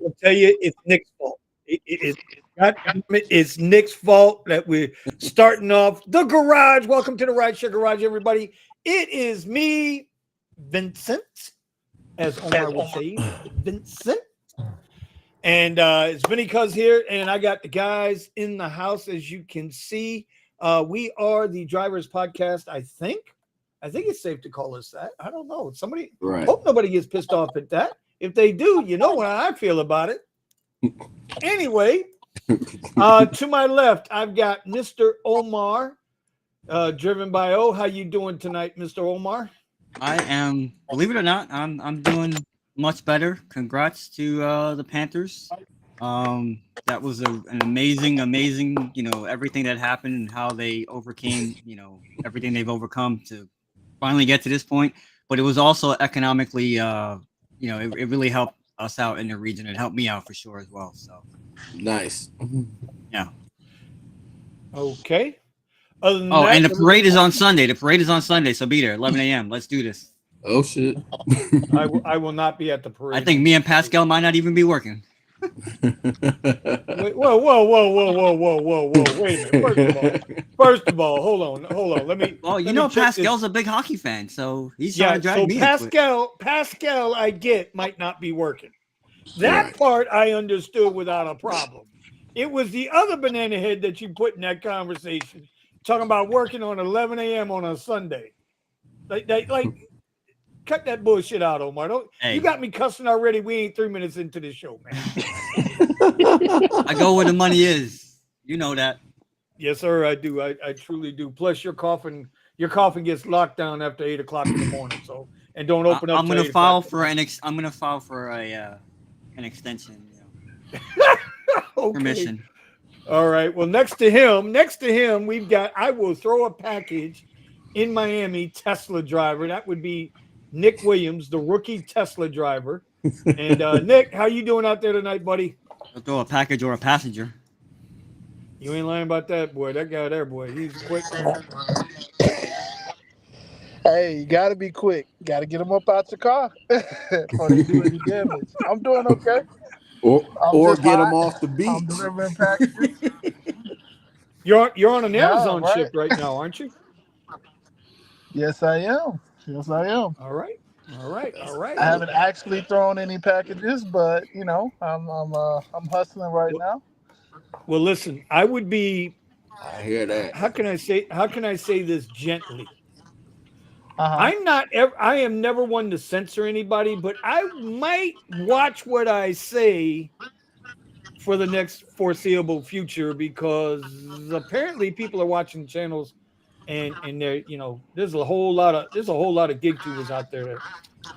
will tell you it's Nick's fault. It's Nick's fault that we're starting off the garage. Welcome to the Rideshare Garage, everybody. It is me, Vincent, as Omar would say, Vincent. And it's Vinny Cuz here, and I got the guys in the house, as you can see. We are the Drivers Podcast, I think. I think it's safe to call us that. I don't know. Somebody, hope nobody gets pissed off at that. If they do, you know how I feel about it. Anyway, to my left, I've got Mr. Omar, driven by O. How you doing tonight, Mr. Omar? I am, believe it or not, I'm doing much better. Congrats to the Panthers. That was an amazing, everything that happened and how they overcame, everything they've overcome to finally get to this point. But it was also economically, it really helped us out in the region. It helped me out for sure as well. So nice. Yeah. Okay. And the parade is on Sunday. So be there 11 a.m. Let's do this. Oh shit. I will not be at the parade. I think me and Pascal might not even be working. Wait, whoa! Wait a minute. First of all, hold on. Let me. Well, Pascal's a big hockey fan, so he's trying to drive me. Pascal, I get might not be working. That part I understood without a problem. It was the other banana head that you put in that conversation, talking about working on 11 a.m. on a Sunday. Like, cut that bullshit out, Omar. You got me cussing already. We ain't 3 minutes into this show, man. I go where the money is. You know that. Yes, sir, I do. I truly do. Plus, your coffin gets locked down after 8 o'clock in the morning. So, and don't open up. I'm gonna file for an extension. Okay. Permission. All right. Well, next to him, we've got. I will throw a package in Miami. Tesla driver. That would be Nick Williams, the rookie Tesla driver. And Nick, how you doing out there tonight, buddy? I'll throw a package or a passenger. You ain't lying about that, boy. That guy there, boy, he's quick. Hey, you gotta be quick. Gotta get him up out your car before they do any damage. I'm doing okay. Or get him off the beach. I'm delivering packages. You're on an Amazon ship right now, aren't you? Yes, I am. All right. I haven't actually thrown any packages, but I'm hustling right now. Well, listen, I hear that. How can I say this gently? Uh-huh. I am never one to censor anybody, but I might watch what I say for the next foreseeable future, because apparently people are watching channels and they're, there's a whole lot of gig tubers out there that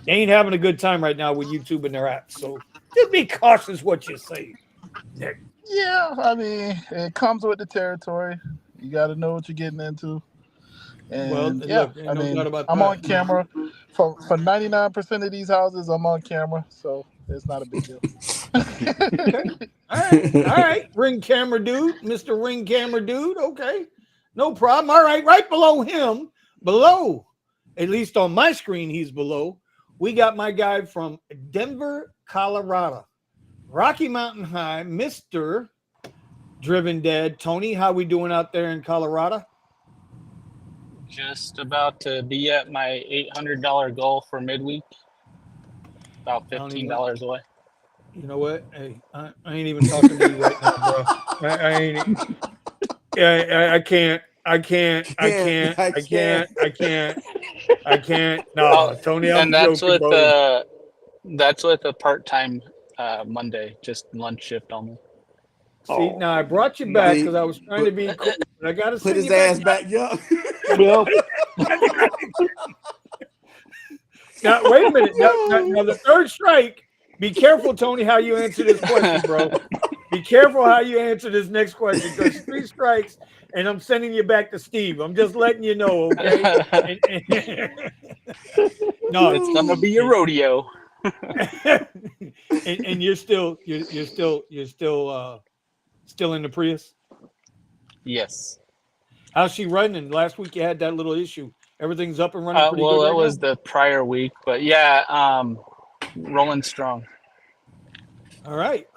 they ain't having a good time right now with YouTube and their apps. So just be cautious what you say, Nick. Yeah, I mean, it comes with the territory. You got to know what you're getting into. And look, I'm on camera for 99% of these houses. I'm on camera, so it's not a big deal. Okay. All right, ring camera dude, Mr. Ring Camera Dude. Okay, no problem. All right, right below him, at least on my screen, he's below. We got my guy from Denver, Colorado, Rocky Mountain High, Mr. Driven Dad. Tony, how we doing out there in Colorado? Just about to be at my $800 goal for midweek. About $15 away. You know what? Hey, I ain't even talking to you right now, bro. I ain't. Yeah, I can't. No, Tony, I'm joking, that's with a part-time Monday, just lunch shift only. See, now I brought you back because I was trying to be cool, but I got to put his ass back up. Now, wait a minute. Now, the third strike. Be careful, Tony, how you answer this question, bro. Be careful how you answer this next question, because 3 strikes and I'm sending you back to Steve. I'm just letting you know, okay? No, it's gonna be a rodeo. and you're still in the Prius? Yes. How's she running? Last week you had that little issue. Everything's up and running pretty good. Well, right it was now? the prior week, but yeah, rolling strong. All right.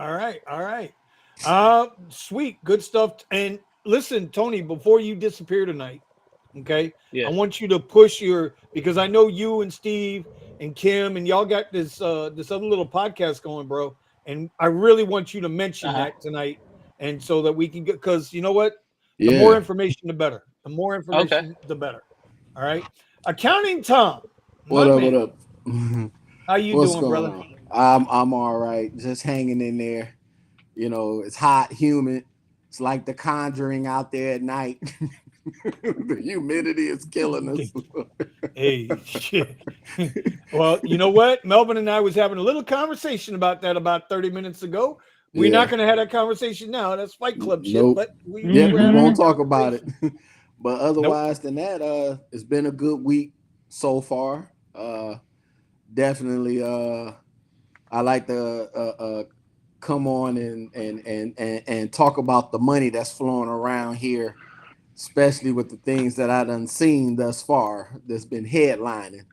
Sweet, good stuff. And listen, Tony, before you disappear tonight, okay, Yeah. I want you to push because I know you and Steve and Kim and y'all got this other little podcast going, bro. And I really want you to mention that tonight, and so that we can get, because you know what, the more information, the better. The more information, the better. All right, Accounting Tom, What my up? man, What up? how you What's doing, going brother? on? I'm all right. Just hanging in there. You know, it's hot, humid. It's like The Conjuring out there at night. The humidity is killing us. Hey, shit. Well, you know what? Melvin and I was having a little conversation about that about 30 minutes ago. We're not going to have that conversation now. That's Fight Club shit. Nope. But we we were won't talk about it. But otherwise Nope. than that, it's been a good week so far. Definitely, I like to come on and talk about the money that's flowing around here, especially with the things that I done seen thus far that's been headlining.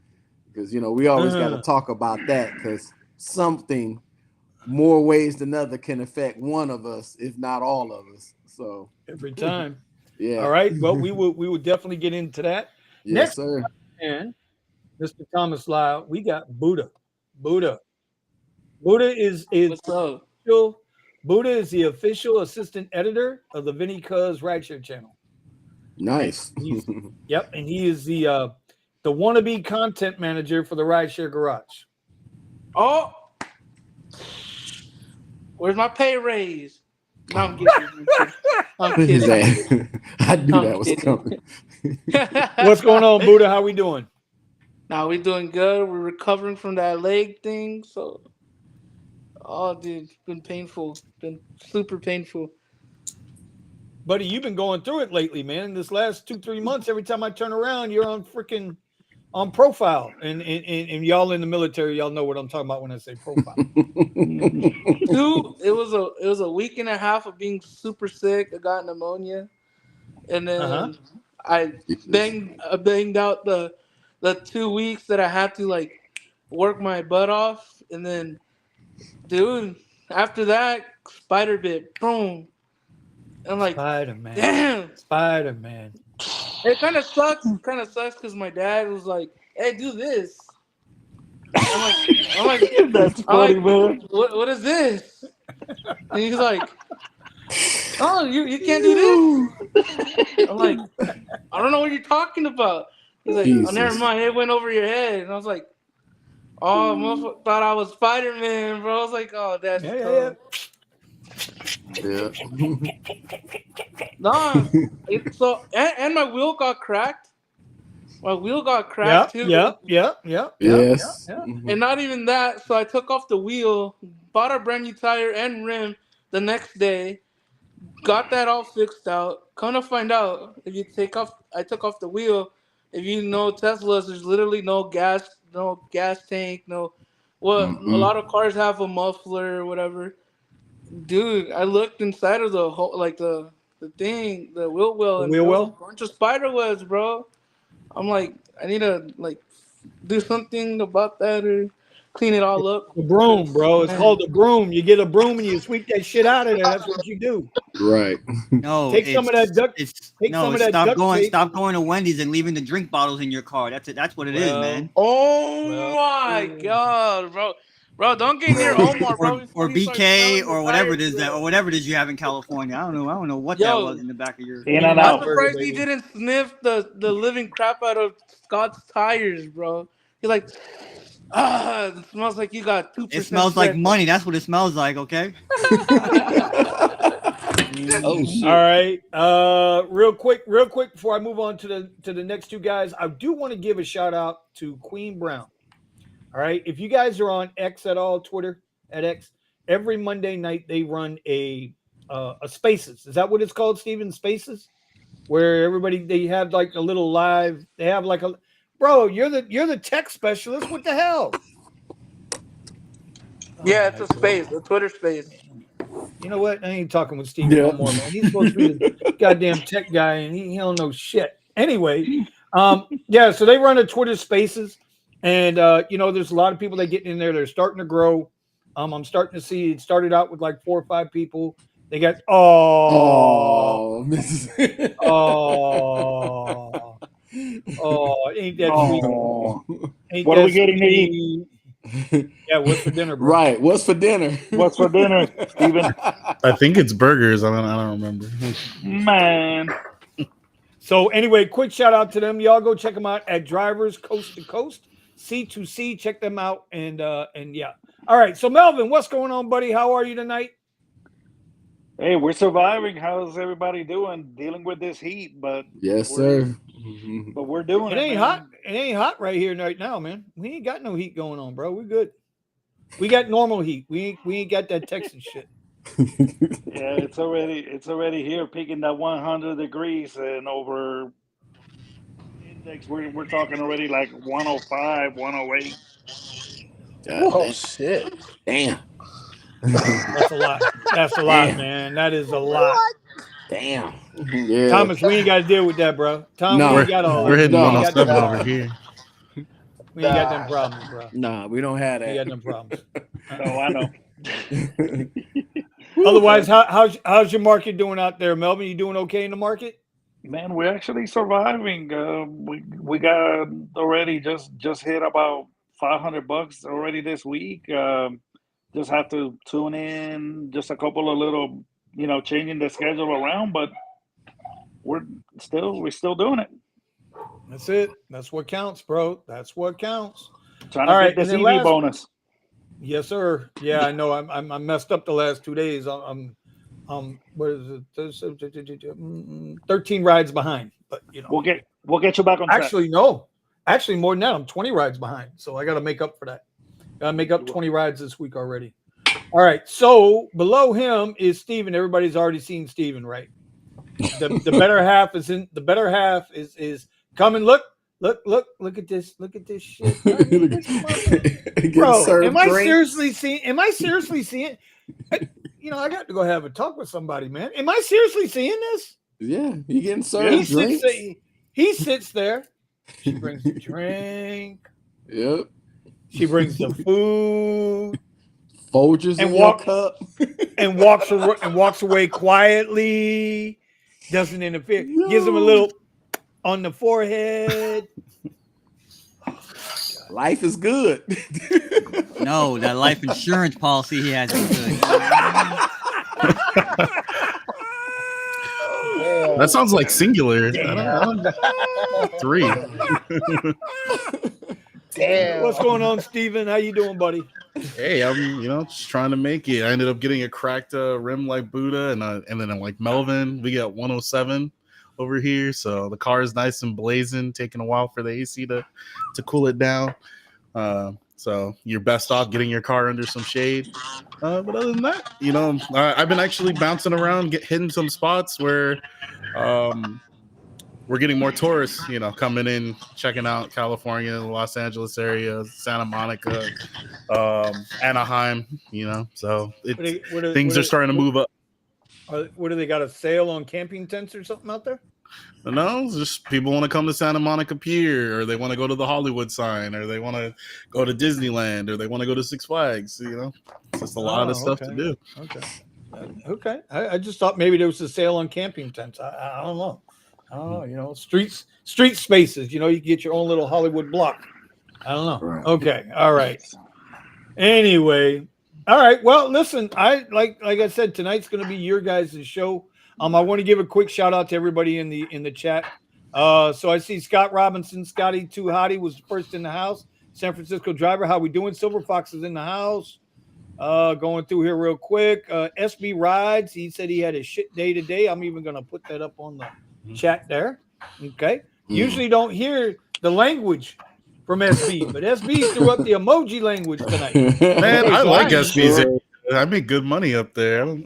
Because we always got to talk about that, because something more ways than other can affect one of us, if not all of us. So every time. yeah. All right. Well, we will definitely get into that. Yes, Next, sir. and Mr. Thomas Lyle, we got Buddha. Buddha is What's up? Buddha is the official assistant editor of the Vinny Cuz Rideshare channel. Nice. Yep, and he is the wannabe content manager for the Rideshare Garage. Oh, where's my pay raise? No, I'm kidding. I'm kidding. I knew that was coming. What's going on, Buddha? How we doing? Now we're doing good. We're recovering from that leg thing. So, oh, dude, it's been painful. Been super painful. Buddy, you've been going through it lately, man. In this last 2-3 months, every time I turn around, you're on freaking on profile. And y'all in the military, y'all know what I'm talking about when I say profile. It was a week and a half of being super sick. I got pneumonia, and then I banged out the 2 weeks that I had to like work my butt off, and then, dude, after that, spider bit, boom. I'm like, Spider-Man. damn. Spider-Man. It kind of sucks. Because my dad was like, "Hey, do this." I'm like, That's funny, man. What is this? And he's like, "Oh, you can't do this." I'm like, "I don't know what you're talking about." He's like, "Oh, never mind. It went over your head." And I was like, "Oh, motherfucker thought I was Spider-Man, bro." I was like, "Oh, that's tough." Yeah. Nah, and my wheel got cracked. My wheel got cracked too. Yeah. Yes. And not even that. So I took off the wheel, bought a brand new tire and rim the next day, got that all fixed out. Come to find out, I took off the wheel. If you know Teslas, there's literally no gas tank, no. What a lot of cars have a muffler or whatever. Dude, I looked inside of the whole, like the thing, the wheel well, and there was a bunch of spider webs, bro. I'm like, I need to like do something about that or clean it all up. The broom, bro. It's called a broom. You get a broom and you sweep that shit out of there. That's what you do. Right. No, take some of that duct. Stop going to Wendy's and leaving the drink bottles in your car. That's what it is, man. Oh my god, bro. Bro, don't get near Omar, bro. Or BK or whatever it is whatever it is you have in California. I don't know what that was in the back of your. I'm surprised he didn't sniff the living crap out of Scott's tires, bro. He's like, it smells like you got 2%. It smells like money. That's what it smells like. Okay. Oh shit. All right. Real quick before I move on to the next two guys, I do want to give a shout out to Queen Brown. All right. If you guys are on X at all, Twitter at X, every Monday night they run a Spaces. Is that what it's called, Steven? Spaces, where everybody they have like a little live. They have like a bro. You're the tech specialist. What the hell? Yeah, it's a space, a Twitter space. You know what? I ain't talking with Steven no more, man. He's supposed to be the goddamn tech guy, and he don't know shit. Anyway, yeah. So they run a Twitter Spaces. And, there's a lot of people that get in there. They're starting to grow. I'm starting to see it started out with like 4 or 5 people. They got ain't that sweet? Ain't what that are we getting sweet? to eat? Yeah, what's for dinner, bro? Right. What's for dinner? What's for dinner, Steven? I think it's burgers. I don't remember. Man. So anyway, quick shout out to them. Y'all go check them out at Drivers Coast to Coast, C2C. Check them out and yeah. All right. So Melvin, what's going on, buddy? How are you tonight? Hey, we're surviving. How's everybody doing? Dealing with this heat, but yes, sir. But we're doing it. It ain't man. hot. It ain't hot right here right now, man. We ain't got no heat going on, bro. We're good. We got normal heat. We ain't got that Texas shit. Yeah, it's already here, peaking that 100 degrees, and over index we're talking already like 105, 108. Oh shit! Damn. That's a lot. That's a lot, man. That is a lot. Damn. Yeah. Thomas, we ain't got to deal with that, bro. Tom, No. we ain't got all We're that. hitting We No. ain't got them 107 over problems. here. We ain't got them problems, bro. Nah, we don't have We that. got them problems. Oh, I know. Otherwise, how's your market doing out there, Melvin? You doing okay in the market? Man, we're actually surviving. We got already just hit about $500 already this week. Just have to tune in, just a couple of little, changing the schedule around, but we're still doing it. That's it. That's what counts, bro. That's what counts. Trying All to right, get the and then CV bonus. Yes, sir. Yeah, I know. I'm messed up the last 2 days. What is it? 13 rides behind. But We'll get you back on track. actually no. Actually, more than that, I'm 20 rides behind. So I got to make up for that. Got to make up 20 rides this week already. All right. So below him is Steven. Everybody's already seen Steven, right? The better half is in. The better half is coming. Look at this. Look at this shit. Bro, am I seriously seeing? I got to go have a talk with somebody, man. Am I seriously seeing this? Yeah, he getting served drinks. He sits there. She brings the drink. Yep. She brings the food. Folgers in your cup. and walks away quietly. Doesn't interfere. Gives him a little on the forehead. Life is good. No, that life insurance policy he has is good. That sounds like singular. Three. Damn. What's going on, Steven? How you doing, buddy? Hey, I'm just trying to make it. I ended up getting a cracked rim like Buddha, and then like Melvin, we got 107 over here. So the car is nice and blazing. Taking a while for the AC to cool it down. So you're best off getting your car under some shade. But other than that, I've been actually bouncing around, hitting some spots where we're getting more tourists, coming in, checking out California, the Los Angeles area, Santa Monica, Anaheim, so things are starting to move up. What do they got, a sale on camping tents or something out there? No, it's just people want to come to Santa Monica Pier, or they want to go to the Hollywood sign, or they want to go to Disneyland, or they want to go to Six Flags. It's just a lot of stuff to do. Okay. I just thought maybe there was a sale on camping tents. I don't know. Street spaces. You can get your own little Hollywood block. I don't know. Right. Okay. All right. Anyway. All right. Well, listen, I like I said, tonight's going to be your guys' show. I want to give a quick shout out to everybody in the chat. So I see Scott Robinson, Scotty Too Hottie was first in the house. San Francisco driver, how we doing? Silver Fox is in the house. Going through here real quick. SB Rides, he said he had a shit day today. I'm even going to put that up on the chat there. Okay. Usually don't hear the language from SB, but SB threw up the emoji language tonight. Man, I like SB's. I make good money up there.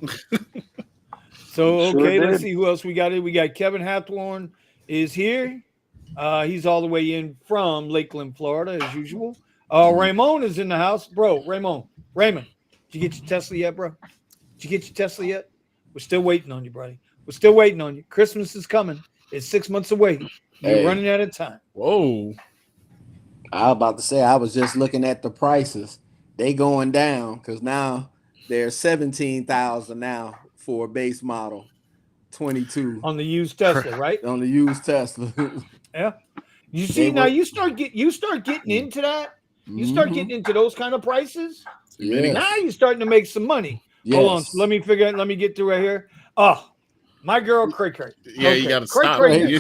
So, okay, let's see who else we got. We got Kevin Hathorn is here. He's all the way in from Lakeland, Florida, as usual. Ramon is in the house. Bro, Raymond, did you get your Tesla yet, bro? Did you get your Tesla yet? We're still waiting on you, buddy. We're still waiting on you. Christmas is coming. It's 6 months away. You're running out of time. Whoa. I was about to say, I was just looking at the prices. they going down because now they're 17,000 now for a base model 22 on the used Tesla, right? On the used Tesla. Yeah. You see, now you start getting into that. You start getting into those kind of prices. Yeah. Now you're starting to make some money. Yes. Hold on. Let me get through right here. Oh, my girl Cray Cray. Yeah, okay. You gotta stop. Cray.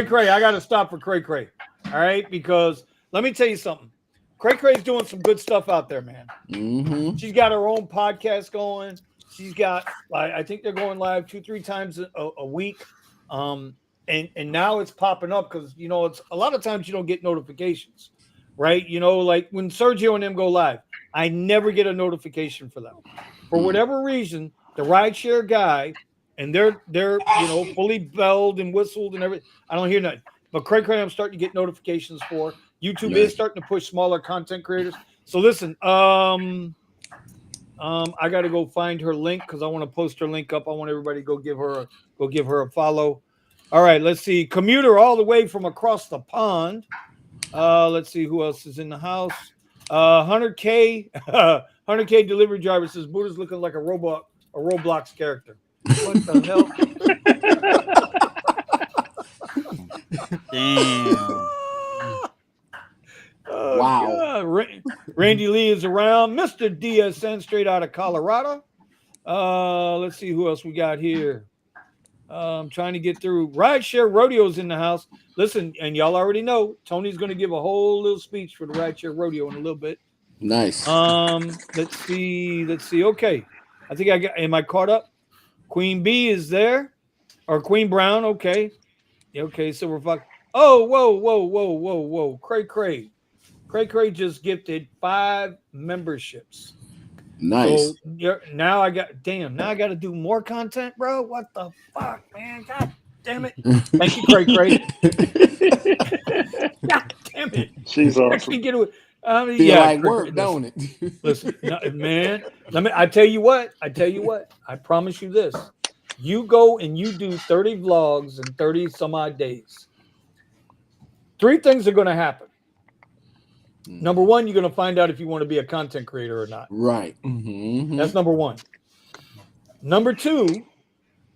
Cray. I gotta stop for Cray Cray. All right, because let me tell you something. Cray Cray's doing some good stuff out there, man. Mm-hmm. She's got her own podcast going. She's got, I think they're going live 2-3 times a week. And now it's popping up because, you know, it's a lot of times you don't get notifications, right? You know, like when Sergio and them go live, I never get a notification for them. For whatever reason, the rideshare guy, and they're you know, fully belled and whistled and everything. I don't hear nothing. But Cray Cray, I'm starting to get notifications for. YouTube is starting to push smaller content creators. So listen, I got to go find her link because I want to post her link up. I want everybody to go give her a follow. All right, let's see. Commuter all the way from across the pond. Let's see who else is in the house. 100K delivery driver says Buddha's looking like a Roblox character. What the hell? Damn. Oh, wow. God. Randy Lee is around. Mr. DSN straight out of Colorado. Let's see who else we got here. I'm trying to get through. Rideshare Rodeo's in the house. Listen, and y'all already know Tony's going to give a whole little speech for the Rideshare Rodeo in a little bit. Nice. Let's see. Okay. I think am I caught up? Queen B is there. Or Queen Brown. Okay. Okay, so we're fucked. Oh, whoa. Cray Cray just gifted 5 memberships. Nice. So now I got to do more content, bro. What the fuck, man? God damn it. Thank you, Cray. God damn it. She's awesome. Feel like work, don't it? Listen, man. I tell you what. I promise you this. You go and you do 30 vlogs in 30 some odd days. 3 things are going to happen. Number 1, you're going to find out if you want to be a content creator or not. Right. Mm-hmm. That's number 1. Number 2,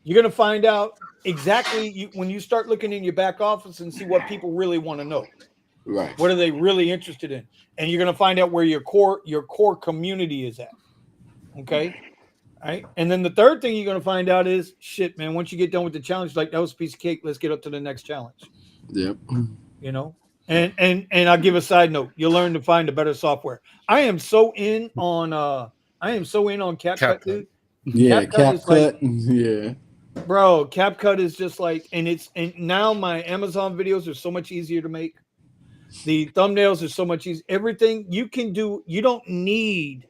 you're going to find out exactly when you start looking in your back office and see what people really want to know. Right. What are they really interested in? And you're going to find out where your core community is at. Okay. All right. And then the third thing you're going to find out is shit, man. Once you get done with the challenge, like that was a piece of cake. Let's get up to the next challenge. Yep. You know, and I'll give a side note. You'll learn to find a better software. I am so in on CapCut, dude. Yeah, CapCut. Yeah. Bro, CapCut is just like, and now my Amazon videos are so much easier to make. The thumbnails are so much easier. Everything you can do, you don't need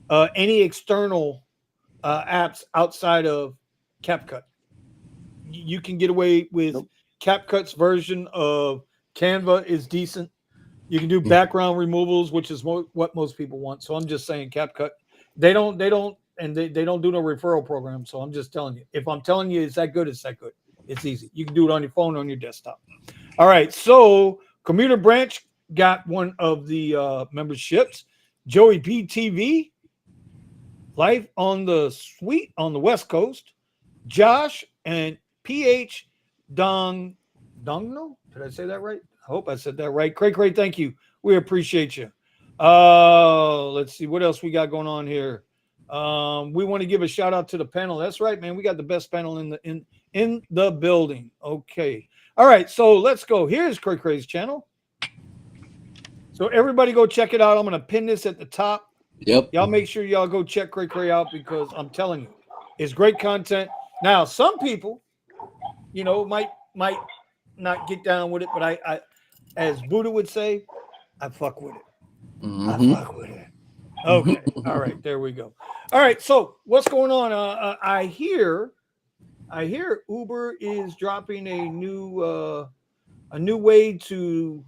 any external apps outside of CapCut. You can get away with CapCut's version of Canva is decent. You can do background removals, which is what most people want. So I'm just saying CapCut. They don't do no referral program. So I'm just telling you. If I'm telling you it's that good, it's that good. It's easy. You can do it on your phone, on your desktop. All right. So Commuter Branch got one of the memberships. Joey PTV, Life on the Suite on the West Coast. Josh and PH Dongno. Did I say that right? I hope I said that right. Cray, thank you. We appreciate you. Let's see what else we got going on here. We want to give a shout out to the panel. That's right, man. We got the best panel in the building. Okay. All right, so let's go. Here's Cray's channel. So everybody go check it out. I'm going to pin this at the top. Yep. Y'all make sure y'all go check Cray out because I'm telling you, it's great content. Now, some people, you know, might not get down with it, but I as Buddha would say, I fuck with it. Mm-hmm. I fuck with it. Okay. All right. There we go. All right. So what's going on? I hear Uber is dropping a new way to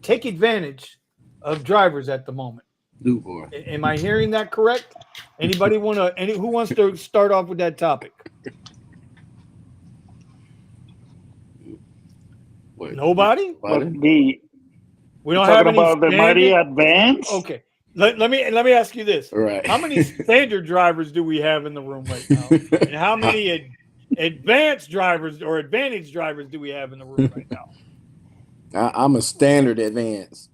take advantage of drivers at the moment. Uber. Am I hearing that correct? Anybody who wants to start off with that topic? Wait, Nobody? We don't talking have any about the mighty advance. Okay. Let me ask you this. Right. How many standard drivers do we have in the room right now? And how many advanced drivers or advantage drivers do we have in the room right now? I'm a standard advance.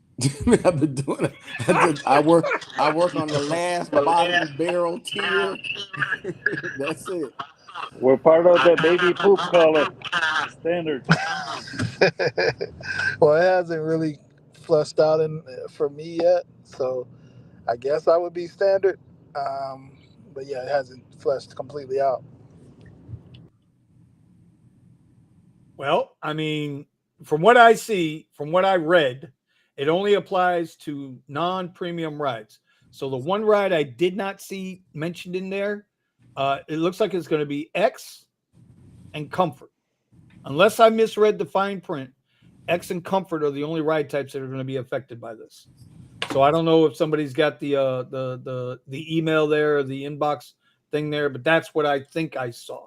I've been doing it. I work on the last bottom barrel tier. That's it. We're part of the baby poop color standard. Well, it hasn't really flushed out for me yet, so I guess I would be standard. But yeah, it hasn't flushed completely out. Well, I mean, from what I see, from what I read, it only applies to non-premium rides. So the one ride I did not see mentioned in there, it looks like it's going to be X and Comfort. Unless I misread the fine print, X and Comfort are the only ride types that are going to be affected by this. So I don't know if somebody's got the email there, or the inbox thing there, but that's what I think I saw.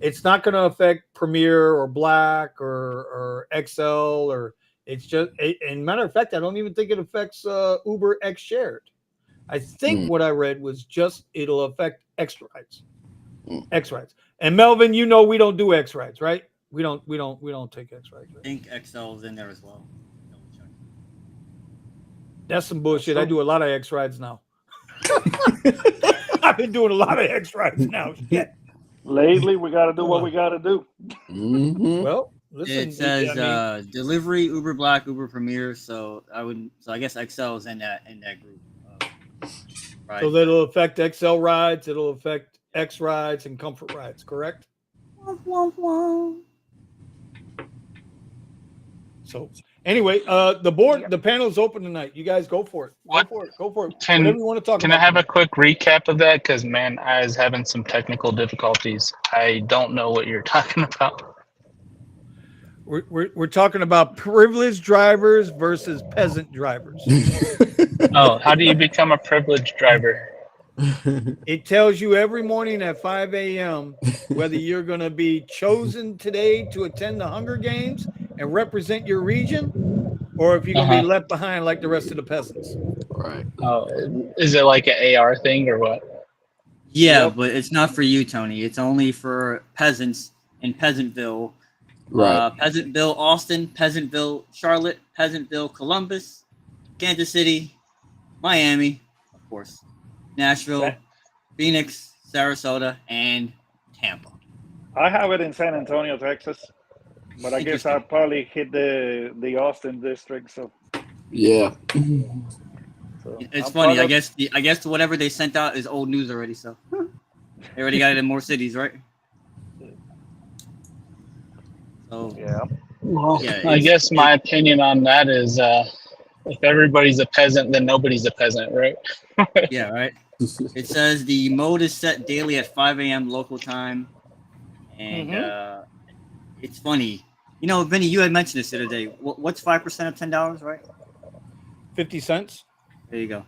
It's not going to affect Premier or Black or XL, or it's just. And matter of fact, I don't even think it affects Uber X Shared. I think what I read was just it'll affect X rides, X rides. And Melvin, you know we don't do X rides, right? We don't take X rides. Right? I think XL is in there as well. That's some bullshit. I do a lot of X rides now. I've been doing a lot of X rides now. Shit. Lately, we got to do what we got to do. Well, listen, it says delivery, Uber Black, Uber Premier. So I guess XL is in that group. Right. So that'll affect XL rides. It'll affect X rides and Comfort rides. Correct. So anyway, the panel's open tonight. You guys go for it. Go for it. Whatever you want to talk about. Can I have a quick recap of that? Because, man, I was having some technical difficulties. I don't know what you're talking about. We're talking about privileged drivers versus peasant drivers. Oh, how do you become a privileged driver? It tells you every morning at 5 a.m. whether you're going to be chosen today to attend the Hunger Games and represent your region, or if you're going to be left behind like the rest of the peasants. Right. Oh, is it like an AR thing or what? Yeah, but it's not for you, Tony. It's only for peasants in Peasantville. Right. Peasantville, Austin, Peasantville, Charlotte, Peasantville, Columbus, Kansas City, Miami, of course, Nashville, Phoenix, Sarasota, and Tampa. I have it in San Antonio, Texas, but I guess I'll probably hit the Austin district. So yeah, so it's funny. I guess whatever they sent out is old news already. So they already got it in more cities, right? So yeah. Well, I guess my opinion on that is if everybody's a peasant, then nobody's a peasant, right? Yeah, right. It says the mode is set daily at 5 a.m. local time. And it's funny. You know, Vinny, you had mentioned this the other day. What's 5% of $10, right? 50 cents. There you go.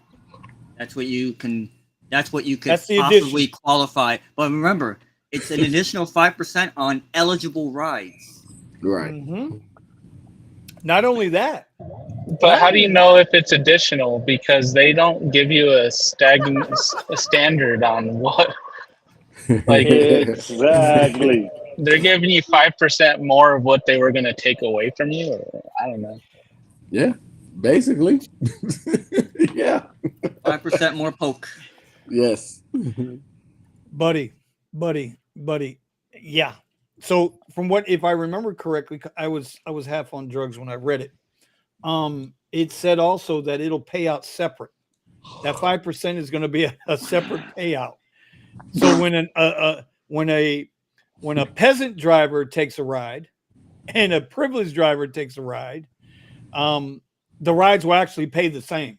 That's what you can possibly addition. qualify. But remember, it's an additional 5% on eligible rides. right. Mm-hmm. Not only that. But how do you know if it's additional? Because they don't give you a standard on what. Like Exactly. they're giving you 5% more of what they were going to take away from you. Or, I don't know. Yeah, basically. Yeah. 5% more poke. Yes. buddy. Yeah. So from what, if I remember correctly, I was half on drugs when I read it. It said also that it'll pay out separate. That 5% is going to be a separate payout. So when a peasant driver takes a ride and a privileged driver takes a ride, the rides will actually pay the same,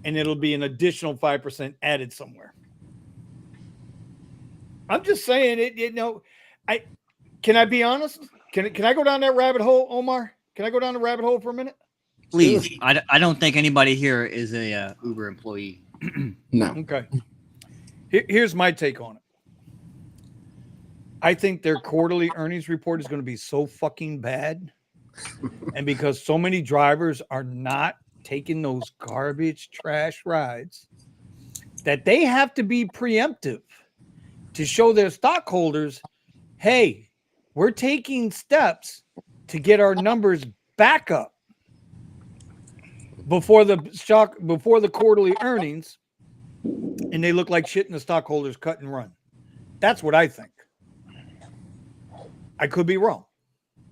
and it'll be an additional 5% added somewhere. I'm just saying it. You know, can I be honest? Can I go down that rabbit hole, Omar? Can I go down the rabbit hole for a minute? Please. Sure. I don't think anybody here is a Uber employee. No. Okay. Here's my take on it. I think their quarterly earnings report is going to be so fucking bad. And because so many drivers are not taking those garbage trash rides, that they have to be preemptive to show their stockholders, hey, we're taking steps to get our numbers back up before the quarterly earnings, and they look like shit and the stockholders cut and run. That's what I think. I could be wrong,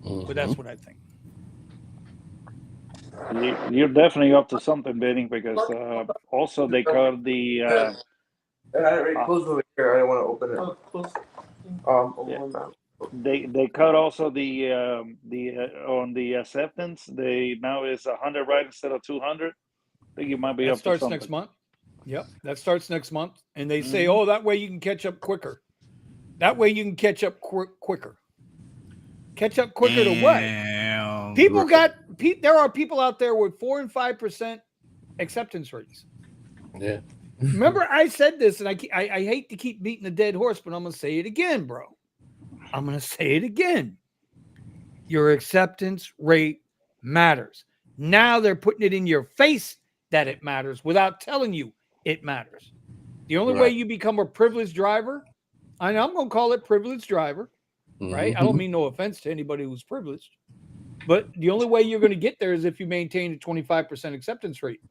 but that's what I think. You're definitely up to something, Benny, because also they cut the. I had it right closed over here. I didn't want to open it. They cut also the on the acceptance. They now is 100 right instead of 200. I think you might be That up to starts something. next month. Yep, that starts next month, and they say, oh, that way you can catch up quicker. That way you can catch up quicker. Catch up quicker to what? People there are people out there with 4% and 5% acceptance rates. Yeah. Remember, I said this, and I hate to keep beating a dead horse, but I'm gonna say it again, bro. I'm gonna say it again. Your acceptance rate matters. Now they're putting it in your face that it matters without telling you it matters. The only way you become a privileged driver, and I'm gonna call it privileged driver, right? I don't mean no offense to anybody who's privileged, but the only way you're going to get there is if you maintain a 25% acceptance rate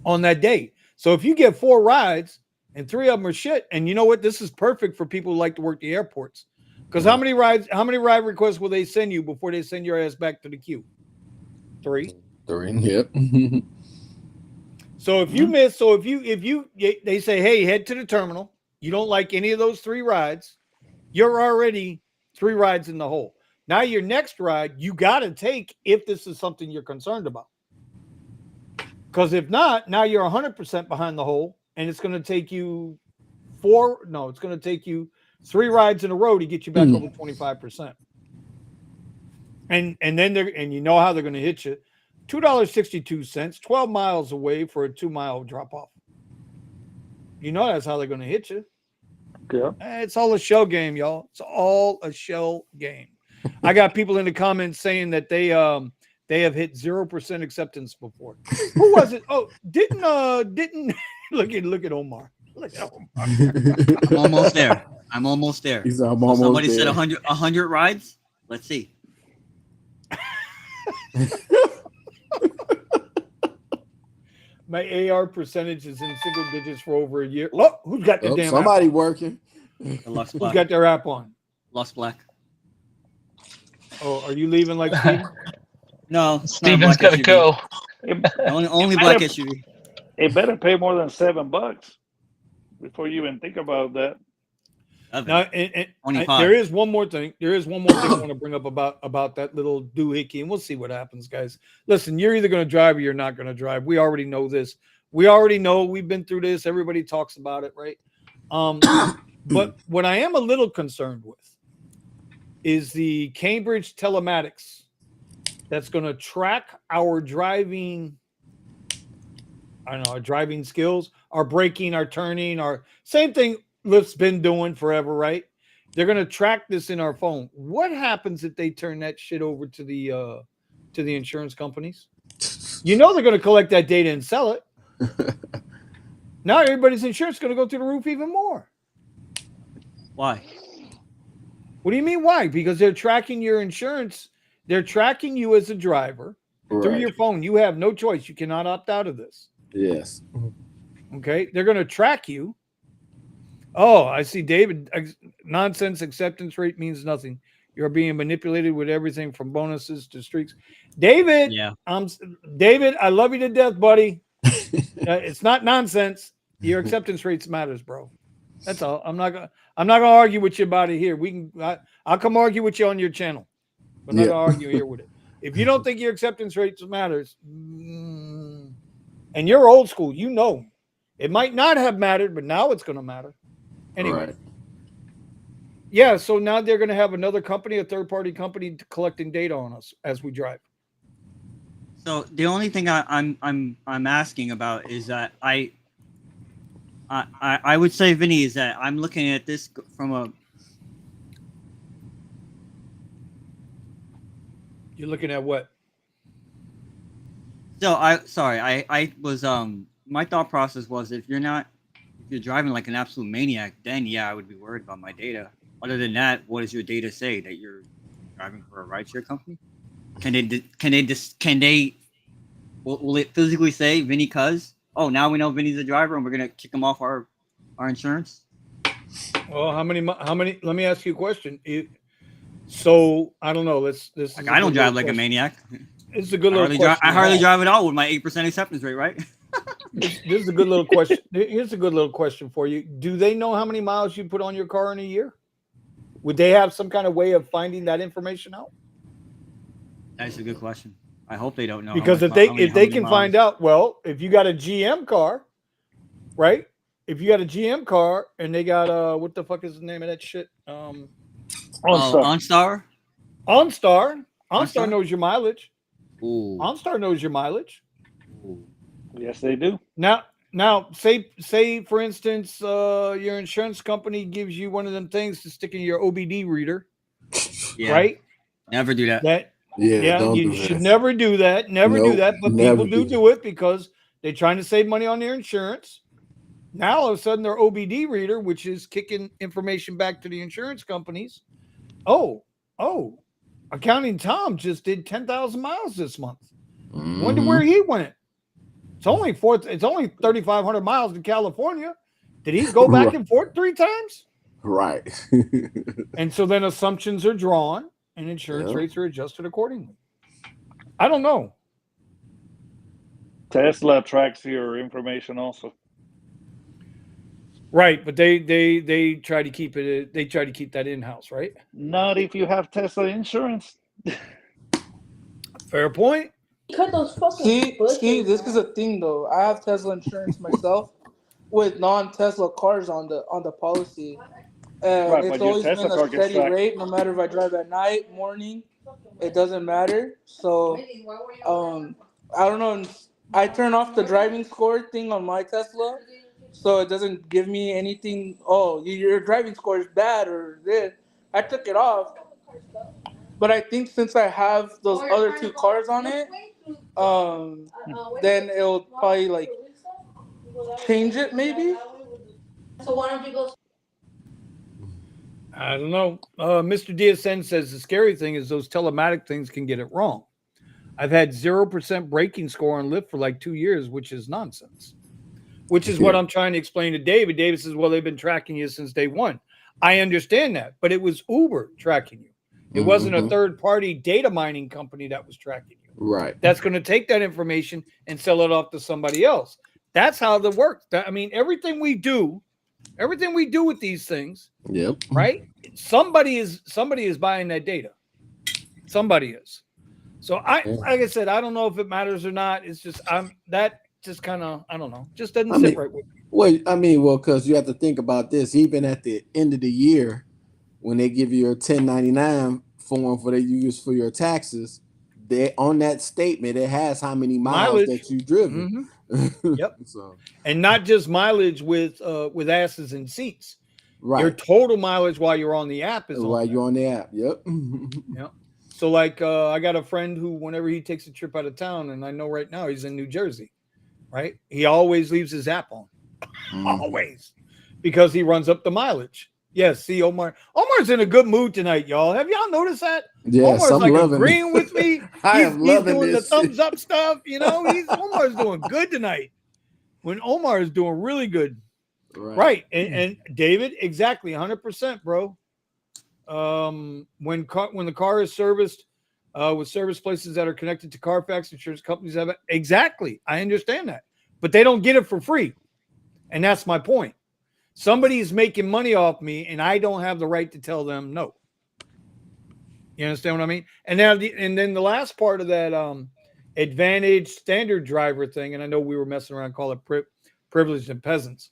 on that day. So if you get 4 rides and 3 of them are shit, and you know what? This is perfect for people who like to work the airports. Because how many ride requests will they send you before they send your ass back to the queue? 3. Yep. So if you miss, they say, hey, head to the terminal. You don't like any of those 3 rides. You're already 3 rides in the hole. Now your next ride, you got to take if this is something you're concerned about. Because if not, now you're 100% behind the hole, and it's going to take you 3 rides in a row to get you back over 25%. And then you know how they're going to hit you. $2.62, 12 miles away for a 2-mile drop off. You know that's how they're going to hit you. Yeah. It's all a shell game, y'all. It's all a shell game. I got people in the comments saying that they have hit 0% acceptance before. Who was it? Oh, didn't look at Omar. Look at Omar. I'm almost there. Somebody there. said 100 rides. Let's see. My AR percentage is in single digits for over a year. Look, who's got the damn somebody app working? Who's got their app on? Lost Black. Oh, are you leaving like Steve? No, Steven's got to go. Only black SUV. It better pay more than $7 before you even think about that. Now, there is one more thing. I want to bring up about that little doohickey, and we'll see what happens, guys. Listen, you're either going to drive or you're not going to drive. We already know this. We already know. We've been through this. Everybody talks about it, right? But what I am a little concerned with is the Cambridge telematics that's going to track our driving. I don't know, our driving skills, our braking, our turning, our same thing Lyft's been doing forever, right? They're going to track this in our phone. What happens if they turn that shit over to the insurance companies? You know they're going to collect that data and sell it. Now everybody's insurance is going to go through the roof even more. Why? What do you mean why? Because they're tracking your insurance. They're tracking you as a driver through your phone. You have no choice. You cannot opt out of this. Yes. Okay. They're going to track you. Oh, I see, David. Nonsense acceptance rate means nothing. You're being manipulated with everything from bonuses to streaks. David, yeah. David, I love you to death, buddy. It's not nonsense. Your acceptance rates matters, bro. That's all. I'm not gonna argue with you about it here. I'll come argue with you on your channel, but not gonna argue here with it. If you don't think your acceptance rates matters, and you're old school, you know it might not have mattered, but now it's gonna matter. Anyway. Right. Yeah, so now they're going to have another company, a third-party company, collecting data on us as we drive. So the only thing I'm asking about is that I would say, Vinny, is that I'm looking at this from a. You're looking at what? So I was my thought process was if you're driving like an absolute maniac, then yeah, I would be worried about my data. Other than that, what does your data say that you're driving for a rideshare company? Will it physically say Vinny Cuz? Oh, now we know Vinny's a driver and we're gonna kick him off our insurance? Well, how many? Let me ask you a question. So I don't know. Like, I don't drive like a maniac. It's a good little question. I hardly drive at all with my 8% acceptance rate, right? This is a good little question. Here's a good little question for you. Do they know how many miles you put on your car in a year? Would they have some kind of way of finding that information out? That's a good question. I hope they don't know. Because if they can find out, well, if you got a GM car, right? If you got a GM car and they got what the fuck is the name of that shit? OnStar. OnStar knows your mileage. Ooh. OnStar knows your mileage. Ooh. Yes, they do. Now, say for instance, your insurance company gives you one of them things to stick in your OBD reader, right? Never do that. You should never do that. Never do that. But people do it because they're trying to save money on their insurance. Now all of a sudden their OBD reader, which is kicking information back to the insurance companies. Oh, Accounting Tom just did 10,000 miles this month. Wonder where he went. It's only 3,500 miles to California. Did he go back and forth 3 times? Right. And so then assumptions are drawn and insurance rates are adjusted accordingly. I don't know. Tesla tracks your information also. Right, but they try to keep it. They try to keep that in house, right? Not if you have Tesla insurance. Fair point. Cut those fucking see, this is a thing though. I have Tesla insurance myself with non-Tesla cars on the policy, and it's always been a steady rate. No matter if I drive at night, morning, it doesn't matter. So, I don't know. I turn off the driving score thing on my Tesla, so it doesn't give me anything. Oh, your driving score is bad or this. I took it off, but I think since I have those other 2 cars on it. Then it'll probably like change it maybe. So why don't you go? I don't know. Mr. DSN says the scary thing is those telematic things can get it wrong. I've had 0% braking score on Lyft for like 2 years, which is nonsense. Which is what I'm trying to explain to David. David says, well, they've been tracking you since day one. I understand that, but it was Uber tracking you. It wasn't a third-party data mining company that was tracking you. Right. That's going to take that information and sell it off to somebody else. That's how it works. I mean, everything we do with these things, right? Somebody is buying that data. Somebody is. So like I said, I don't know if it matters or not. It's just that just kind of, I don't know, just doesn't sit right with me. Well, because you have to think about this. Even at the end of the year, when they give you your 1099 form for they use for your taxes, they on that statement it has how many miles that you've driven. Yep. So, and not just mileage with asses and seats. Right. Your total mileage while you're on the app is while you're on the app. Yep. Yep. So like I got a friend who whenever he takes a trip out of town, and I know right now he's in New Jersey, right? He always leaves his app on. Always. Because he runs up the mileage. Yes, see Omar. Omar's in a good mood tonight, y'all. Have y'all noticed that? Yes, Omar's I'm like agreeing with me. He's doing this. The thumbs up stuff. You know, Omar's doing good tonight. When Omar is doing really good. Right. And David, exactly 100%, bro. When the car is serviced with service places that are connected to Carfax, insurance companies have it. Exactly. I understand that. But they don't get it for free. And that's my point. Somebody is making money off me, and I don't have the right to tell them no. You understand what I mean? And now, then the last part of that advantage standard driver thing, and I know we were messing around, call it privileged and peasants,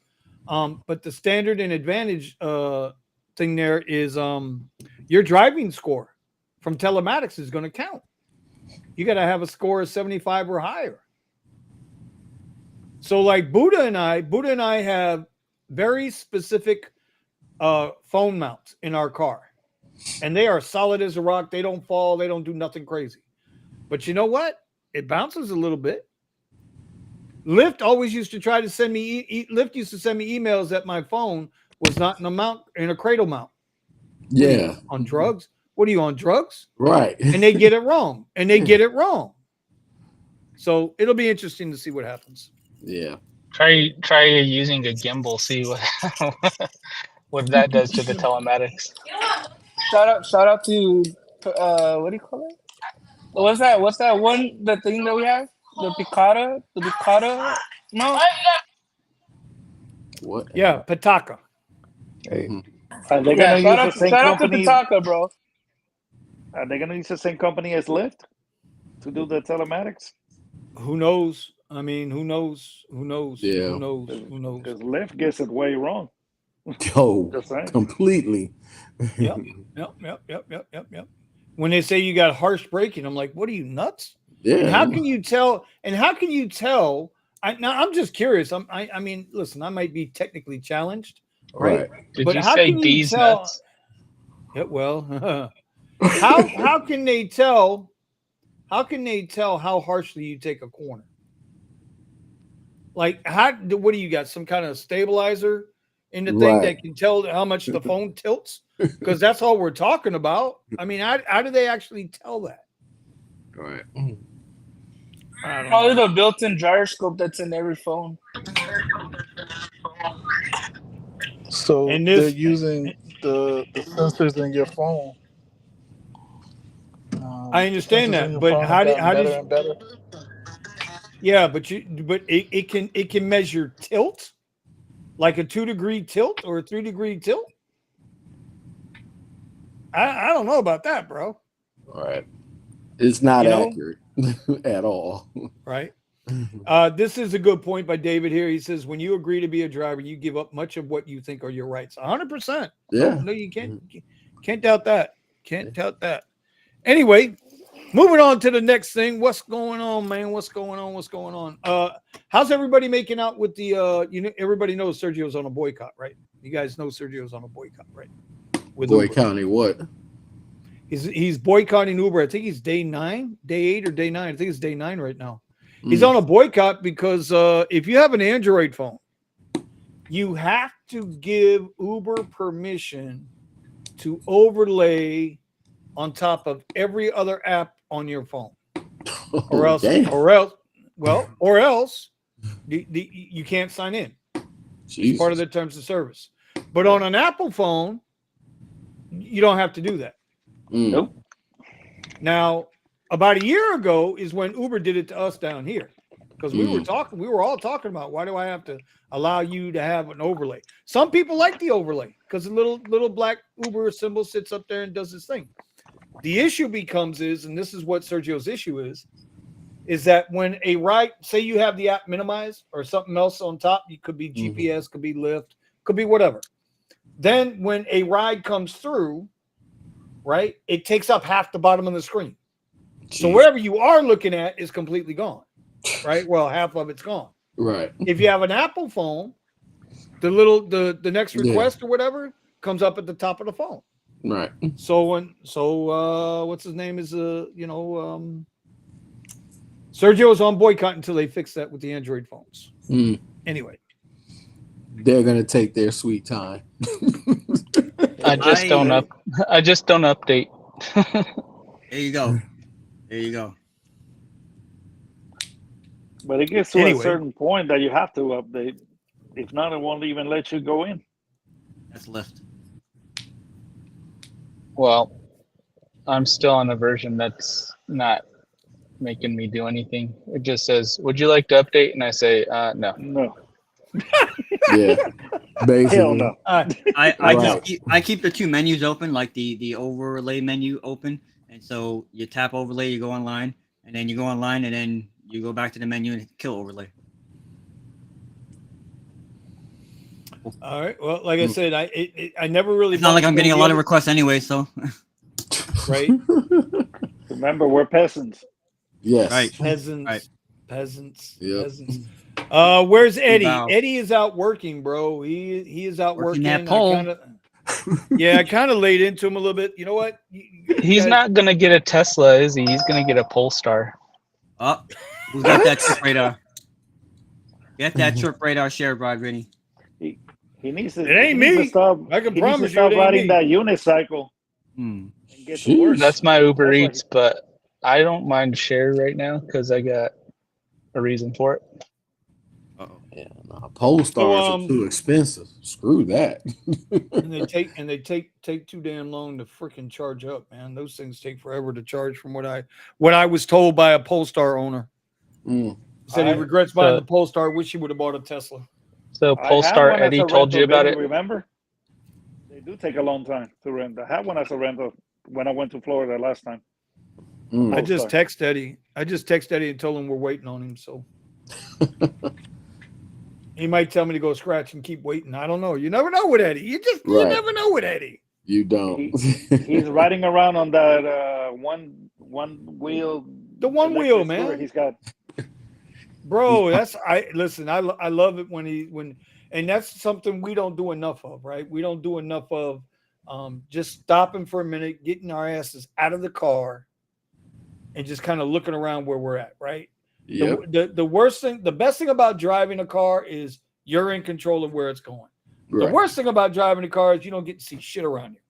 but the standard and advantage thing there is your driving score from telematics is going to count. You got to have a score of 75 or higher. So, like Buddha and I have very specific phone mounts in our car, and they are solid as a rock. They don't fall. They don't do nothing crazy. But you know what? It bounces a little bit. Lyft always used to try to send me. Lyft used to send me emails that my phone was not in a cradle mount. Yeah. On drugs? What are you on drugs? Right. And they get it wrong. So it'll be interesting to see what happens. Yeah. Try using a gimbal. See what that does to the telematics. Shout out to what do you call it? What's that one? The thing that we have? The Picata? No. What? Yeah, Pataka. Mhm. Are they gonna use the same shout out to company? Pitaka, bro. Are they gonna use the same company as Lyft to do the telematics? Who knows? I mean, who knows? Yeah. Who knows? Because Lyft gets it way wrong. Oh, Just saying. completely. Yep. When they say you got harsh braking, I'm like, what are you, nuts? Yeah. And how can you tell? I'm just curious. I mean, listen, I might be technically challenged, right? Did But you how say can you D's tell? nuts? Yeah, well, how can they tell? How can they tell how harshly you take a corner? Like, what do you got? Some kind of stabilizer in the thing that can tell how much the phone tilts? Because that's all we're talking about. I mean, how do they actually tell that? Right. Probably the built-in gyroscope that's in every phone. So And they're using the sensors in your phone. I understand the sensors in that, your but phone have gotten better and better. Yeah, but it can measure tilt, like a 2-degree tilt or a 3-degree tilt. I don't know about that, bro. All right. It's not accurate at all. Right. This is a good point by David here. He says, when you agree to be a driver, you give up much of what you think are your rights. 100%. Yeah. No, you can't doubt that. Can't doubt that. Anyway, moving on to the next thing. What's going on, man? What's going on? How's everybody making out with the everybody knows Sergio's on a boycott, right? You guys know Sergio's on a boycott, right? With boycotting what? He's boycotting Uber. I think he's day 8 or day 9. I think it's day 9 right now. He's on a boycott because if you have an Android phone, you have to give Uber permission to overlay on top of every other app on your phone, or else you can't sign in. It's part of the terms of service. But on an Apple phone, you don't have to do that. Nope. Now, about a year ago is when Uber did it to us down here, because we were all talking about, why do I have to allow you to have an overlay? Some people like the overlay because the little black Uber symbol sits up there and does this thing. The issue becomes and this is what Sergio's issue is that when a ride, say you have the app minimized or something else on top, it could be GPS, could be Lyft, could be whatever. Then when a ride comes through, right, it takes up half the bottom of the screen. Jeez. So wherever you are looking at is completely gone, right? Well, half of it's gone. Right. If you have an Apple phone, the next request or whatever comes up at the top of the phone. Right. So what's his name is Sergio is on boycott until they fix that with the Android phones. Anyway, they're gonna take their sweet time. I just don't update. There you go. But it gets to a certain point that you have to update. If not, it won't even let you go in. That's Lyft. Well, I'm still on a version that's not making me do anything. It just says, "Would you like to update?" And I say, "No." No. Yeah. Basically. Hell no. I keep the two menus open, like the overlay menu open, and so you tap overlay, you go online, and then you go online, and then you go back to the menu and kill overlay. All right. Well, like I said, I never really. It's not like I'm getting a lot of requests anyway, so. Right. Remember, we're peasants. Yes. Right. Peasants. Right. Peasants. Yep. Peasants. Where's Eddie? Eddie is out working, bro. He is out working. That pole. I kind of laid into him a little bit. You know what? He's not gonna get a Tesla, is he? He's gonna get a Polestar. Oh, who's got that chip radar? Get that trip radar share, ride, Vinny. He needs to. It ain't he needs me. to stop. I can he promise needs to you stop it ain't riding me. that unicycle Hmm. and get to work. That's my Uber That's Eats, but I don't mind share right now because I got a reason for it. Uh-oh. Yeah, no, Polestars are too expensive. Screw that. And they take too damn long to freaking charge up, man. Those things take forever to charge. From what I was told by a Polestar owner, he said he regrets buying the Polestar. Wish he would have bought a Tesla. So I had Polestar one as Eddie a told you rental, about Vinny, it. remember? They do take a long time to rent. I had one as a rental when I went to Florida last time. I just text Eddie. And told him we're waiting on him. So he might tell me to go scratch and keep waiting. I don't know. You never know with Eddie. You never know with Eddie. You don't. He's riding around on that one wheel. The one wheel, man. Scooter he's got. Bro, listen. I love it when and that's something we don't do enough of, right? We don't do enough of just stopping for a minute, getting our asses out of the car, and just kind of looking around where we're at, right? Yep. The best thing about driving a car is you're in control of where it's going. Right. The worst thing about driving a car is you don't get to see shit around you.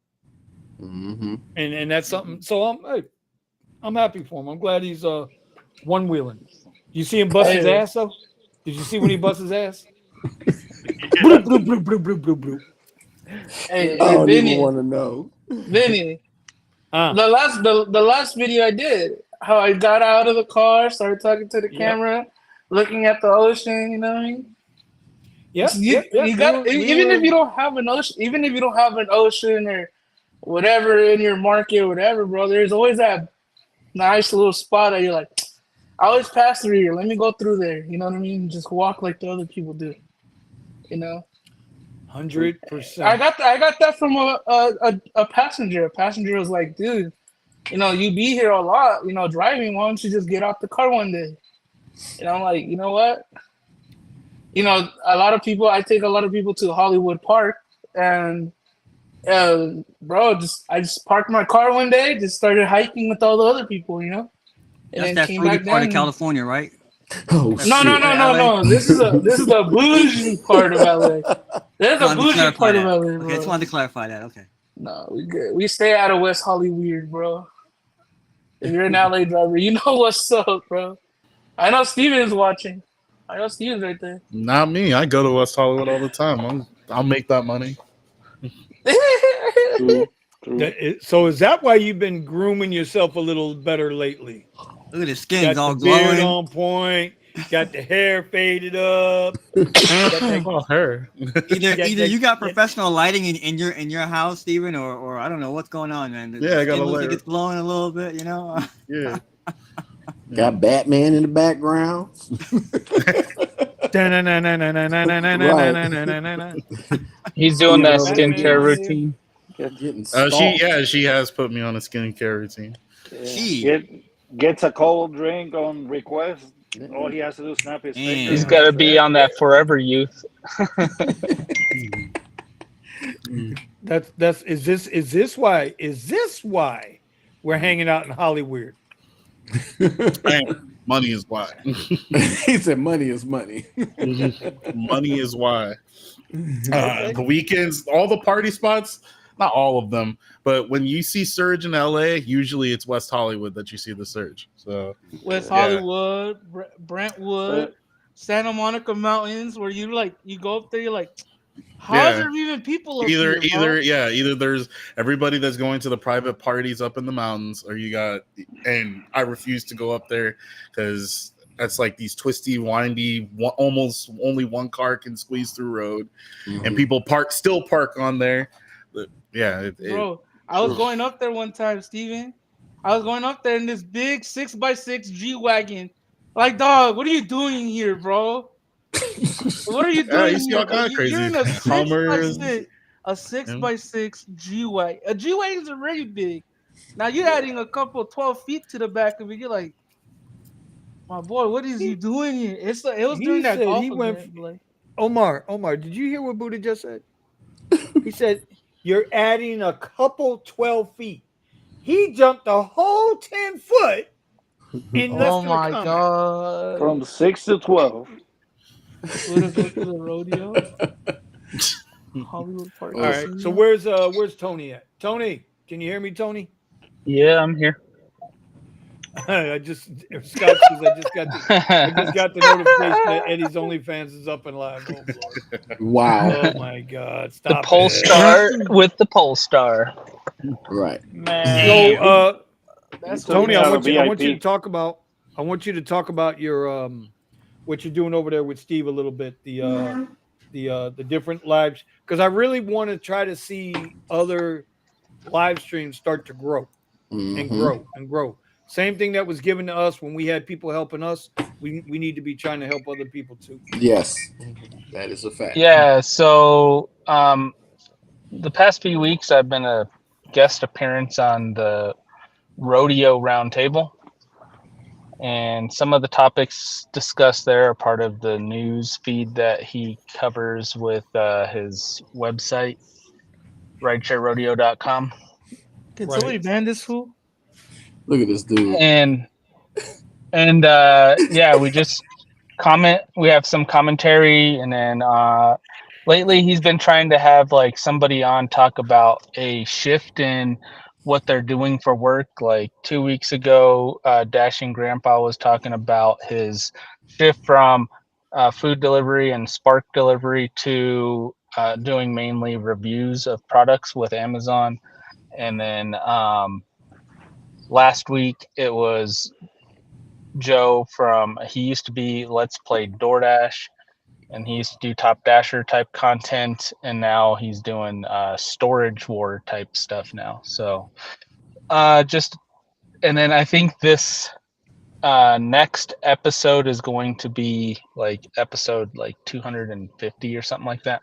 Mm-hmm. And that's something. So I'm happy for him. I'm glad he's one wheeling. You see him bust his ass though? Did you see when he bust his ass? Bloop, bloop, bloop, bloop, bloop, bloop, bloop. Hey, I don't Vinny, even want to know. Vinny. The last video I did, how I got out of the car, started talking to the camera, looking at the ocean. You know what I mean? Yeah. You got even if you don't have an ocean, or whatever in your market, or whatever, bro. There's always that nice little spot that you're like, I always pass through here. Let me go through there. You know what I mean? Just walk like the other people do. You know. 100%. I got that from a passenger. A passenger was like, dude, you know, you be here a lot, you know, driving. Why don't you just get out the car one day? And I'm like, you know what? You know, I take a lot of people to Hollywood Park, and bro, I just parked my car one day, just started hiking with all the other people, you know. And That's then that came fruity back part down. of California, right? Oh, No. This is the bougie part of LA. There's a bougie part of LA, bro. Okay, I just wanted to clarify that. Okay. No, we good. We stay out of West Hollywood, bro. If you're an LA driver, you know what's up, bro. I know Steven's watching. I know Steven's right there. Not me. I go to West Hollywood all the time. I'll make that money. True. So is that why you've been grooming yourself a little better lately? Look at his skin's all the beard glowing. on point. Got the hair faded up. Her. Either you got professional lighting in your house, Steven, or I don't know what's going on, man. I got a looks light. like it's glowing a little bit, you know. Yeah. Got Batman in the background. He's doing that skincare routine. She has put me on a skincare routine. Gets a cold drink on request. All he has to do is snap his finger. He's got to be on that forever youth. Is this why we're hanging out in Hollywood? Money is why. He said money is money. Money is why. The weekends, all the party spots, not all of them, but when you see Surge in LA, usually it's West Hollywood that you see the Surge. So West Hollywood, Brentwood, Santa Monica Mountains, where you go up there, you're like, how is there even people up here? Either there's everybody that's going to the private parties up in the mountains, or you got, and I refuse to go up there because that's like these twisty, windy, almost only one car can squeeze through road, and people still park on there. But bro, I was going up there one time, Steven. I was going up there in this big 6x6 G-Wagon. Like, dog, what are you doing here, bro? What are you doing? You see all kind of crazy. You're in a 6x6 G-Wagon. A G-Wagon is already big. Now you're adding a couple 12 feet to the back of it. You're like, my boy, what is you doing here? It was during that golf event. Omar, did you hear what Buddha just said? He said, you're adding a couple 12 feet. He jumped a whole 10 foot in less than a comment. God. From 6 to 12. Buddha goes to the rodeo. Hollywood Park. All right. So where's Tony at? Tony, can you hear me, Tony? Yeah, I'm here. Scott says I just got the notification that Eddie's OnlyFans is up and live. Oh, Lord. Wow. Oh my God! The Stop pole it. star with the pole star. Right. Man. So, That's Tony, I want you to VIP. talk about. I want you to talk about your what you're doing over there with Steve a little bit. The different lives, because I really want to try to see other live streams start to grow and grow and grow. Same thing that was given to us when we had people helping us. We need to be trying to help other people too. Yes, that is a fact. Yeah, so the past few weeks I've been a guest appearance on the Rodeo Roundtable, and some of the topics discussed there are part of the news feed that he covers with his website, ridesharerodeo.com. Can somebody ban this fool? Look at this dude. And yeah, we just comment. We have some commentary, and then lately he's been trying to have like somebody on talk about a shift in what they're doing for work. Like 2 weeks ago, Dashing Grandpa was talking about his shift from food delivery and Spark delivery to doing mainly reviews of products with Amazon. And then last week it was Joe he used to be Let's Play DoorDash, and he used to do Top Dasher type content, and now he's doing storage war type stuff now. So and then I think this next episode is going to be like episode like 250 or something like that.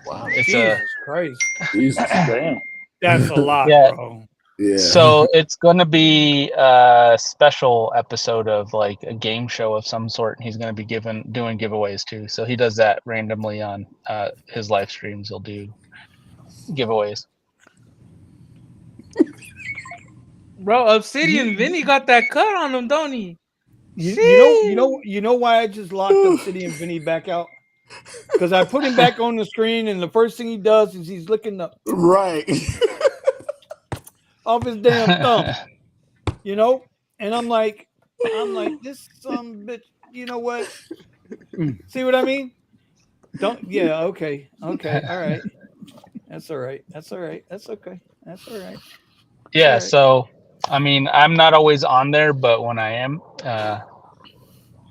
Wow. It's Jesus Christ. Jesus. Damn. That's a lot, Yeah. bro. Yeah. So it's going to be a special episode of like a game show of some sort. And he's going to be doing giveaways too. So he does that randomly on his live streams. He'll do giveaways. Bro, Obsidian Vinny got that cut on him, don't he? You know why I just locked Obsidian Vinny back out? Because I put him back on the screen, and the first thing he does is he's licking up Right. off his damn thumb. You know? And I'm like, this some bitch, you know what? See what I mean? Okay, all right. That's all right. That's okay. That's all right. Yeah, right. so I mean, I'm not always on there, but when I am, I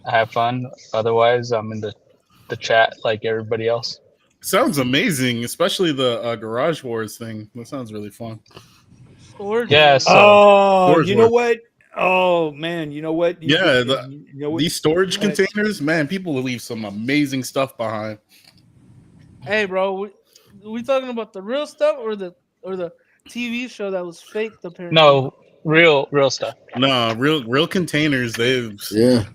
have fun. Otherwise, I'm in the chat like everybody else. Sounds amazing, especially the Garage Wars thing. That sounds really fun. Yeah. So, you know what? Oh man, you know what? These storage containers, man, people leave some amazing stuff behind. Hey, bro, we talking about the real stuff or the TV show that was faked? Apparently, no, real stuff. No, real containers. You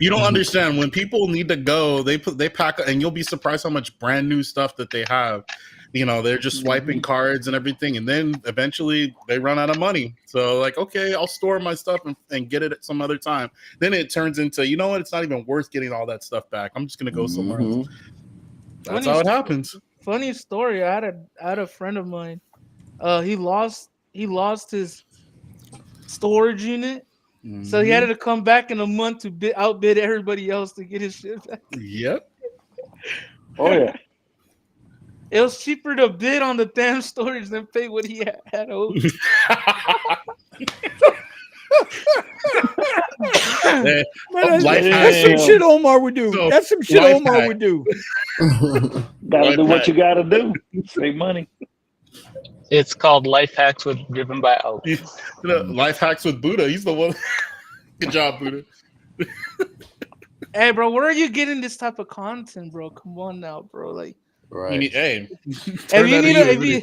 don't understand when people need to go. They pack, and you'll be surprised how much brand new stuff that they have. You know, they're just swiping cards and everything, and then eventually they run out of money. So like, okay, I'll store my stuff and get it at some other time. Then it turns into, you know what? It's not even worth getting all that stuff back. I'm just gonna go somewhere else. That's how it happens. Funny story. I had a friend of mine. He lost his storage unit, so he had to come back in a month to outbid everybody else to get his shit back. Yep. Oh yeah. It was cheaper to bid on the damn storage than pay what he had owed. That's some shit Omar would do. That's some shit Omar would do. Gotta do what you gotta do. Save money. It's called Life Hacks with Driven by Alex. Life Hacks with Buddha. He's the one. Good job, Buddha. Hey, bro, where are you getting this type of content, bro? Come on now, bro. Like, right. You see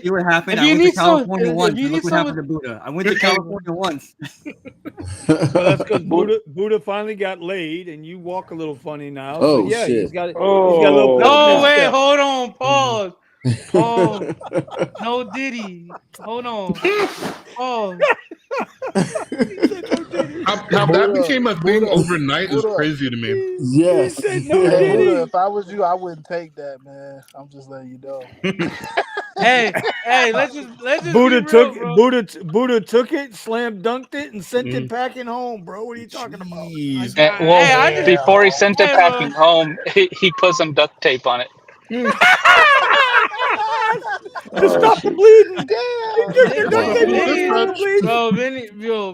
what happened? I went to California once. Look what happened to Buddha. I went to California once. Well, that's because Buddha finally got laid, and you walk a little funny now. Oh, so yeah, shit. he's got a little. No, wait, hold on, pause. Oh, no, Diddy. Hold on. Oh, How that became a thing overnight is crazy to me. Yes. He said no, Hey, did Buddha, he? if I was you, I wouldn't take that, man. I'm just letting you know. Hey, let's just be real, bro. Buddha took it, slam dunked it, and sent it packing home, bro. What are you talking about? Jeez. Well, I just before he sent it hey, bro. packing home, he put some duct tape on it. To stop the bleeding. Damn.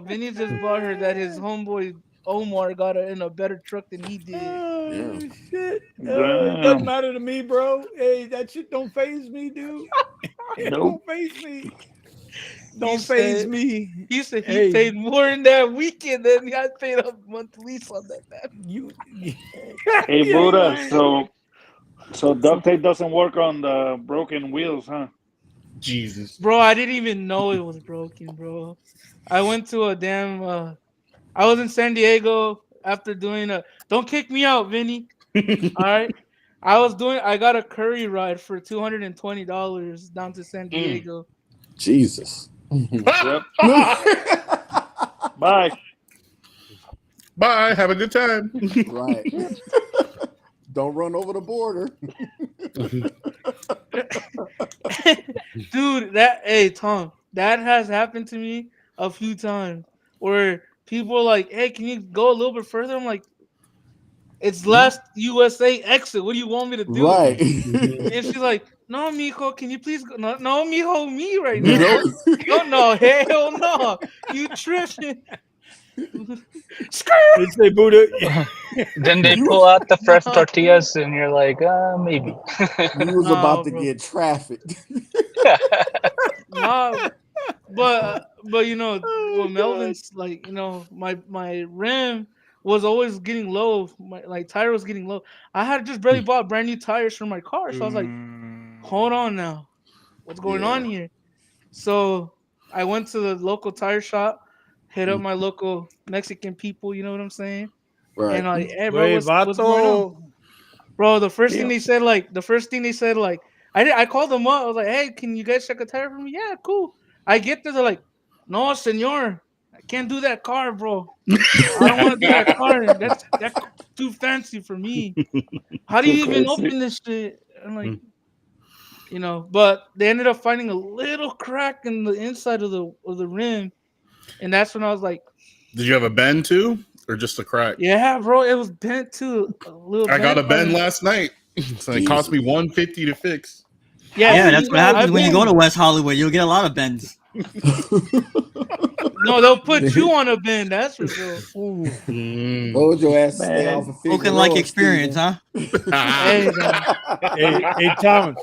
Vinny just brought her that his homeboy Omar got in a better truck than he did. Oh shit! It doesn't Damn. matter to me, bro. Hey, that shit don't phase me, dude. It Nope. don't phase me. He Don't phase said me. he said he Hey, paid more in that weekend than I paid a month lease on that man. you Hey, you ain't Buddha. lying. So duct tape doesn't work on the broken wheels, huh? Jesus. Bro, I didn't even know it was broken, bro. I went to a damn I was in San Diego after doing a don't kick me out, Vinny. All right. I got a curry ride for $220 down to San Diego. Jesus. Yep. Bye. Bye. Have a good time. Right. Don't run over the border. Dude, Tom, that has happened to me a few times where people are like, hey, can you go a little bit further? I'm like, it's last USA exit. What do you want me to do? Right. And she's like, no, mijo, can you please go? No, no, mijo, me right now. Nope. Oh, no, hell no. You tripping. They say Buddha. Then they pull out the fresh tortillas, and you're like, maybe. You was No, about to bro. get trafficked. No, but you know, Oh, well, Melvin's like, you know, my rim was always getting low. My like tire was getting low. I had just barely bought brand new tires for my car, so I was like, hold on now, what's going Yeah. on here? So I went to the local tire shop, hit up my local Mexican people. You know what I'm saying? Right. And like, hey, bro, Wait, what's going on? vato. Bro, the first thing Yeah. they said, I called them up. I was like, hey, can you guys check a tire for me? Yeah, cool. I get there, they're like, no, senor, I can't do that car, bro. I don't want to do that car. That's too fancy for me. How do Too you even fancy. open this shit? I'm like, you know, but they ended up finding a little crack in the inside of the rim, and that's when I was like, Did you have a bend too, or just a crack? yeah, bro, it was bent too, a little I got bent a bend on. last night, so it cost me $150 to fix. Yeah, Yeah, see, that's you what got happens I've when you go to been. West Hollywood. You'll get a lot of bends. No, they'll put you on a bend. That's for sure. Told your ass to stay off Man. of Spoken like Figueroa, experience, Steven. huh? Hey, no. Hey, Thomas.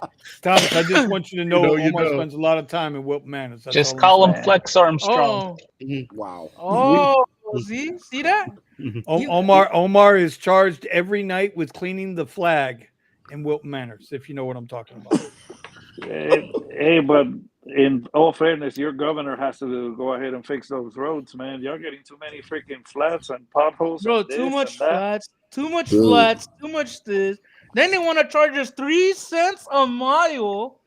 I just want you to know You Omar know. spends a lot of time in Wilton Manors. That's Just all I'm call him saying. Man. Flex Armstrong. Oh, Wow. oh, see that? You, Omar is charged every night with cleaning the flag in Wilton Manors, if you know what I'm talking about. Hey, but in all fairness, your governor has to go ahead and fix those roads, man. You're getting too many freaking flats and potholes and bro, too this much and that. flats, Dude. too much this. Then they want to charge us 3 cents a mile.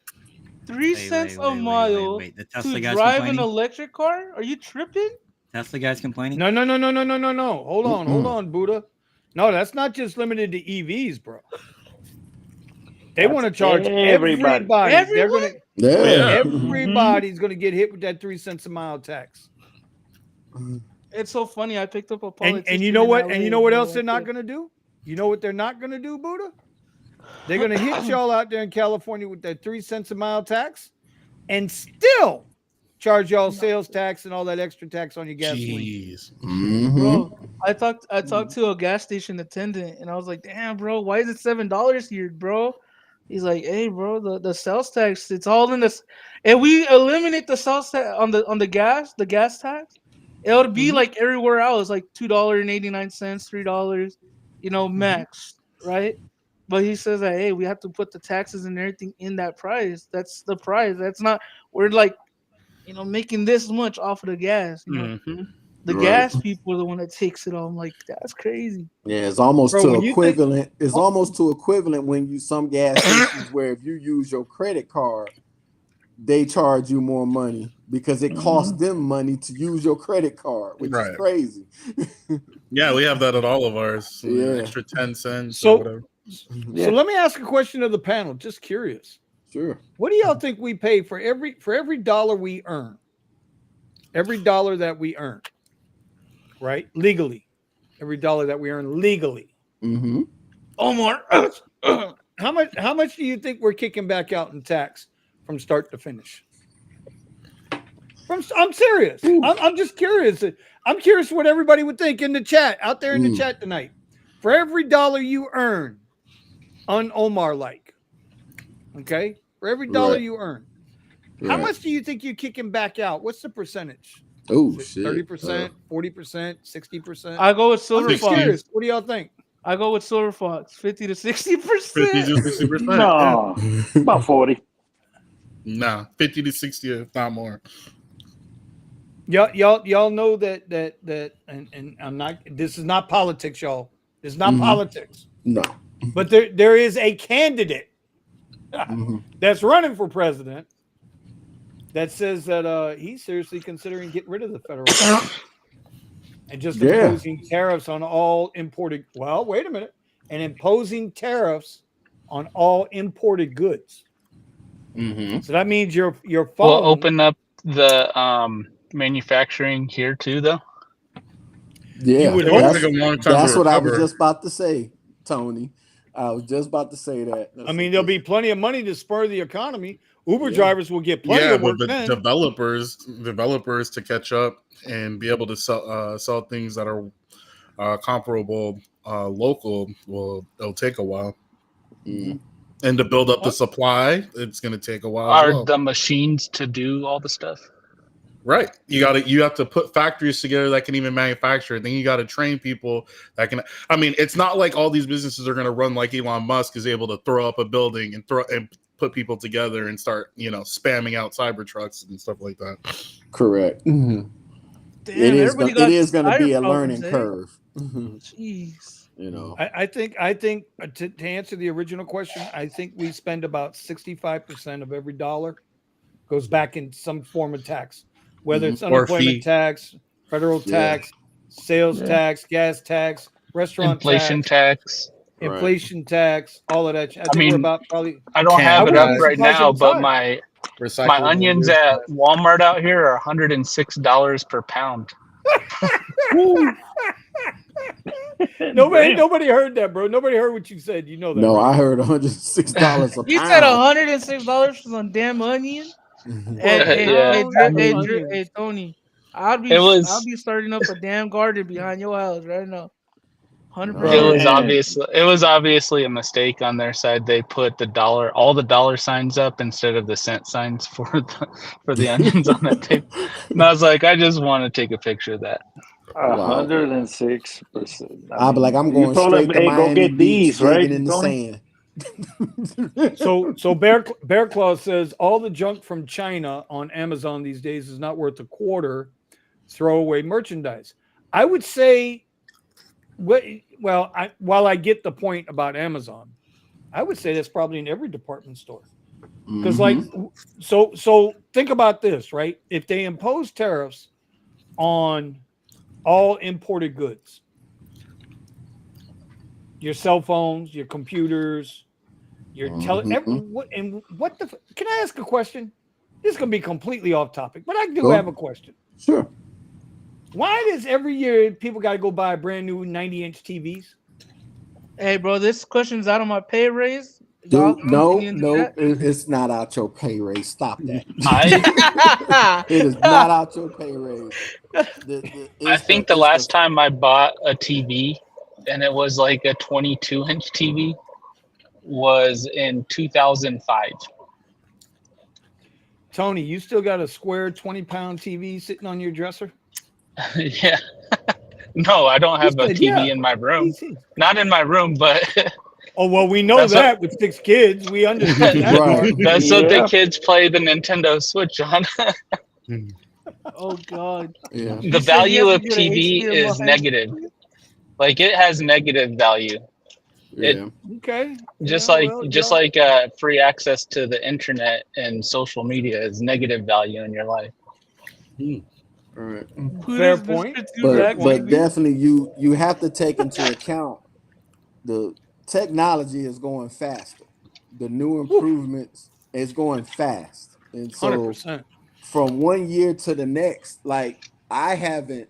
Three Wait, cents wait, a wait, wait, wait, mile wait. The to Tesla guy's drive an complaining. electric car? Are you tripping? Tesla guy's complaining. No. Hold on, Buddha. No, that's not just limited to EVs, bro. They That's want to charge everybody. everybody. They're Everyone? gonna Oh, Yeah. yeah. everybody's gonna get hit with that 3 cents a mile tax. It's so funny. I picked up a And politician. you know in what? LA, And you know what else bro. they're not gonna do? You know what they're not gonna do, Buddha? They're gonna hit y'all out there in California with that 3 cents a mile tax, and still charge y'all sales tax and all that extra tax on your gasoline. Jeez. Bro, I talked to a gas station attendant and I was like, damn, bro, why is it $7 here, bro? He's like, hey, bro, the sales tax, it's all in this. If we eliminate the sales tax on the gas tax, it would be like everywhere else, like $2.89, $3, max, right? But he says that, hey, we have to put the taxes and everything in that price. That's the price. That's not we're like, making this much off of the gas. The Right. gas people are the one that takes it all. I'm like, that's crazy. Yeah, it's almost Bro, to when you think equivalent. It's almost to equivalent when you some gas stations where if you use your credit card, they charge you more money because it costs them money to use your credit card, which is crazy. Yeah, we have that at all of ours. Yeah. Extra 10 cents So- or whatever. So let me ask a question of the panel. Just curious. Sure. What do y'all think we pay for every dollar we earn? Every dollar that we earn, right? Legally. Every dollar that we earn legally. Mm-hmm. Omar, how much do you think we're kicking back out in tax from start to finish? I'm serious. I'm just curious. I'm curious what everybody would think in the chat, out there in the chat tonight. For every dollar you earn, Omar like, okay? For every dollar you earn, how much do you think you're kicking back out? What's the percentage? Oh, shit. 30%, 40%, 60%? I go with Silver Fox. Curious. What do y'all think? I go with Silver Fox, 50 to 60%. 50 to 60%. No, about 40. Nah, 50 to 60, if not more. Y'all know that and I'm not, this is not politics, y'all. This is not politics. No. But there is a candidate that's running for president that says that he's seriously considering getting rid of the federal government and just imposing tariffs on all imported. Well, wait a minute, and imposing tariffs on all imported goods. So that means your phone will open up the manufacturing here too, though. Yeah, that's what I was recover. just about to say, Tony. I was just about to say that. I mean, there'll be plenty of money to spur the economy. Uber drivers will get plenty of work. But the developers to catch up and be able to sell things that are comparable local, it'll take a while. And to build up the supply, it's going to take a while. Are the machines to do all the stuff? Right. You have to put factories together that can even manufacture it. Then you got to train people that can. I mean, it's not like all these businesses are going to run like Elon Musk is able to throw up a building and put people together and start, spamming out cyber trucks and stuff like that. Correct. Damn, it is going to be a learning curve. Jeez. I think to answer the original question, I think we spend about 65% of every dollar goes back in some form of tax, whether it's unemployment tax, federal tax, sales tax, gas tax, restaurant inflation tax, inflation tax, all of that. I think we're about probably. I don't have it up right now, but my onions at Walmart out here are $106 per pound. Nobody heard that, bro. Nobody heard what you said. You know that. No, right? I heard $106 a pound. You said $106 for some damn onion? Hey, Tony, I'll be starting up a damn garden behind your house right now. 100%. It was obviously a mistake on their side. They put all the dollar signs up instead of the cent signs for the onions on that tape. And I was like, I just want to take a picture of that. 106%. I'll be like, I'm going straight to Miami go get these, right? In the sand. So Bear Claw says all the junk from China on Amazon these days is not worth a quarter throwaway merchandise. I would say, while I get the point about Amazon, I would say that's probably in every department store. Because so think about this, right? If they impose tariffs on all imported goods, your cell phones, your computers, your can I ask a question? This is gonna be completely off topic, but I do have a question. Sure. Why does every year people got to go buy brand new 90-inch TVs? Hey, bro, this question's out of my pay raise. Dude, no, it's not out your pay raise. Stop that. It is not out your pay raise. I think the last time I bought a TV, and it was like a 22-inch TV, was in 2005. Tony, you still got a square 20-pound TV sitting on your dresser? Yeah. No, I don't have a TV in my room. Not in my room, but oh well, we know that with 6 kids, we understand that. Right. That's what the kids play the Nintendo Switch on. Oh God. Yeah. The value of TV is negative. Like it has negative value. Yeah. Okay. Just like free access to the internet and social media is negative value in your life. All right. Fair point. But definitely you have to take into account the technology is going faster. The new improvements is going fast. And so 100%. from one year to the next, like I haven't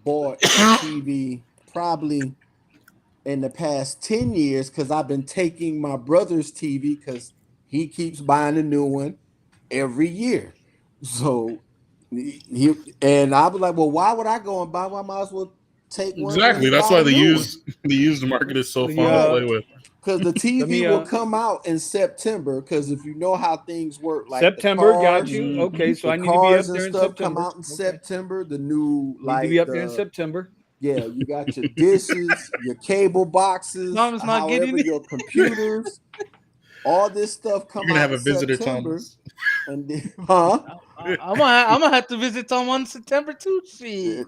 bought a TV probably in the past 10 years because I've been taking my brother's TV because he keeps buying a new one every year. So he and I was like, well, why would I go and buy one? I might as well take one when Exactly. he That's buy why a new one. the used market is so fun to Yeah. play with. Because the TV will come out in September. Because if you know how things work, like September, the got cars, you. Okay, so the I need to be up cars and there in stuff come September. out in September. The new Need to be up there in September. Yeah, you got your dishes, your cable boxes, Mom's not however getting it. your computers, all this stuff come You're gonna out have in a visitor, September. Thomas. And then, huh? I'm gonna have to visit Tom on September too. Shit.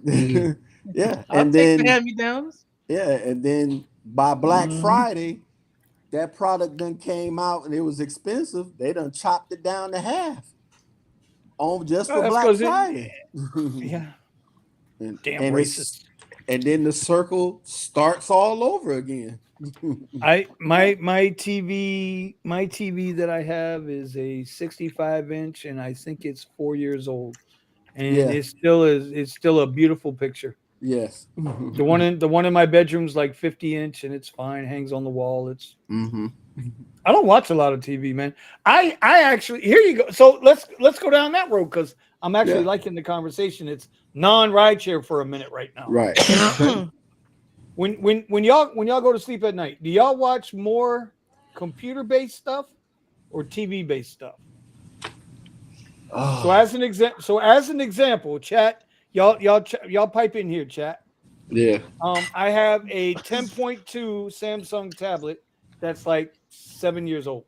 Yeah, I'll and take the then hand-me-downs. and then by Black Friday, that product done came out and it was expensive. They done chopped it down to half on just for That's Black 'cause Friday. Yeah. Damn and racist. And then the circle starts all over again. My TV that I have is a 65-inch and I think it's 4 years old. And Yeah. it's still a beautiful picture. Yes. The one in my bedroom's like 50-inch and it's fine, hangs on the wall. It's I don't watch a lot of TV, man. I actually here you go. So let's go down that road because I'm actually liking the conversation. It's non-rideshare for a minute right now. Right. When y'all go to sleep at night, do y'all watch more computer-based stuff or TV-based stuff? Oh. So as an example, chat, y'all pipe in here, chat. Yeah. I have a 10.2 Samsung tablet that's like 7 years old.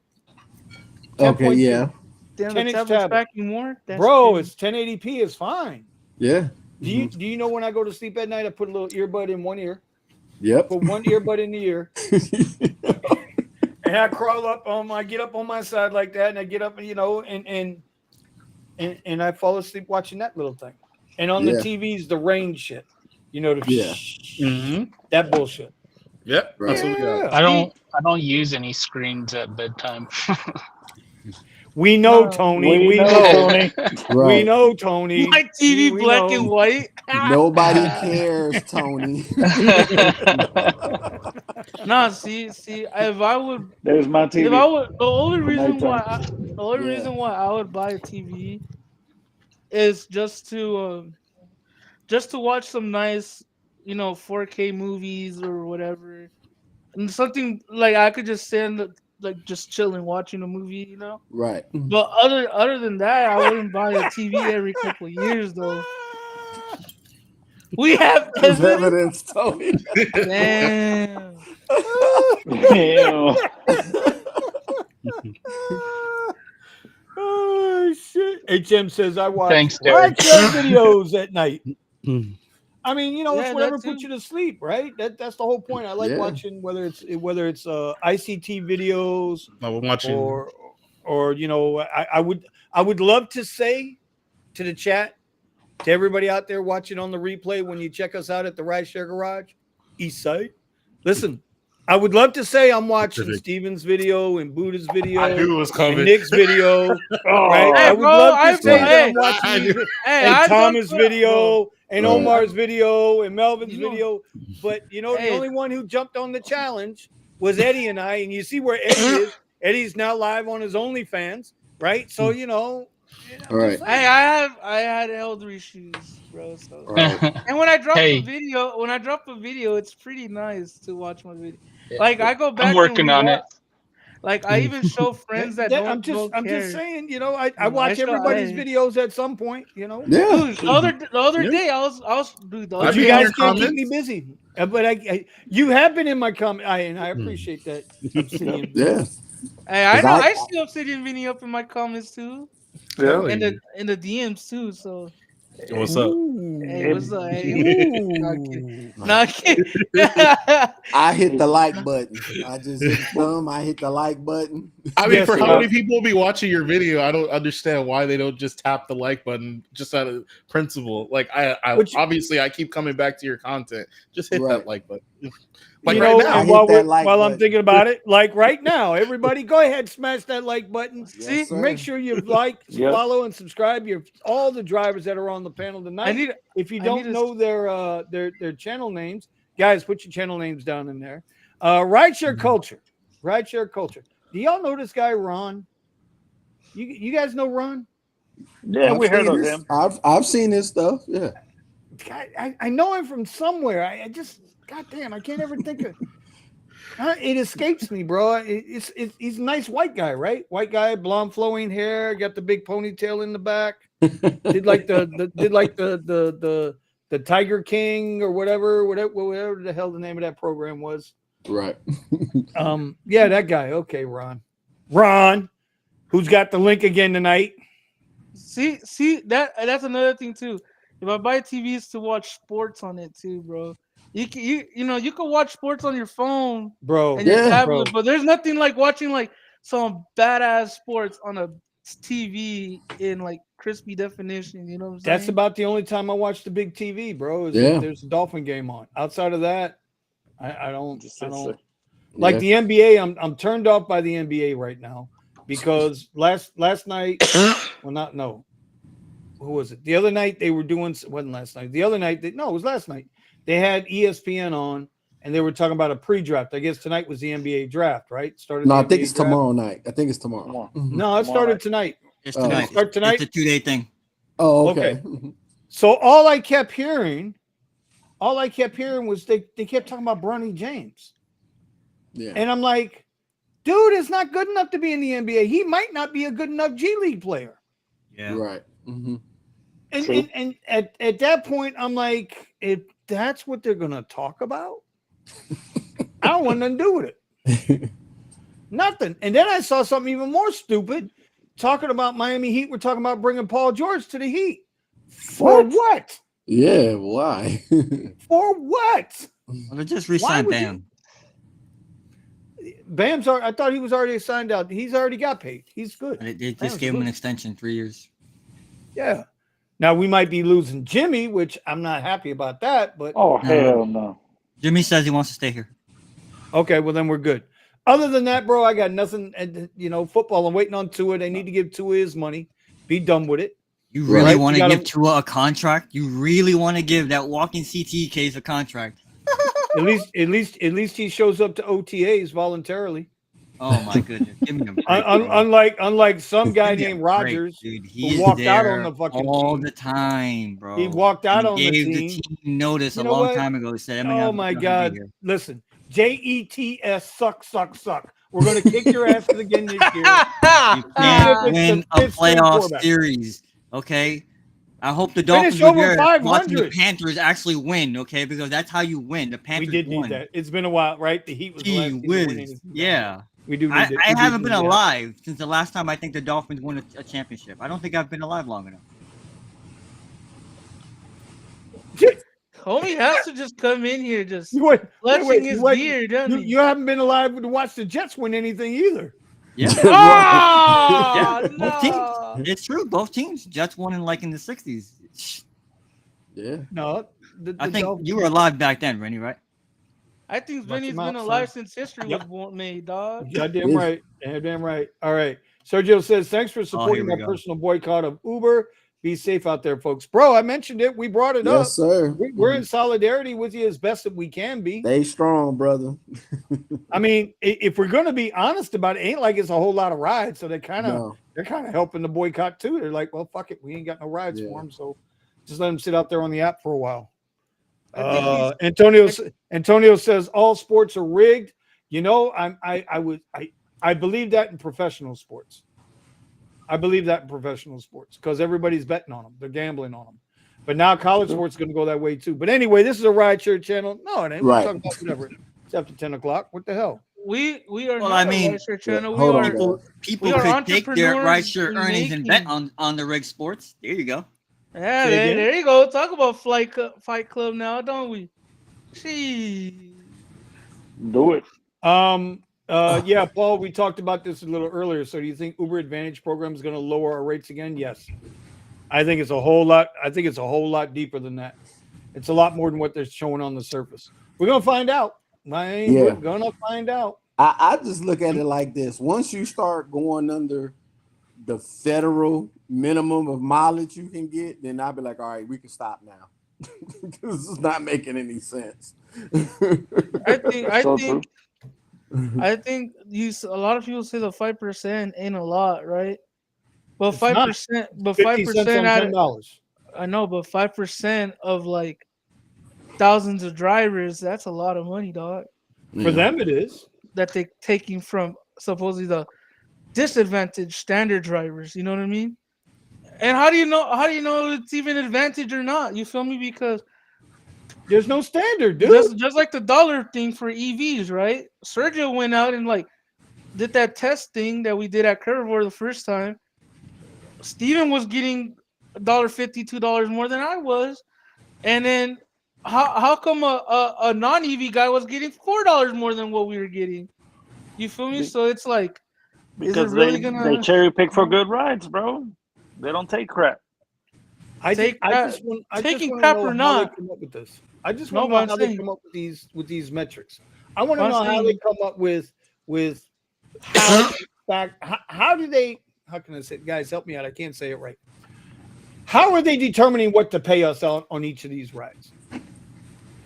10.2. Okay, yeah. Damn, the tablet's packing more. That's Bro, crazy. it's 1080p. It's fine. Yeah. Do you know when I go to sleep at night, I put a little earbud in one ear. Yep. Put one earbud in the ear. And I crawl up I get up on my side like that, and I get up, and I fall asleep watching that little thing. And on the TV's the rain shit. That bullshit. Yep. Right. That's what we got. I don't use any screens at bedtime. We know, Tony. We know, Tony. Right. We know, Tony. My TV We black know. and white. Nobody cares, Tony. No, see, if I would, There's my TV. if I would, the only For reason nighttime. why I would buy a TV is just to watch some nice, 4K movies or whatever, and something like I could just stand like just chilling watching a movie, Right. But other than that, I wouldn't buy a TV every couple of years though. We have evidence, Tony. Damn. Damn. Oh shit! HM says I watch Thanks, Derek. videos at night. I mean, it's Yeah, whatever that too. puts you to sleep, right? That's the whole point. I like Yeah. watching whether it's ICT videos No, we're watching. or I would love to say to the chat, to everybody out there watching on the replay when you check us out at the Rideshare Garage, East Side. Listen, I would love to say I'm watching Perfect. Steven's video and Buddha's video I knew it was coming. and Nick's video. Oh, Right? Hey, I would bro, love to say that I'm I watching knew- and Thomas' video and Right. Omar's video and Melvin's You know- video. But the Hey. only one who jumped on the challenge was Eddie and I. And you see where Eddie is. Eddie's now live on his OnlyFans, right? So All right. Hey, I had elder issues, bro. So. Right. And when I drop Hey. a video, it's pretty nice to watch my video. Yeah. Like I go back. I'm working on it. Like I even show friends that don't. I'm just care. saying, I watch everybody's videos at some point, Yeah. Dude, the other day I was dude. The I've other But you been day, in guys your can't keep comments. me busy. But you have been in my comment, and I appreciate that. Obsidian. Yeah. hey, I 'Cause know I- I see Obsidian Vinny up in my comments too, Yeah. and the DMs too. So What's up? Ooh. Hey, what's up? Hey, Ooh. not kidding. I hit the like button. I just hit the thumb. I hit the like button. I mean, Yes, for sir. how many people will be watching your video, I don't understand why they don't just tap the like button just out of principle. Like, I obviously I keep coming back to your content. Just hit that like button. Like you right know, now. and while I'm thinking about it, like right now, everybody go ahead, smash that like button. Yes, sir. Make sure you like, follow, and subscribe. All the drivers that are on the panel tonight. If you don't know their channel names, guys, put your channel names down in there. Rideshare culture. Rideshare culture. Do y'all know this guy, Ron? You guys know Ron? Yeah, we heard of him. I've seen his stuff. Yeah. I know him from somewhere. I just, goddamn, I can't ever think of. It escapes me, bro. He's a nice white guy, right? White guy, blonde flowing hair, got the big ponytail in the back. Did like the Tiger King or whatever the hell the name of that program was. Right. Yeah, that guy. Okay, Ron, who's got the link again tonight? See that's another thing too. If I buy TVs to watch sports on it too, bro. You can watch sports on your phone, bro, and your tablet, but there's nothing like watching like some badass sports on a TV in like crispy definition. You know what I'm saying? That's about the only time I watch the big TV, bro. If there's a Dolphin game on. Outside of that, I don't like the NBA. I'm turned off by the NBA right now because last night, who was it? The other night they were doing, wasn't last night. The other night, it was last night. They had ESPN on and they were talking about a pre-draft. I guess tonight was the NBA draft, right? I think it's tomorrow night. I think it's tomorrow. No, it started tonight. It's tonight. Start tonight. It's a 2-day thing. Oh, okay. So all I kept hearing was they kept talking about Bronny James. Yeah. And I'm like, dude, it's not good enough to be in the NBA. He might not be a good enough G League player. Yeah. Right. Mm-hmm. And at that point, I'm like, if that's what they're gonna talk about, I don't want nothing to do with it. Nothing. And then I saw something even more stupid, talking about Miami Heat. We're talking about bringing Paul George to the Heat. For what? Yeah, why? For what? Well, they just re-signed Bam. Bam's already, I thought he was already signed out. He's already got paid. He's good. They just gave him an extension, 3 years. Yeah. Now we might be losing Jimmy, which I'm not happy about that. But hell no. Jimmy says he wants to stay here. Okay, well then we're good. Other than that, bro, I got nothing. And football. I'm waiting on Tua. They need to give Tua his money. Be done with it. You really want to give Tua a contract? You really want to give that walking CTE case a contract? At least he shows up to OTAs voluntarily. Oh my goodness! Give me a break, unlike some guy named Rogers, dude. Who walked out on the fucking all team. The time, bro. He walked out on the gave team. The team notice a long time ago. He said, "Oh my God! Listen, JETS suck. We're gonna kick your asses again this year. You can't win a playoff series, okay? I hope the Dolphins watching the Panthers actually win, okay? Because that's how you win. The Panthers. We did need that. It's been a while, right? The Heat was the last team winning. Yeah. We do. I haven't been alive since the last time I think the Dolphins won a championship. I don't think I've been alive long enough. Homie has to just come in here, just flexing his beard, doesn't he? You haven't been alive to watch the Jets win anything either. Yeah. Oh, no. Both teams. It's true. Both teams. Jets won in the 60s. Yeah. No. I think you were alive back then, Rennie, right? I think Vinny's been alive since history was made, dog. Goddamn right. Damn right. All right. Sergio says, thanks for supporting my personal boycott of Uber. Be safe out there, folks. Bro, I mentioned it. We brought it up. Yes, sir. We're in solidarity with you as best that we can be. Stay strong, brother. I mean, if we're going to be honest about it, ain't like it's a whole lot of rides. So they're kind of helping the boycott too. They're like, well, fuck it. We ain't got no rides for them. So just let them sit out there on the app for a while. Antonio says all sports are rigged. I believe that in professional sports. I believe that in professional sports because everybody's betting on them. They're gambling on them. But now college sports is going to go that way too. But anyway, this is a Rideshare channel. No, it ain't. We're talking about whatever. It's after 10 o'clock. What the hell? We are not a Rideshare channel. People could take their Rideshare earnings and bet on the rig sports. There you go. Yeah, there you go. Talk about Fight Club now, don't we? Gee. Do it. Yeah, Paul, we talked about this a little earlier. So do you think Uber Advantage program is going to lower our rates again? Yes. I think it's a whole lot. I think it's a whole lot deeper than that. It's a lot more than what they're showing on the surface. We're going to find out. We're going to find out. I just look at it like this. Once you start going under the federal minimum of mileage you can get, then I'll be like, all right, we can stop now. Because it's not making any sense. I think a lot of people say the 5% ain't a lot, right? But 5%, but 5% out of $10. I know, but 5% of like thousands of drivers, that's a lot of money, dog. For them, it is. That they're taking from supposedly the disadvantaged standard drivers. You know what I mean? And how do you know? How do you know it's even advantage or not? You feel me? Because there's no standard, dude. Just like the dollar thing for EVs, right? Sergio went out and like did that test thing that we did at Curveball the first time. Steven was getting $1.50, $2 more than I was, and then how come a non EV guy was getting $4 more than what we were getting? You feel me? So it's like, because is it really they cherry pick for good rides, bro. They don't take crap. I just want to know how they come up with this. I just want to know how they come up with these metrics. I want to know how they come up with how do they, how can I say it? Guys, help me out. I can't say it right. How are they determining what to pay us on each of these rides?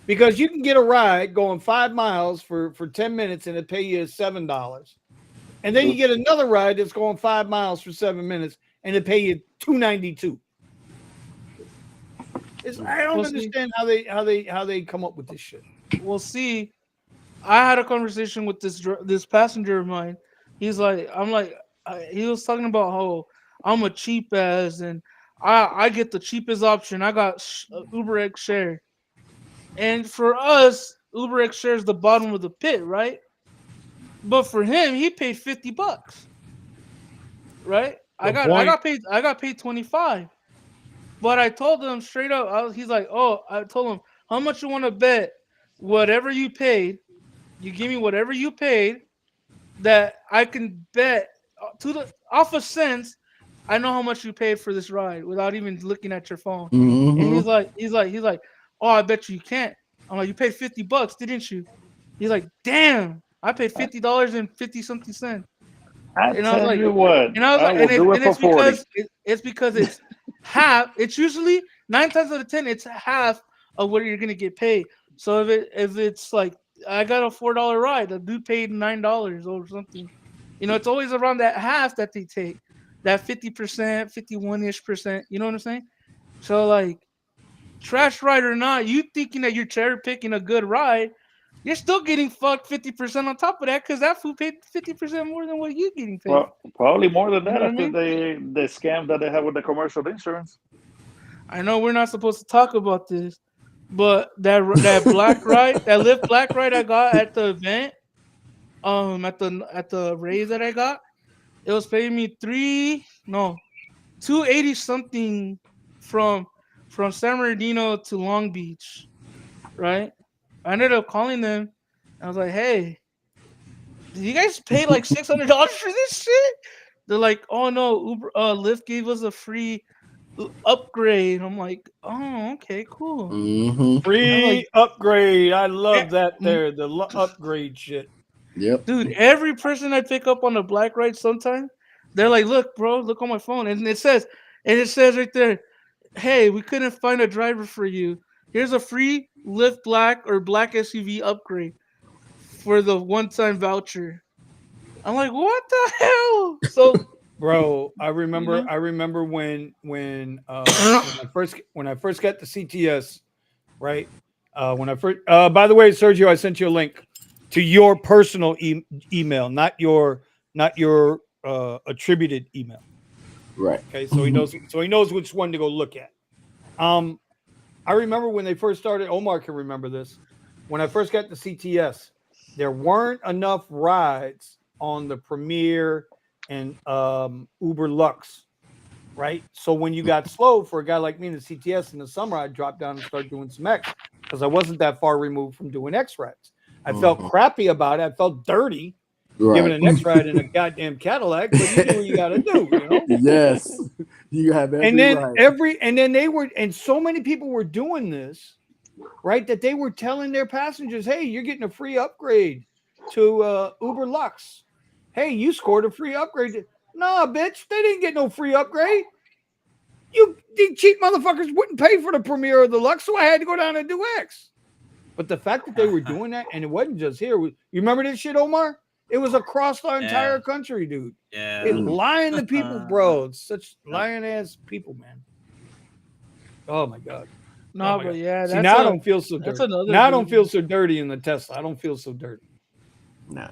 Because you can get a ride going 5 miles for 10 minutes and it pay you $7. And then you get another ride that's going 5 miles for 7 minutes and it pay you $2.92. I don't understand how they come up with this shit. Well, see, I had a conversation with this passenger of mine. He's like, he was talking about how I'm a cheap ass and I get the cheapest option. I got Uber X Share, and for us, Uber X Share is the bottom of the pit, right? But for him, he paid $50, right? I got paid 25. But I told him straight up, he's like, oh, I told him, how much you want to bet? Whatever you paid, you give me whatever you paid that I can bet off of cents. I know how much you paid for this ride without even looking at your phone. Mm-hmm. And he's like, oh, I bet you can't. I'm like, you paid $50, didn't you? He's like, damn, I paid $50 and 50 something cents. I tell you what, and I was like, will do it for 40. It's because it's half. It's usually 9 times out of 10, it's half of what you're gonna get paid. So if it's like I got a $4 ride, the dude paid $9 or something. You know, it's always around that half that they take, that 50%, 51-ish%. You know what I'm saying? So like, trash ride or not, you thinking that you're cherry picking a good ride, you're still getting fucked 50% on top of that because that fool paid 50% more than what you're getting paid. Well, probably more than that You know after what I mean? the scam that they have with the commercial insurance. I know we're not supposed to talk about this, but that black ride, that Lyft black ride I got at the event, at the raise that I got, it was paying me $280 something from San Bernardino to Long Beach, right? I ended up calling them. I was like, hey, did you guys pay like $600 for this shit? They're like, oh no, Lyft gave us a free upgrade. I'm like, oh, okay, cool. Mm-hmm. Free upgrade. I love that there. The upgrade shit. Yep. Dude, every person I pick up on the black ride sometime, they're like, look, bro, look on my phone. And it says right there, hey, we couldn't find a driver for you. Here's a free Lyft Black or Black SUV upgrade for the one-time voucher. I'm like, what the hell? So, bro, I remember when I first got the CTS, right? When I first, by the way, Sergio, I sent you a link to your personal email, not your attributed email. Right. Okay, so he knows which one to go look at. I remember when they first started. Omar can remember this. When I first got the CTS, there weren't enough rides on the Premier and Uber Lux right? So when you got slow for a guy like me in the CTS in the summer, I dropped down and started doing some X because I wasn't that far removed from doing X rides. I felt crappy about it. I felt dirty giving an X ride in a goddamn Cadillac, but you do what you got to do, you know? Yes, you have every right. And then they were, and so many people were doing this, right? That they were telling their passengers, "Hey, you're getting a free upgrade to Uber Lux. Hey, you scored a free upgrade." Nah, bitch, they didn't get no free upgrade. You cheap motherfuckers wouldn't pay for the premiere of the Lux, so I had to go down and do X. But the fact that they were doing that, and it wasn't just here. You remember this shit, Omar? It was across the entire country, dude. Yeah. It lying to people, bro. It's such lying ass people, man. Oh my god. No, but yeah. See, now I don't feel so dirty. Now I don't feel so dirty in the Tesla. I don't feel so dirty. No.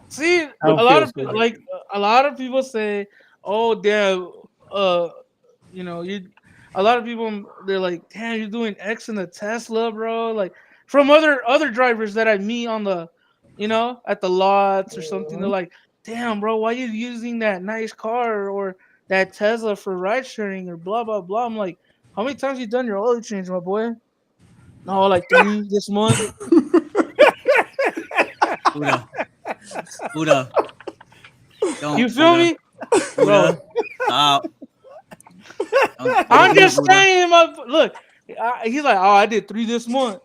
See, a lot of people say, "Oh, damn, you know, a lot of people they're like, damn, you're doing X in the Tesla, bro." Like from other drivers that I meet on the, you know, at the lots or something, they're like, "Damn, bro, why are you using that nice car or that Tesla for ride sharing or blah blah blah?" I'm like, "How many times you done your oil change, my boy?" No, like 3 this month. Buddha. You feel me? Buddha. Stop. I'm just saying, look. He's like, "Oh, I did 3 this month."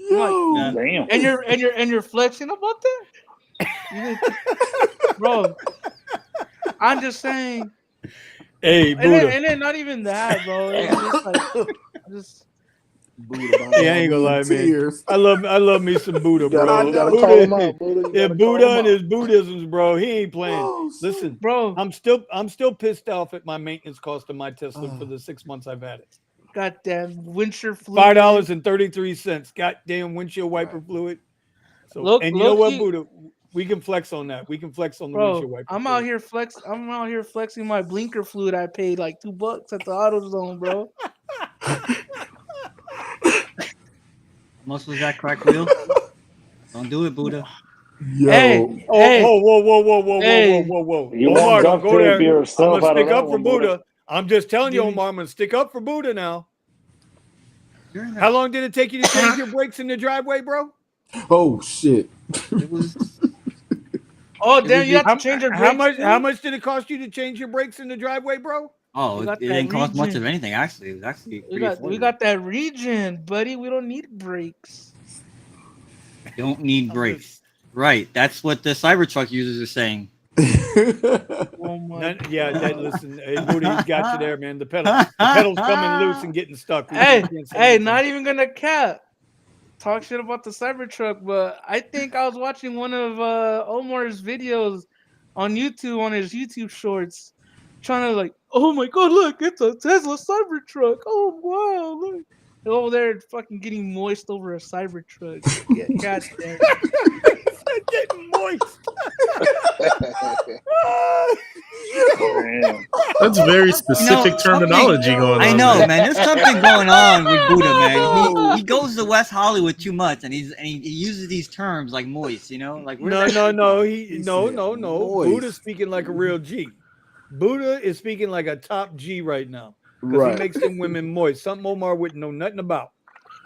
I'm like, Damn. And you're flexing about that, bro. I'm just saying. Hey, Buddha. And then not even that, bro. It's just like, Buddha, I ain't gonna lie, man. I love me some Buddha, bro. Buddha. Buddha and his Buddhisms, bro. He ain't playing. Oh, listen, bro. I'm still pissed off at my maintenance cost of my Tesla for the 6 months I've had it. Goddamn windshield fluid. $5.33. Goddamn windshield wiper fluid. So, you know what, Buddha? We can flex on that. We can flex on the windshield wiper. I'm out here flexing my blinker fluid. I paid like $2 at the AutoZone, bro. Most was that crack wheel? Don't do it, Buddha. Yo. Whoa. You Omar, don't go there. Yourself I'm gonna stick up for Buddha. I'm just telling you, Omar, I'm gonna stick up for Buddha now. How long did it take you to change your brakes in the driveway, bro? Oh shit. It was. Oh damn! You have to change your brakes. How much did it cost you to change your brakes in the driveway, bro? Oh, it didn't cost much of anything. Actually, it was actually we got that region, buddy. We don't need brakes. Don't need brakes. Right. That's what the Cybertruck users are saying. Listen, hey, Buddha, he's got you there, man. The pedal's coming loose and getting stuck. Hey, not even gonna cap. Talk shit about the Cybertruck, but I think I was watching one of Omar's videos on YouTube, on his YouTube shorts, trying to like, oh my god, look, it's a Tesla Cybertruck. Oh wow, look. They're over there fucking getting moist over a Cybertruck. God damn. Getting moist. That's very specific terminology going on. I know, man. There's something going on with Buddha, man. He goes to West Hollywood too much, and he uses these terms like moist. You know, like no. Buddha's speaking like a real G. Buddha is speaking like a top G right now because he makes them women moist. Something Omar wouldn't know nothing about.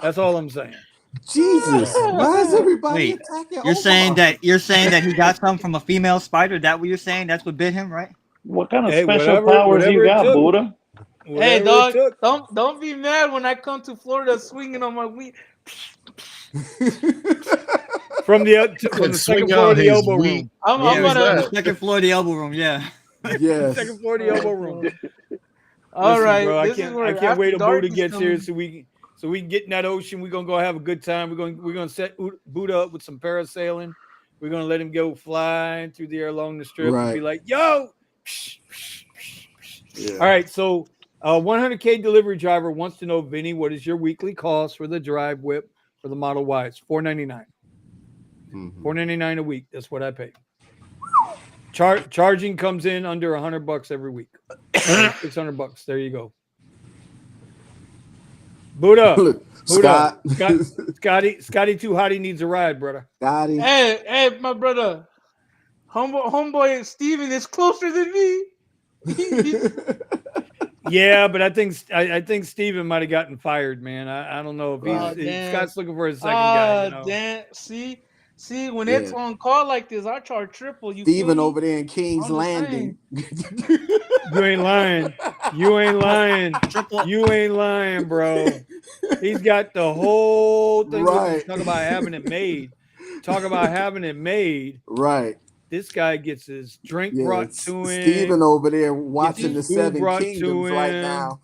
That's all I'm saying. Jesus, why is everybody attacking? You're saying that he got some from a female spider? That what you're saying? That's what bit him, right? What kind of special powers you got, Buddha? Hey, dog, don't be mad when I come to Florida swinging on my weed. From the second floor of the elbow room. I'm the second floor of the elbow room. Yeah. Yes. Second floor of the elbow room. All right, bro, I can't wait till Buddha gets here so we can get in that ocean. We're gonna go have a good time. We're gonna set Buddha up with some parasailing. We're gonna let him go flying through the air along the strip and be like, "Yo!" Yeah. All right, so 100K delivery driver wants to know, Vinny, what is your weekly cost for the drive whip for the Model Y? It's $499. $499 a week. That's what I pay. Charging comes in under $100 every week. $600. There you go. Buddha. Scotty too hotty needs a ride, brother. Scotty. Hey, my brother. Homeboy Steven is closer than me. Yeah, but I think Steven might have gotten fired, man. I don't know if Scott's looking for a second guy. You know? Damn. See, when it's Yeah. on call like this, I charge triple. You feel Steven me? over there in King's I'm just Landing. You ain't lying. You ain't lying. Triple. You ain't lying, bro. He's got the whole thing. Right. Talk about having it made. Talk about having it made. Right. This guy gets his drink Yeah, brought to him. Steven over there watching the his food 7 brought to Kingdoms right him. now.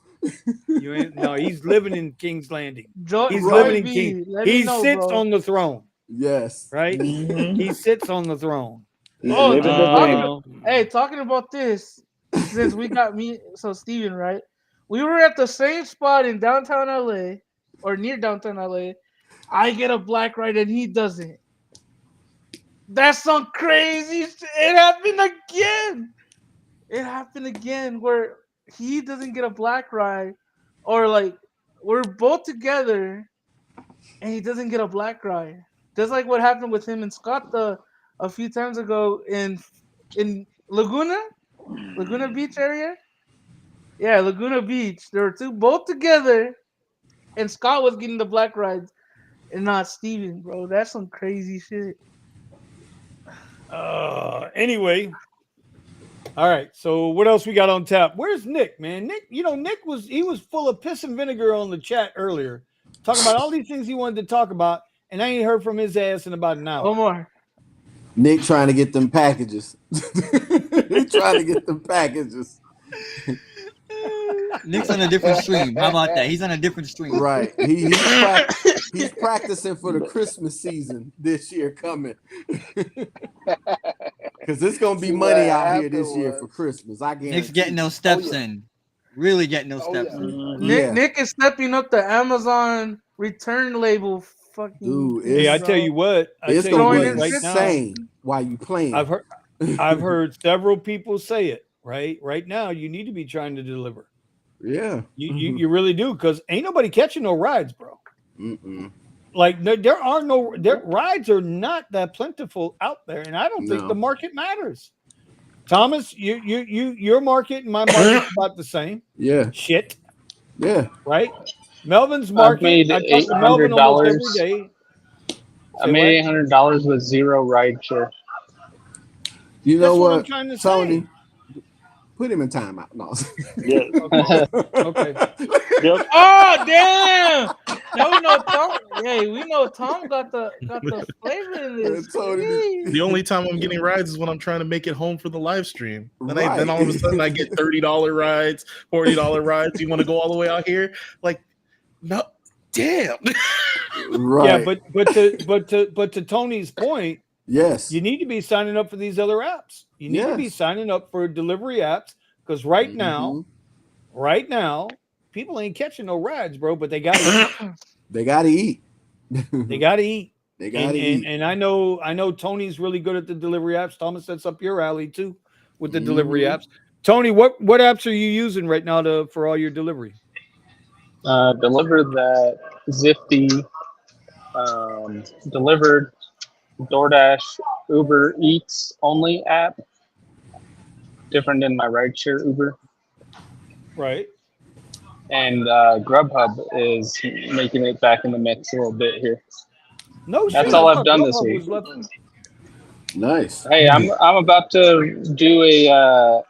You ain't no. He's living in King's Landing. He's Joy living in B, King. let me He know, sits bro. on the throne. Yes. Right. He sits on the throne. Oh, living the dream. hey, talking about this, since we got me, so Steven, right? We were at the same spot in downtown LA, or near downtown LA. I get a black ride and he doesn't. That's some crazy shit. It happened again. It happened again where he doesn't get a black ride, or like we're both together and he doesn't get a black ride. Just like what happened with him and Scott a few times ago in Laguna Beach area. Yeah, Laguna Beach. There were both together, and Scott was getting the black rides, and not Steven, bro. That's some crazy shit. Anyway. All right. So what else we got on tap? Where's Nick, man? Nick was full of piss and vinegar on the chat earlier, talking about all these things he wanted to talk about, and I ain't heard from his ass in about an hour. Omar. Nick trying to get them packages. He's trying to get them packages. Nick's on a different stream. How about that? He's on a different stream. Right. He's practicing for the Christmas season this year coming. Because it's gonna be money out here this year for Christmas. I guarantee. Nick's getting those steps in. Really getting those steps in. Nick is stepping up the Amazon return label. Fucking dude. Hey, I tell you what, it's gonna be insane while you playing. I've heard several people say it. Right now, you need to be trying to deliver. Yeah, you really do, because ain't nobody catching no rides, bro. Like their rides are not that plentiful out there, and I don't think the market matters. Thomas, your market and my market's about the same. Yeah. Shit. Yeah. Right. Melvin's market. I talk to Melvin almost every day. I made $800 with zero rideshare. You know what, I'm trying to Tony? say. Put him in timeout. No. Yeah. Okay. Yep. Oh damn! Now we know Tom. Hey, we know Tom got the flavor in this. The only time I'm getting rides is when I'm trying to make it home for the live stream. Then all of a sudden I get $30 rides, $40 rides. You want to go all the way out here? Like, no, damn. Right. Yeah, but to Tony's point, yes, you need to be signing up for these other apps. You need to be signing up for delivery apps, because right now, people ain't catching no rides, bro. But they got to eat. They got to eat. They got to eat. They got to eat. And I know Tony's really good at the delivery apps. Thomas, that's up your alley too with the delivery apps. Tony, what apps are you using right now for all your delivery? Deliver that Zifty, Delivered, DoorDash, Uber Eats only app. Different than my rideshare Uber. Right. And Grubhub is making it back in the mix a little bit here. No, that's all I've done this week. Nice. Hey, I'm about to do an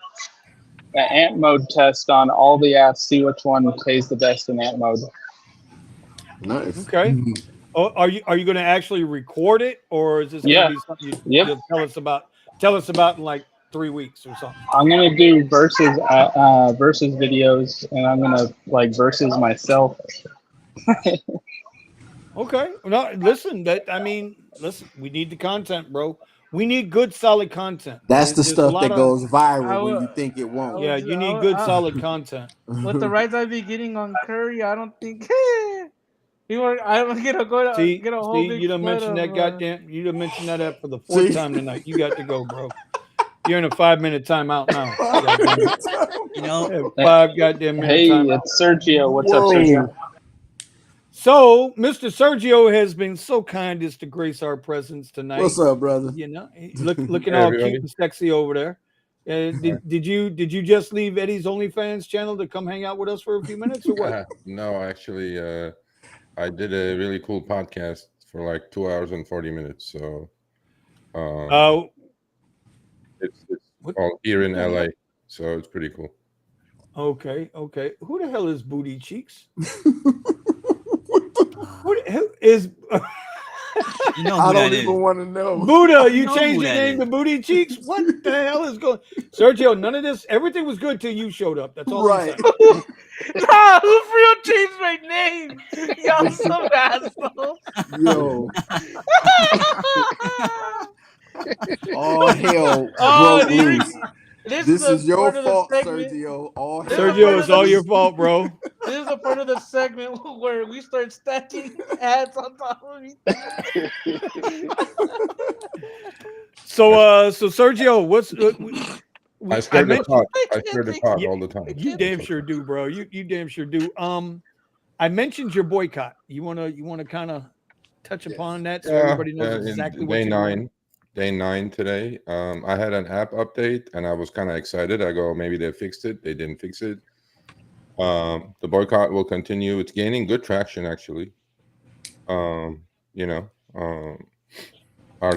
ant mode test on all the apps. See which one plays the best in ant mode. Nice. Okay. Oh, are you going to actually record it, or is this going to be something you'll tell us about? Tell us about in like 3 weeks or something. I'm gonna do versus videos, and I'm gonna versus myself. Okay. No, listen. Listen. We need the content, bro. We need good, solid content. That's the stuff that goes viral when you think it won't. Yeah, you need good, solid content. With the rides I've been getting on Curry, I don't think I'm gonna go to get a whole big. You done mentioned that goddamn. You done mentioned that app for the 4th time tonight. You got to go, bro. You're in a 5-minute timeout now. 5 goddamn minute timeout. Hey, it's Sergio. What's up, Sergio? So, Mr. Sergio has been so kind as to grace our presence tonight. What's up, brother? You know, looking all cute and sexy over there. Did you just leave Eddie's OnlyFans channel to come hang out with us for a few minutes or what? No, actually, I did a really cool podcast for like 2 hours and 40 minutes. So it's all here in LA. So it's pretty cool. Okay. Who the hell is Booty Cheeks? Who the hell is? You know I who don't that even is. want to know. Buddha, you know changed who your that name is. to Booty Cheeks? What the hell is going? Sergio, none of this. Everything was good till you showed up. That's all I'm Right. saying. Nah, who for real changed my name? Y'all some assholes. Yo. All hell Oh, broke do you loose. This This is your part of the fault, segment. Sergio. All This is hell a part Sergio, of it's all the- your fault, bro. This is a part of the segment where we start stacking ads on top of each other. So Sergio, what's I stir the mentioned pot. I stir the pot all the time. you damn sure do, bro. You damn sure do. I mentioned your boycott. You wanna kind of touch upon that so everybody knows exactly what you're doing? Day 9 today. I had an app update and I was kind of excited. I go, maybe they fixed it. They didn't fix it. The boycott will continue. It's gaining good traction, actually. Our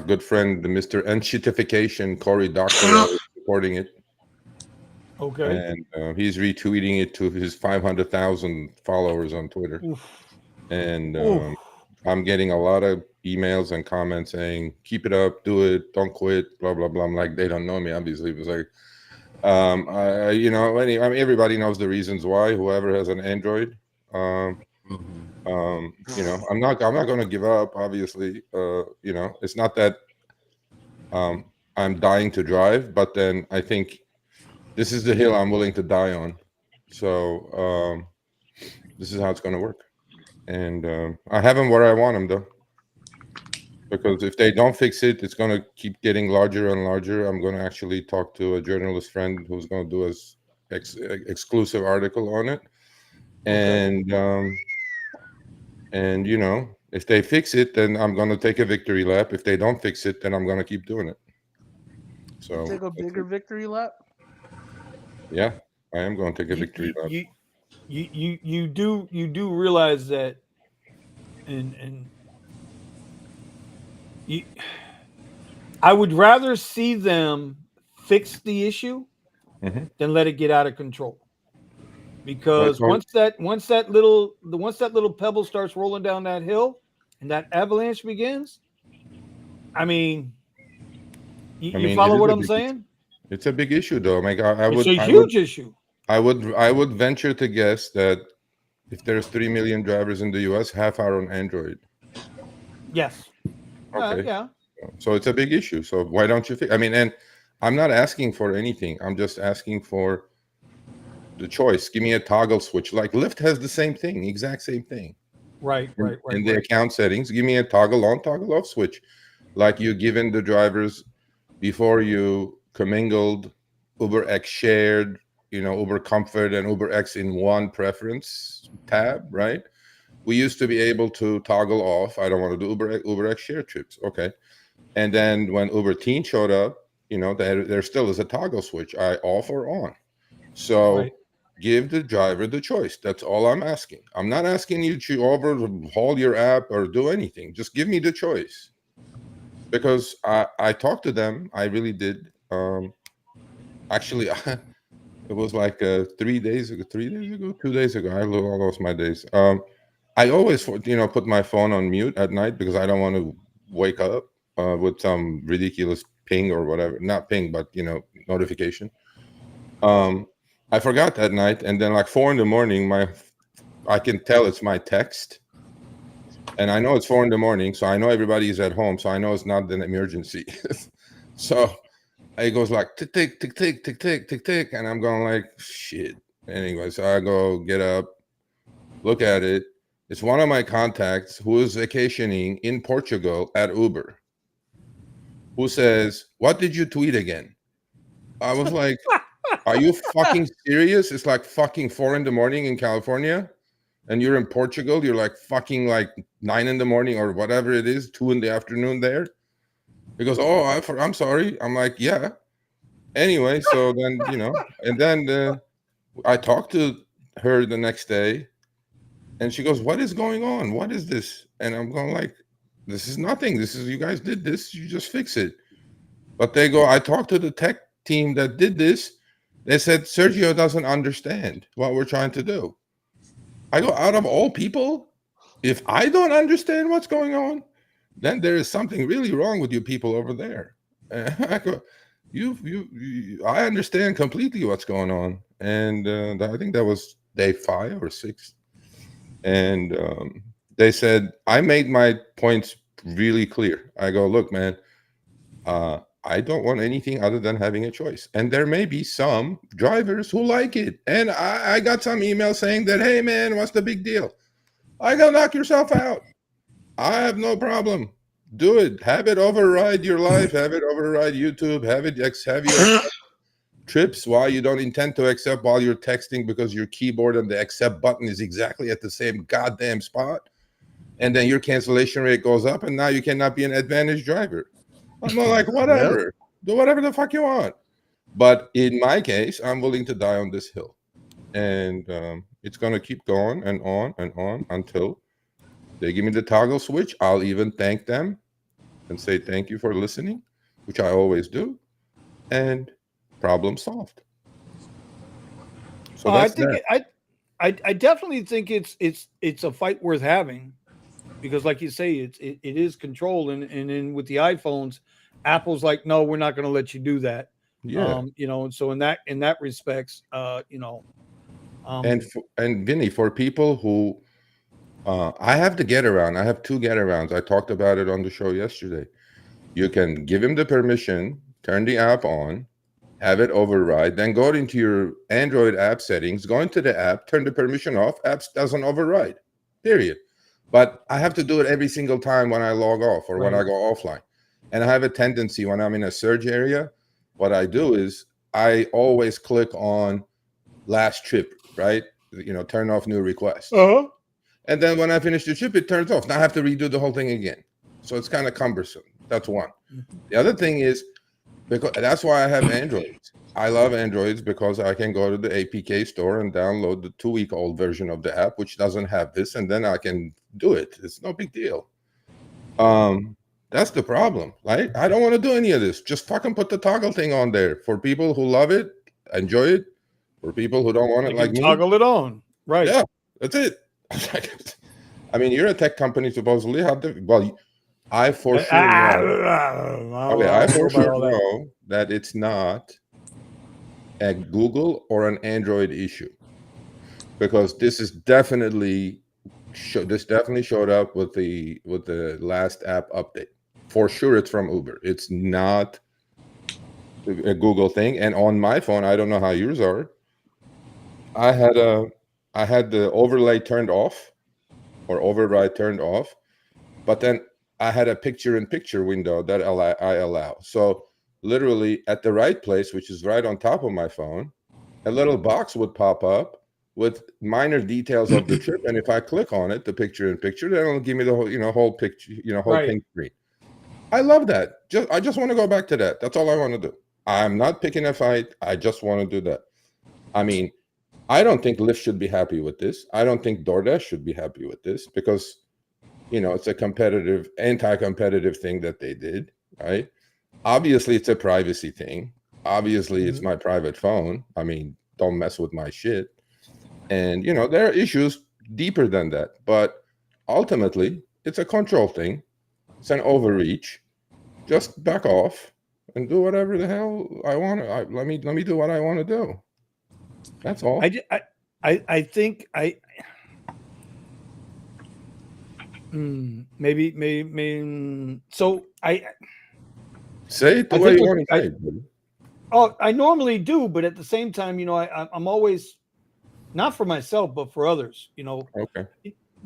good friend, the Mr. Unshitification, Cory Doctorow, is supporting it. Okay. And he's retweeting it to his 500,000 followers on Twitter. Oof. And Oof. I'm getting a lot of emails and comments saying, keep it up, do it, don't quit, blah, blah, blah. I'm like, they don't know me, obviously. It was like, everybody knows the reasons why, whoever has an Android. I'm not going to give up, obviously. It's not that I'm dying to drive, but then I think this is the hill I'm willing to die on. So this is how it's going to work. And I have them where I want them, though. Because if they don't fix it, it's going to keep getting larger and larger. I'm going to actually talk to a journalist friend who's going to do an exclusive article on it. And if they fix it, then I'm going to take a victory lap. If they don't fix it, then I'm going to keep doing it. So take a bigger victory lap. Yeah, I am going to take a victory lap. You do realize that, and I would rather see them fix the issue than let it get out of control. Because once that little pebble starts rolling down that hill and that avalanche begins, you follow what I'm saying? It's a big issue, though. It's a huge issue. I would venture to guess that if there's 3 million drivers in the U.S., half are on Android. Yes. Okay. Yeah. So it's a big issue. So why don't you fix? And I'm not asking for anything. I'm just asking for the choice. Give me a toggle switch. Like Lyft has the same thing, exact same thing. Right. In the account settings, give me a toggle on, toggle off switch, like you given the drivers before you commingled Uber X shared, Uber Comfort and Uber X in one preference tab, right? We used to be able to toggle off. I don't want to do Uber X share trips. Okay. And then when Uber Teen showed up, there still is a toggle switch, off or on. So give the driver the choice. That's all I'm asking. I'm not asking you to overhaul your app or do anything. Just give me the choice. Because I talked to them. I really did. Actually, it was like 2 days ago. I lost my days. I always, put my phone on mute at night because I don't want to wake up with some ridiculous ping or whatever. Not ping, but, notification. I forgot that night. And then like 4 a.m, I can tell it's my text. And I know it's 4 a.m, so I know everybody's at home. So I know it's not an emergency. So it goes like tick, tick, tick, tick, tick, tick, tick, tick. And I'm going like, shit. Anyway, so I go get up, look at it. It's one of my contacts who is vacationing in Portugal at Uber, who says, what did you tweet again? I was like, are you fucking serious? It's like fucking 4 a.m. in California and you're in Portugal. You're like fucking like 9 a.m. or whatever it is, 2 p.m. there. He goes, oh, I'm sorry. I'm like, yeah. Anyway, so then, and then I talked to her the next day, and she goes, "What is going on? What is this?" And I'm going like, "This is nothing. This is, you guys did this. You just fix it." But they go, I talked to the tech team that did this. They said Sergio doesn't understand what we're trying to do. I go, out of all people, if I don't understand what's going on, then there is something really wrong with you people over there. And I go, I understand completely what's going on. And I think that was day 5 or 6. And they said, I made my points really clear. I go, look, man, I don't want anything other than having a choice. And there may be some drivers who like it. And I got some email saying that, hey, man, what's the big deal? I go, knock yourself out. I have no problem. Do it. Have it override your life. Have it override YouTube. Have you accept trips while you don't intend to accept while you're texting, because your keyboard and the accept button is exactly at the same goddamn spot. And then your cancellation rate goes up, and now you cannot be an advantage driver. I'm not like, whatever. Yep. Do whatever the fuck you want. But in my case, I'm willing to die on this hill. And it's going to keep going and on and on until they give me the toggle switch. I'll even thank them and say thank you for listening, which I always do. And problem solved. So I think I definitely think it's a fight worth having, because like you say, it is controlled, and then with the iPhones, Apple's like, no, we're not going to let you do that. Yeah. And so in that respects, and Vinny, for people who I have the get around, I have 2 get arounds. I talked about it on the show yesterday. You can give him the permission, turn the app on, have it override, then go into your Android app settings, go into the app, turn the permission off, apps doesn't override, period. But I have to do it every single time when I log off or when I go offline. And I have a tendency when I'm in a surge area, what I do is I always click on last trip, right? Turn off new request. And then when I finish the trip, it turns off. Now I have to redo the whole thing again. So it's kind of cumbersome. That's one. The other thing is, because that's why I have Androids. I love Androids because I can go to the APK store and download the 2-week-old version of the app, which doesn't have this, and then I can do it. It's no big deal. That's the problem, right? I don't want to do any of this. Just fucking put the toggle thing on there. For people who love it, enjoy it. For people who don't want it, like me, toggle it on. Right. Yeah, that's it. I mean, you're a tech company, supposedly. I for sure know. I for sure know that it's not a Google or an Android issue, because this is definitely showed up with the last app update. For sure, it's from Uber. It's not a Google thing. And on my phone, I don't know how yours are. I had the overlay turned off, or override turned off, but then I had a picture-in-picture window that I allow. So literally at the right place, which is right on top of my phone, a little box would pop up with minor details of the trip, and if I click on it, the picture-in-picture, then it'll give me the whole whole picture, whole pink screen. I love that. I just want to go back to that. That's all I want to do. I'm not picking a fight. I just want to do that. I mean, I don't think Lyft should be happy with this. I don't think DoorDash should be happy with this, because it's a anti-competitive thing that they did, right? Obviously, it's a privacy thing. Obviously, it's my private phone. I mean, don't mess with my shit. And, there are issues deeper than that. But ultimately, it's a control thing. It's an overreach. Just back off and do whatever the hell I want. Let me do what I want to do. That's all. I think maybe. So I say it the way you want to say it. Oh, I normally do, but at the same time, I'm always, not for myself, but for others. Okay.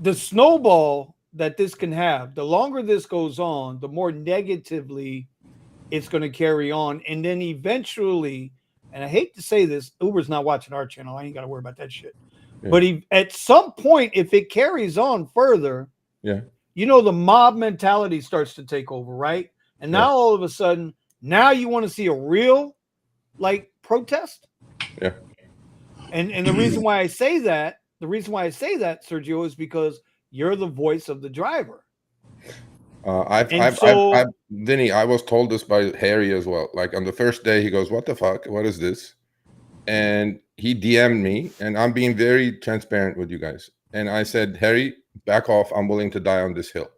The snowball that this can have, the longer this goes on, the more negatively it's going to carry on, and then eventually. And I hate to say this, Uber's not watching our channel. I ain't got to worry about that shit. Yeah. But at some point, if it carries on further, the mob mentality starts to take over, right? And now all of a sudden, now you want to see a real like protest. Yeah. And the reason why I say that, Sergio, is because you're the voice of the driver. Vinny, I was told this by Harry as well. Like on the first day, he goes, "What the fuck? What is this?" And he DM'd me, and I'm being very transparent with you guys. And I said, "Harry, back off. I'm willing to die on this hill."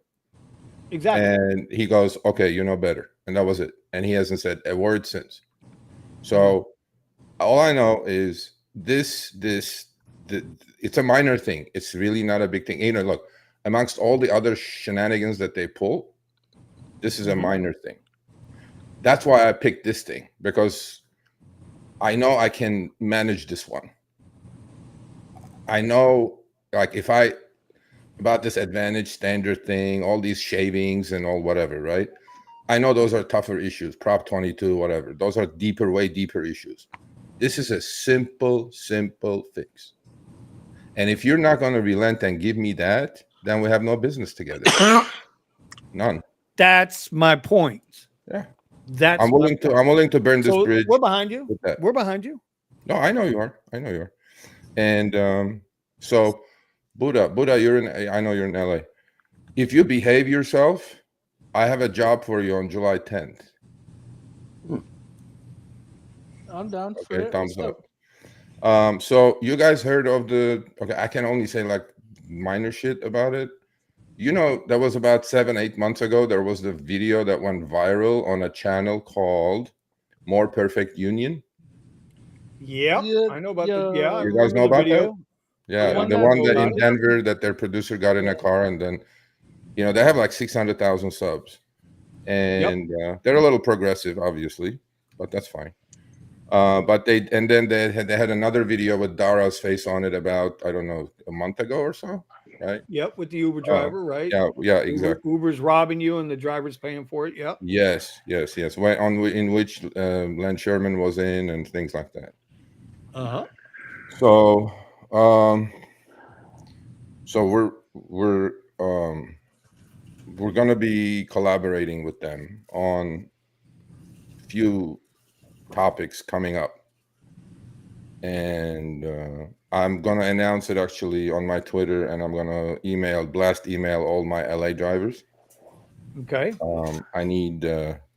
Exactly. And he goes, "Okay, you know better." And that was it. And he hasn't said a word since. So all I know is it's a minor thing. It's really not a big thing. You know, look, amongst all the other shenanigans that they pull, this is a minor thing. That's why I picked this thing, because I know I can manage this one. I know, like, about this advantage standard thing, all these shavings and all whatever, right? I know those are tougher issues, Prop 22, whatever. Those are way deeper issues. This is a simple fix. And if you're not going to relent and give me that, then we have no business together. None. That's my point. Yeah. I'm willing to burn this bridge. We're behind you. We're behind you. No, I know you are. And so Buddha, I know you're in LA. If you behave yourself, I have a job for you on July 10th. I'm down for Okay, it. thumbs up. So you guys heard of I can only say like minor shit about it. You know, that was about 7-8 months ago. There was the video that went viral on a channel called More Perfect Union. Yeah, I know about that. Yeah, you guys know about that? Yeah, the one that in it. Denver that their producer got in a car, and then, you know, they have like 600,000 subs, and they're a little progressive, obviously, but that's fine. But they had another video with Dara's face on it about, I don't know, a month ago or so, right? Yep, with the Uber driver, right? Yeah, exactly. Uber's robbing you and the driver's paying for it. Yep. Yes. In which Len Sherman was in and things like that. So, we're gonna be collaborating with them on a few topics coming up, and I'm gonna announce it actually on my Twitter, and I'm gonna blast email all my LA drivers. Okay. I need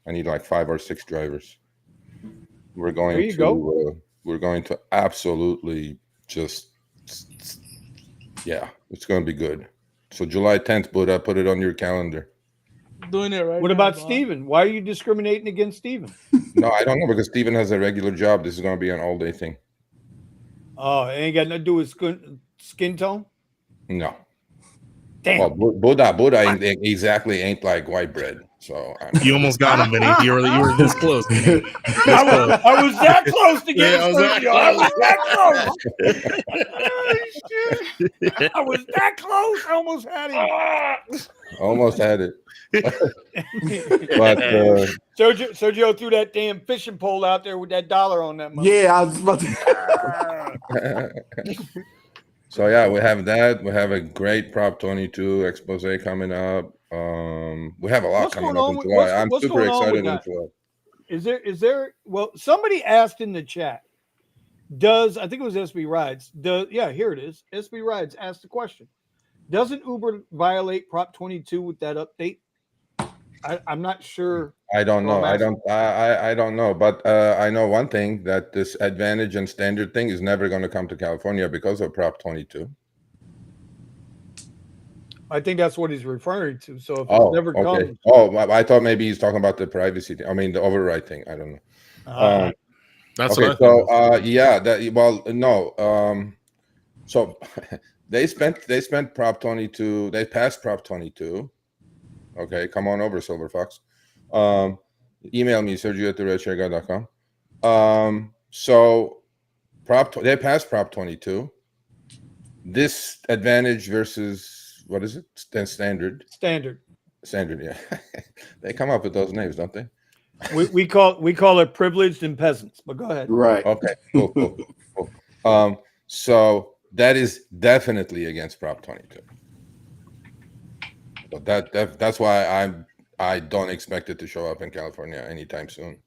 like 5 or 6 drivers. We're going to absolutely just, it's going to be good. So July 10th, Buddha, put it on your calendar. Doing it right. What about Steven? Why are you discriminating against Steven? No, I don't know, because Steven has a regular job. This is going to be an all-day thing. Oh, it ain't got nothing to do with skin tone? No. Damn. Well, Buddha ain't like white bread. So you almost got him, Vinny. You were this close. I was that close to getting Sergio. I was that close. I was that close. I almost had him. Almost had it. But Sergio threw that damn fishing pole out there with that dollar on that. Yeah, I was about to. So we have that. We have a great Prop 22 expose coming up. We have a lot coming up in July. I'm super excited in July. Is there? Well, somebody asked in the chat. I think it was SB Rides? Here it is. SB Rides asked the question. Doesn't Uber violate Prop 22 with that update? I'm not sure. I don't know. I don't know. But I know one thing, that this advantage and standard thing is never going to come to California because of Prop 22. I think that's what he's referring to. So if it never comes. Oh, I thought maybe he's talking about the privacy thing. I mean, the override thing. I don't know. That's okay. So no. So they spent Prop 22. They passed Prop 22. Okay, come on over, Silver Fox. Email me, Sergio@theredshareguy.com. So they passed Prop 22. This advantage versus, what is it? Standard. Standard, yeah. They come up with those names, don't they? We call it privileged and peasants, but go ahead. Right. Okay, cool. So that is definitely against Prop 22. But that's why I don't expect it to show up in California anytime soon.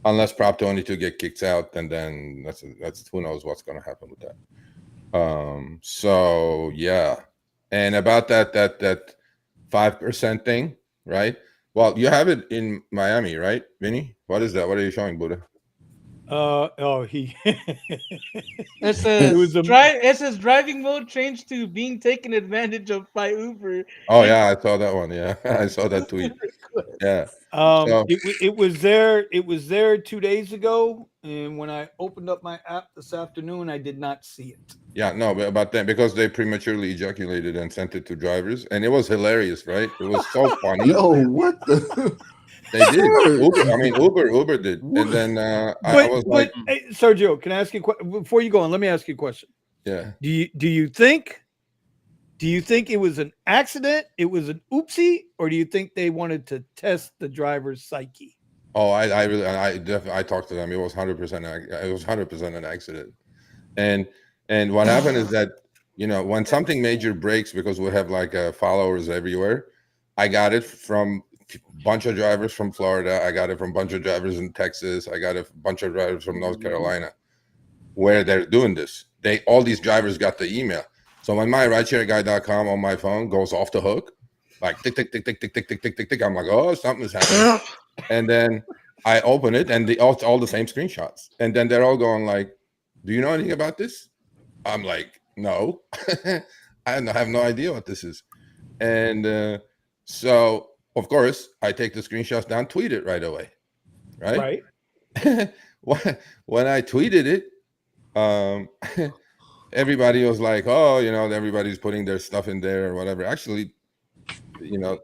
unless Prop 22 get kicked out, and then that's who knows what's going to happen with that. So yeah, and about that 5% thing, right? Well, you have it in Miami, right, Vinny? What is that? What are you showing, Buddha? He It says driving mode changed to being taken advantage of by Uber. Oh yeah, I saw that one. Yeah, I saw that tweet. Yeah. It was there. It was there 2 days ago, and when I opened up my app this afternoon, I did not see it. Yeah, no, but about that, because they prematurely ejaculated and sent it to drivers, and it was hilarious, right? It was so funny. Yo, what the? They did. Uber did, and then I was like, hey, Sergio, can I ask you before you go on? Let me ask you a question. Yeah. Do you think it was an accident? It was an oopsie, or do you think they wanted to test the driver's psyche? Oh, I talked to them. It was 100%. It was 100% an accident, and what happened is that, you know, when something major breaks, because we have like followers everywhere, I got it from a bunch of drivers from Florida. I got it from a bunch of drivers in Texas. I got a bunch of drivers from North Carolina, where they're doing this. All these drivers got the email. So when my rideshareguy.com on my phone goes off the hook, like tick, tick, tick, tick, tick, tick, tick, tick, tick, tick, I'm like, oh, something's happening. And then I open it, and all the same screenshots. And then they're all going like, do you know anything about this? I'm like, no, I have no idea what this is. And so, of course, I take the screenshots down, tweet it right away. Right. When I tweeted it, everybody was like, oh, you know, everybody's putting their stuff in there or whatever. Actually, you know,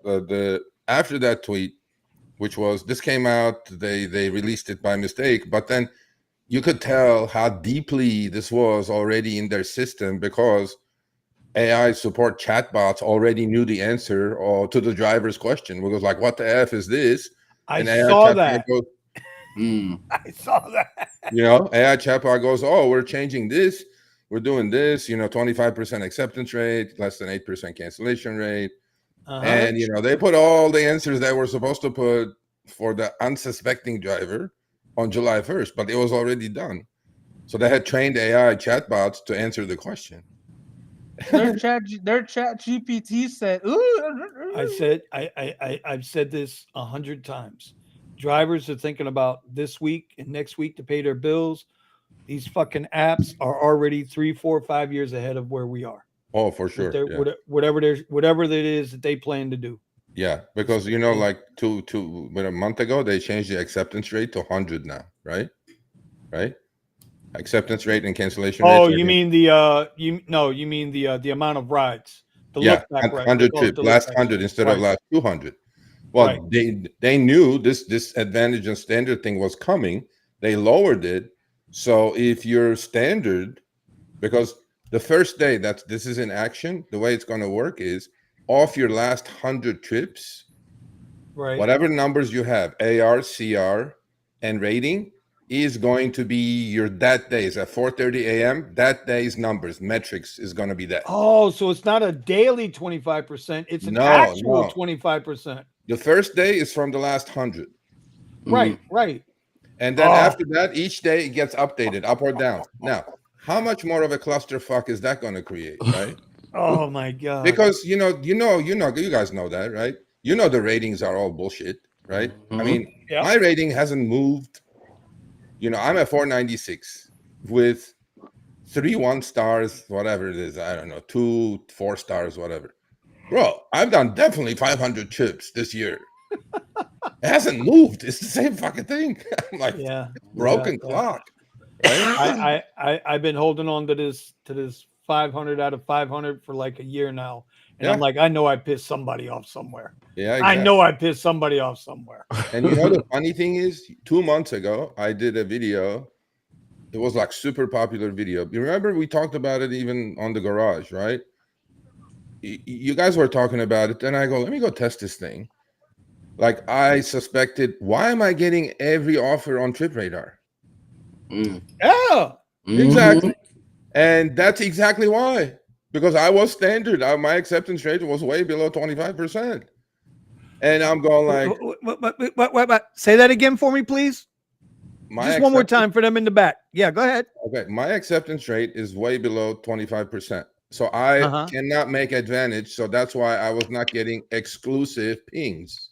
after that tweet, which was, this came out, they released it by mistake, but then you could tell how deeply this was already in their system, because AI support chatbots already knew the answer to the driver's question. It was like, what the F is this? I saw that. Goes, I saw that. You know, AI chatbot goes, oh, we're changing this. We're doing this, you know, 25% acceptance rate, less than 8% cancellation rate. And, you know, they put all the answers that were supposed to put for the unsuspecting driver on July 1st, but it was already done. So they had trained AI chatbots to answer the question. Their chat GPT said, ooh. I've said this 100 times. Drivers are thinking about this week and next week to pay their bills. These fucking apps are already 3, 4, 5 years ahead of where we are. Oh, for sure. Yeah. Whatever it is that they plan to do. Yeah, because, you know, like a month ago, they changed the acceptance rate to 100 now, right? Acceptance rate and cancellation rate. Oh, you mean the amount of rides. Yeah, 100 trips, last 100 instead of last 200. Well, they knew this advantage and standard thing was coming. They lowered it. So if you're standard, because the first day that this is in action, the way it's going to work is, off your last 100 trips, right, whatever numbers you have, AR, CR, and rating, is going to be your that days at 4:30 a.m. That day's numbers, metrics is going to be that. Oh, so it's not a daily 25%; it's an actual 25%. The first day is from the last 100. Right. And then after that, each day it gets updated, up or down. Now, how much more of a clusterfuck is that going to create, right? Oh my God! Because you guys know that, right? You know the ratings are all bullshit, right? I mean, my rating hasn't moved. You know, I'm at 496 with 3 1 stars, whatever it is. I don't know, 2 4 stars, whatever. Bro, I've done definitely 500 trips this year. It hasn't moved. It's the same fucking thing. I'm like, broken clock. Right? I've been holding on to this 500 out of 500 for like a year now, and I'm like, I know I pissed somebody off somewhere. Yeah, exactly. I know I pissed somebody off somewhere. And you know the funny thing is, 2 months ago I did a video. It was like super popular video. You remember we talked about it even on the garage, right? You guys were talking about it. Then I go, let me go test this thing. Like, I suspected, why am I getting every offer on Trip Radar? Yeah, exactly. And that's exactly why. Because I was standard. My acceptance rate was way below 25%. And I'm going like... What? Say that again for me, please. Just one more time for them in the back. Yeah, go ahead. Okay, my acceptance rate is way below 25%. So I cannot make advantage. So that's why I was not getting exclusive pings.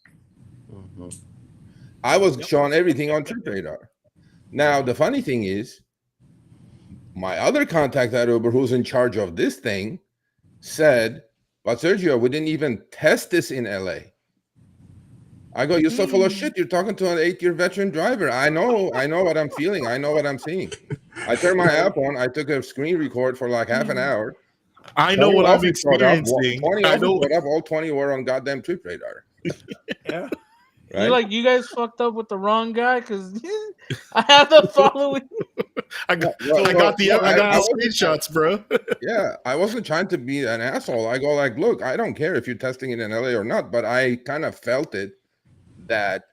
I was showing everything on TripRadar. Now, the funny thing is, my other contact at Uber, who's in charge of this thing, said, but Sergio, we didn't even test this in LA. I go, you're so full of shit. You're talking to an 8-year veteran driver. I know what I'm feeling. I know what I'm seeing. I turned my app on. I took a screen record for like half an hour. I know what I'm experiencing. 20 I know. All 20 were on goddamn TripRadar. Yeah. Right? You guys fucked up with the wrong guy because I have the following. I got the screenshots, bro. Yeah, I wasn't trying to be an asshole. I go like, look, I don't care if you're testing it in LA or not, but I kind of felt it that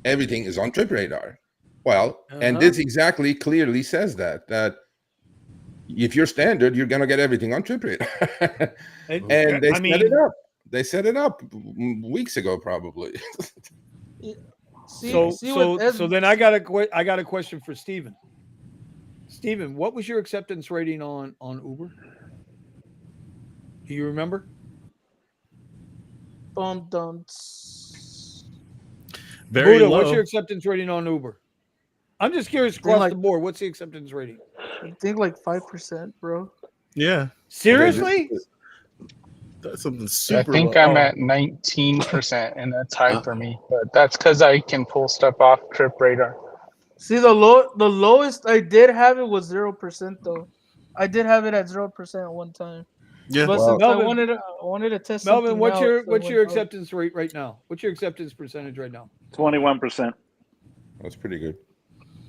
everything is on TripRadar. Well, and this exactly clearly says that if you're standard, you're gonna get everything on TripRadar. And they set it up. They set it up weeks ago, probably. So then I got a question for Steven. Steven, what was your acceptance rating on Uber? Do you remember? Very Buddha, low. what's your acceptance rating on Uber? I'm just curious across the board. What's the acceptance rating? I think like 5%, bro. Yeah. Seriously? That's something super. I think I'm at 19%, and that's high for me. But that's because I can pull stuff off TripRadar. See, the lowest I did have it was 0% though. I did have it at 0% at one time. Yeah. But since I wanted to test Melvin, something what's your acceptance rate right now? What's your acceptance percentage right now? 21%. That's pretty good.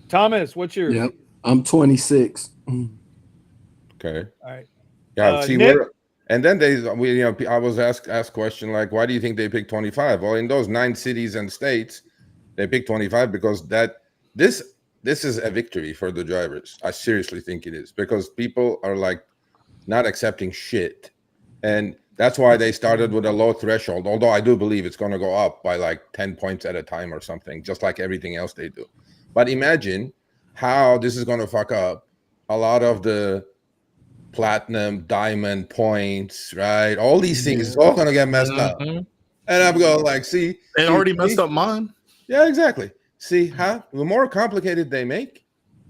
Thomas, what's yours? Yep, I'm 26. Okay. All right. Yeah. See, and then I was asked question like, why do you think they picked 25? Well, in those 9 cities and states, they picked 25 because this is a victory for the drivers. I seriously think it is, because people are like not accepting shit, and that's why they started with a low threshold. Although I do believe it's going to go up by like 10 points at a time or something, just like everything else they do. But imagine how this is going to fuck up a lot of the platinum, diamond points, right? All these things is all going to get messed up. And I'm going like, see, it already messed up mine. Yeah, exactly. See how the more complicated they make,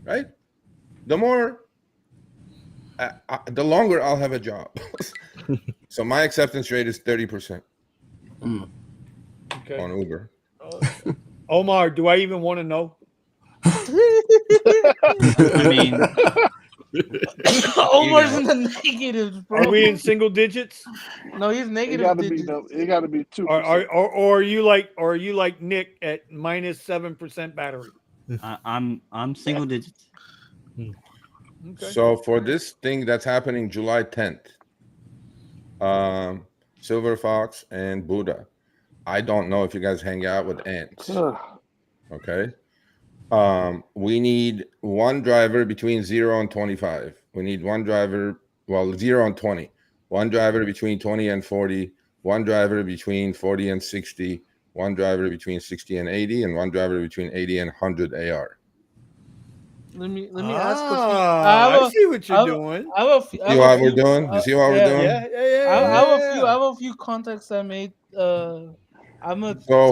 right? The more, the longer I'll have a job. So my acceptance rate is 30% on Uber. Omar, do I even want to know? I mean, Omar's in the negatives, bro. Are we in single digits? No, he's negative digits. It got to be 2%. Or are you like Nick at -7% battery? I'm single digits. Okay. So for this thing that's happening July 10th, Silver Fox and Buddha, I don't know if you guys hang out with ants. Okay. We need one driver between 0 and 25. We need one driver, 0 and 20. One driver between 20 and 40. One driver between 40 and 60. One driver between 60 and 80, and one driver between 80 and 100 AR. Let me ask. I see what you're doing. You see what we're doing? You see what we're doing? I have a few contacts I made. So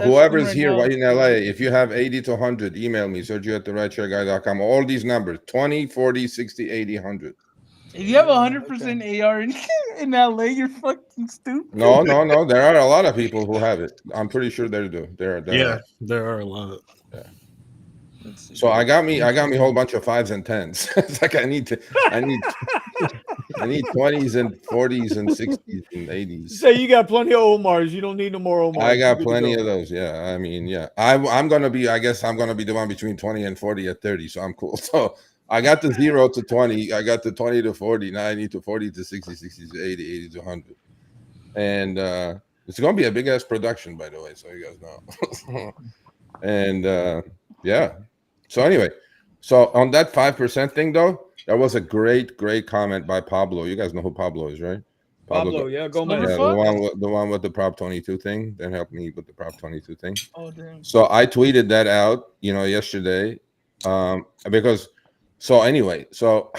whoever's here right in LA, if you have 80 to 100, email me, Sergio@therideshareguy.com. All these numbers, 20, 40, 60, 80, 100. If you have 100% AR in LA, you're fucking stupid. No. There are a lot of people who have it. I'm pretty sure they do. There are a lot. Yeah. So I got me a whole bunch of 5s and 10s. It's like I need 20s and 40s and 60s and 80s. Say you got plenty of Omars. You don't need no more Omars. I got plenty of those. Yeah. I mean, yeah. I'm gonna be. I guess I'm gonna be the one between 20 and 40 at 30. So I'm cool. So I got the 0 to 20. I got the 20 to 40. Now I need to 40 to 60, 60 to 80, 80 to 100. And it's gonna be a big ass production, by the way, so you guys know. And yeah. So anyway, so on that 5% thing though, that was a great comment by Pablo. You guys know who Pablo is, right? Pablo, yeah, go man. Yeah, the one with the Prop 22 thing. That helped me with the Prop 22 thing. Oh damn. So I tweeted that out, yesterday, Because so anyway, so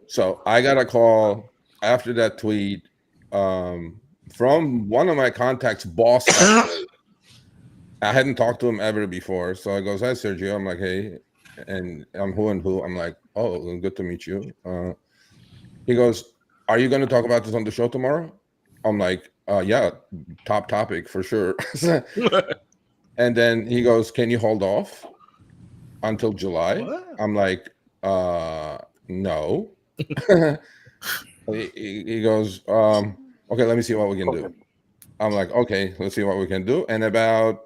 so I got a call after that tweet from one of my contacts' boss. Actually, I hadn't talked to him ever before, so I goes, "Hi, Sergio." I'm like, "Hey," and I'm who and who. I'm like, "Oh, good to meet you." He goes, "Are you going to talk about this on the show tomorrow?" I'm like, "Yeah, top topic for sure." And then he goes, "Can you hold off until July?" What? I'm like, no. He goes, okay, let me see what we can do. I'm like, okay, let's see what we can do. And about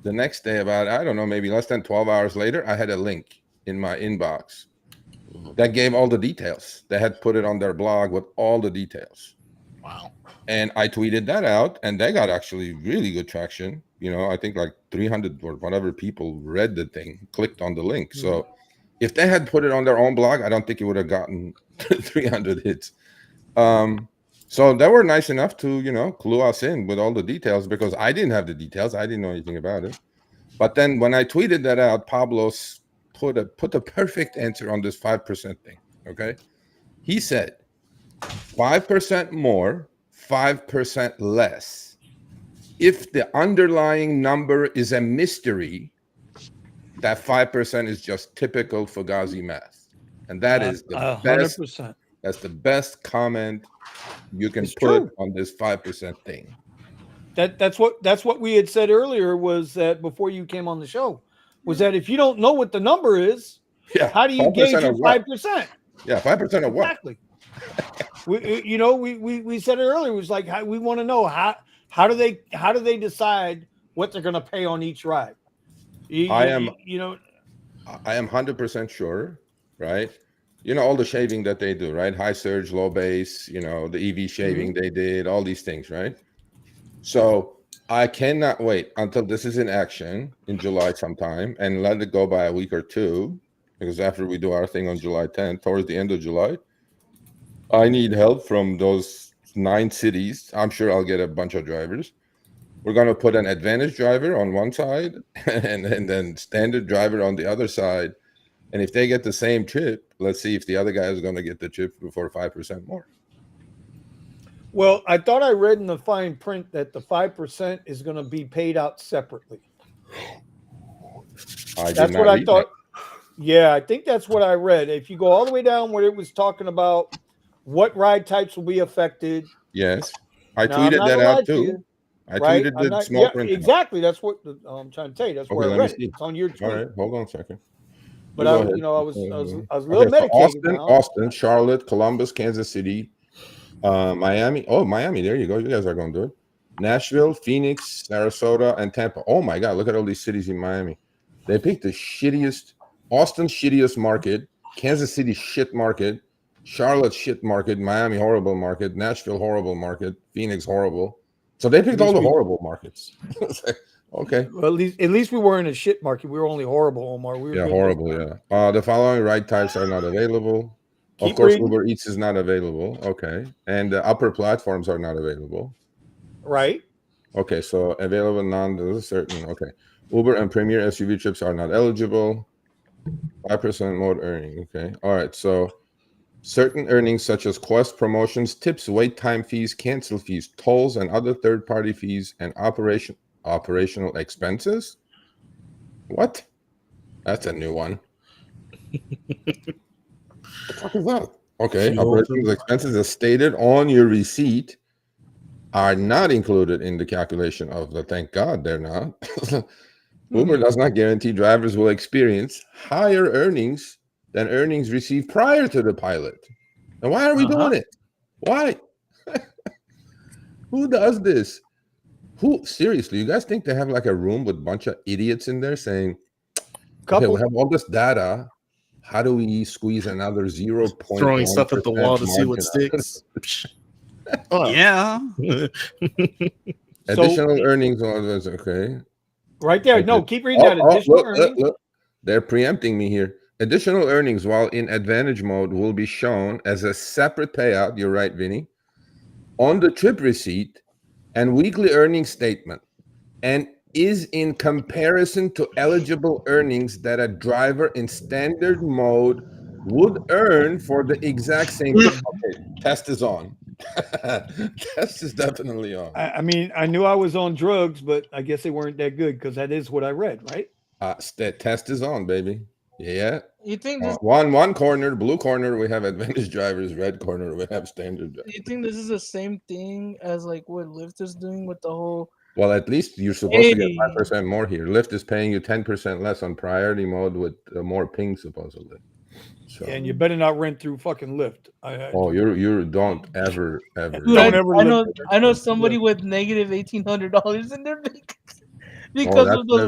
the next day, about, I don't know, maybe less than 12 hours later, I had a link in my inbox that gave all the details. They had put it on their blog with all the details. Wow. And I tweeted that out, and they got actually really good traction. You know, I think like 300 or whatever people read the thing, clicked on the link. So if they had put it on their own blog, I don't think it would have gotten 300 hits. So they were nice enough to, you know, clue us in with all the details, because I didn't have the details. I didn't know anything about it. But then when I tweeted that out, Pablo's put the perfect answer on this 5% thing. Okay. He said 5% more, 5% less. If the underlying number is a mystery, that 5% is just typical Fugazi math. And that is the 100%. best. That's the best comment you can It's put true. on this 5% thing. That's what we had said earlier, was that before you came on the show, was that if you don't know what the number is, Yeah, how do you gauge your 5%? Yeah, 5% of what? Exactly. We said it earlier. It was like, we want to know how do they decide what they're going to pay on each ride? I am 100% sure, right? You know, all the shaving that they do, right? High surge, low base, you know, the EV shaving they did, all these things, right? So I cannot wait until this is in action in July sometime, and let it go by a week or two, because after we do our thing on July 10th, towards the end of July, I need help from those 9 cities. I'm sure I'll get a bunch of drivers. We're going to put an advantage driver on one side and then standard driver on the other side. And if they get the same chip, let's see if the other guy is going to get the chip for 5% more. Well, I thought I read in the fine print that the 5% is going to be paid out separately. That's what I thought. Yeah, I think that's what I read. If you go all the way down where it was talking about what ride types will be affected. Yes. I tweeted that out too. I tweeted the small print. Exactly. That's what I'm trying to tell you. That's where I read it. It's on your tweet. All right, hold on a second. But I was a little medicated. So Austin, Charlotte, Columbus, Kansas City, Miami. Oh, Miami. There you go. You guys are going to do it. Nashville, Phoenix, Sarasota, and Tampa. Oh my God! Look at all these cities in Miami. They picked the shittiest. Austin, shittiest market. Kansas City, shit market. Charlotte, shit market. Miami, horrible market. Nashville, horrible market. Phoenix, horrible. So they picked all the horrible markets. Okay. Well, at least we were in a shit market. We were only horrible, Omar. We were good horrible. Yeah. The following ride types are not available. Of course, Uber Eats is not available. Okay. And the upper platforms are not available. Right. Okay. So available non-certain. Okay. Uber and Premier SUV trips are not eligible. 5% mode earning. Okay. All right. So certain earnings such as Quest promotions, tips, wait time fees, cancel fees, tolls, and other third-party fees and operational expenses. What? That's a new one. What the fuck is that? Okay. Operational expenses as stated on your receipt are not included in the calculation of the. Thank God they're not. Uber does not guarantee drivers will experience higher earnings than earnings received prior to the pilot. And why are we doing it? Why? Who does this? Who, seriously, you guys think they have like a room with a bunch of idiots in there saying, okay, we have all this data. How do we squeeze another 0.1% throwing stuff at the wall to see what sticks? Yeah. Additional earnings on this, okay. Right there. No, keep reading that. Additional earnings. Look. They're preempting me here. Additional earnings while in advantage mode will be shown as a separate payout. You're right, Vinny. On the trip receipt and weekly earnings statement. And is in comparison to eligible earnings that a driver in standard mode would earn for the exact same thing. Okay, test is on. Test is definitely on. I mean, I knew I was on drugs, but I guess they weren't that good because that is what I read, right? Test is on, baby. Yeah. You think this? One corner, blue corner, we have advantage drivers. Red corner, we have standard drivers. You think this is the same thing as like what Lyft is doing with the whole? Well, at least you're supposed to get 5% more here. Lyft is paying you 10% less on priority mode with more ping, supposedly. So. Yeah, and you better not rent through fucking Lyft. You don't ever. Dude, don't ever. I know somebody with negative $1,800 in their bank because of the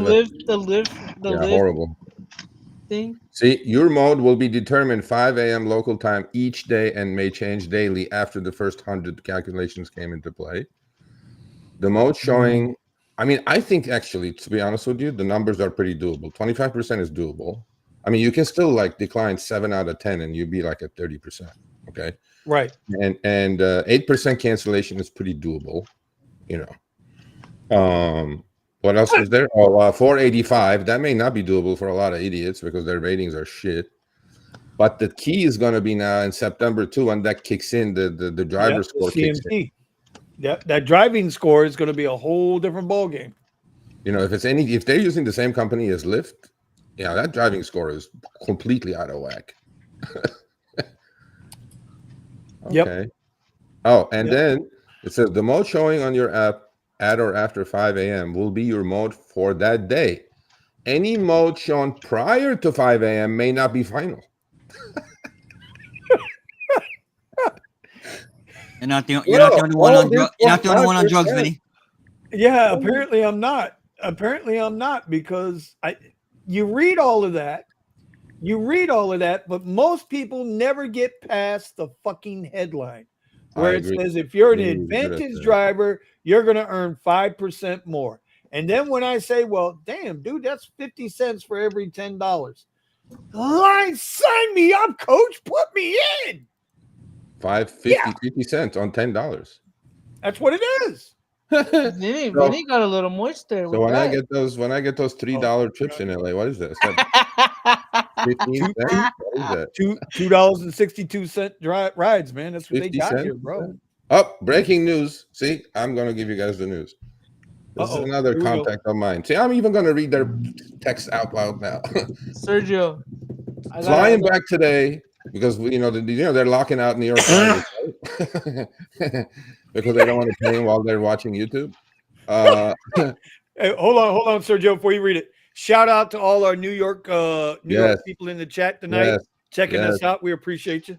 Lyft horrible thing. See, your mode will be determined 5 a.m. local time each day and may change daily after the first 100 calculations came into play. The mode showing, I mean, I think actually, to be honest with you, the numbers are pretty doable. 25% is doable. I mean, you can still like decline 7 out of 10 and you'd be like at 30%. Okay. Right. And 8% cancellation is pretty doable, you know. What else is there? 485. That may not be doable for a lot of idiots because their ratings are shit. But the key is going to be now in September too, when that kicks in, the driver score kicks in. That driving score is going to be a whole different ballgame. You know, if they're using the same company as Lyft, yeah, that driving score is completely out of whack. Okay. Yep. Oh, and then it says the mode showing on your app at or after 5 a.m. will be your mode for that day. Any mode shown prior to 5 a.m. may not be final. You're not the only one on drugs. You're not the only one on drugs, Vinny. Yeah, apparently I'm not. Because you read all of that, but most people never get past the fucking headline where it says if you're an advantage driver, you're going to earn 5% more. And then when I say, well, damn, dude, that's 50 cents for every $10. Line, sign me up, coach. Put me in. 50 cents on $10. That's what it is. Vinny got a little moist there. So when I get those $3 trips in LA, what is that? 15 cents? What is that? $2.62 rides, man. That's what they got here, bro. Oh, breaking news. See, I'm gonna give you guys the news. This is another contact of mine. See, I'm even gonna read their text out loud now. Sergio, flying back today because they're locking out New York drivers, because they don't want to pay them while they're watching YouTube. Hey, hold on, Sergio, before you read it. Shout out to all our New York people in the chat tonight, checking us out. We appreciate you.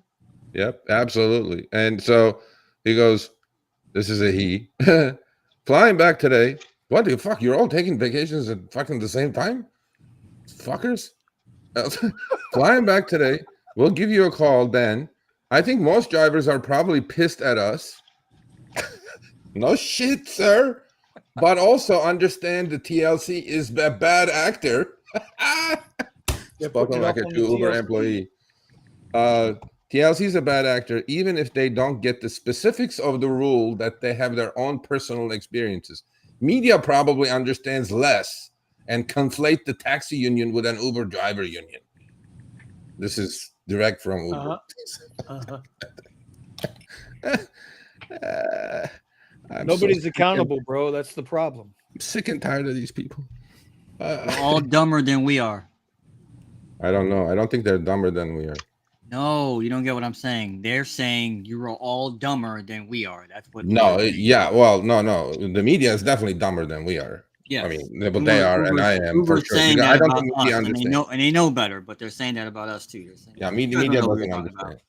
Yep, absolutely. And so he goes, this is a he. Flying back today. What the fuck? You're all taking vacations at fucking the same time? Fuckers. Flying back today. We'll give you a call, Ben. I think most drivers are probably pissed at us. No shit, sir. But also understand the TLC is a bad actor. Spoken like a true Uber employee. TLC is a bad actor, even if they don't get the specifics of the rule that they have their own personal experiences. Media probably understands less and conflate the taxi union with an Uber driver union. This is direct from Uber. Nobody's accountable, bro. That's the problem. I'm sick and tired of these people. They're all dumber than we are. I don't know. I don't think they're dumber than we are. No, you don't get what I'm saying. They're saying you're all dumber than we are. That's what. No, well, no. The media is definitely dumber than we are. Yeah, I mean, but they are, and I am for sure. I don't think media understand. And they know better, but they're saying that about us too. Media doesn't understand.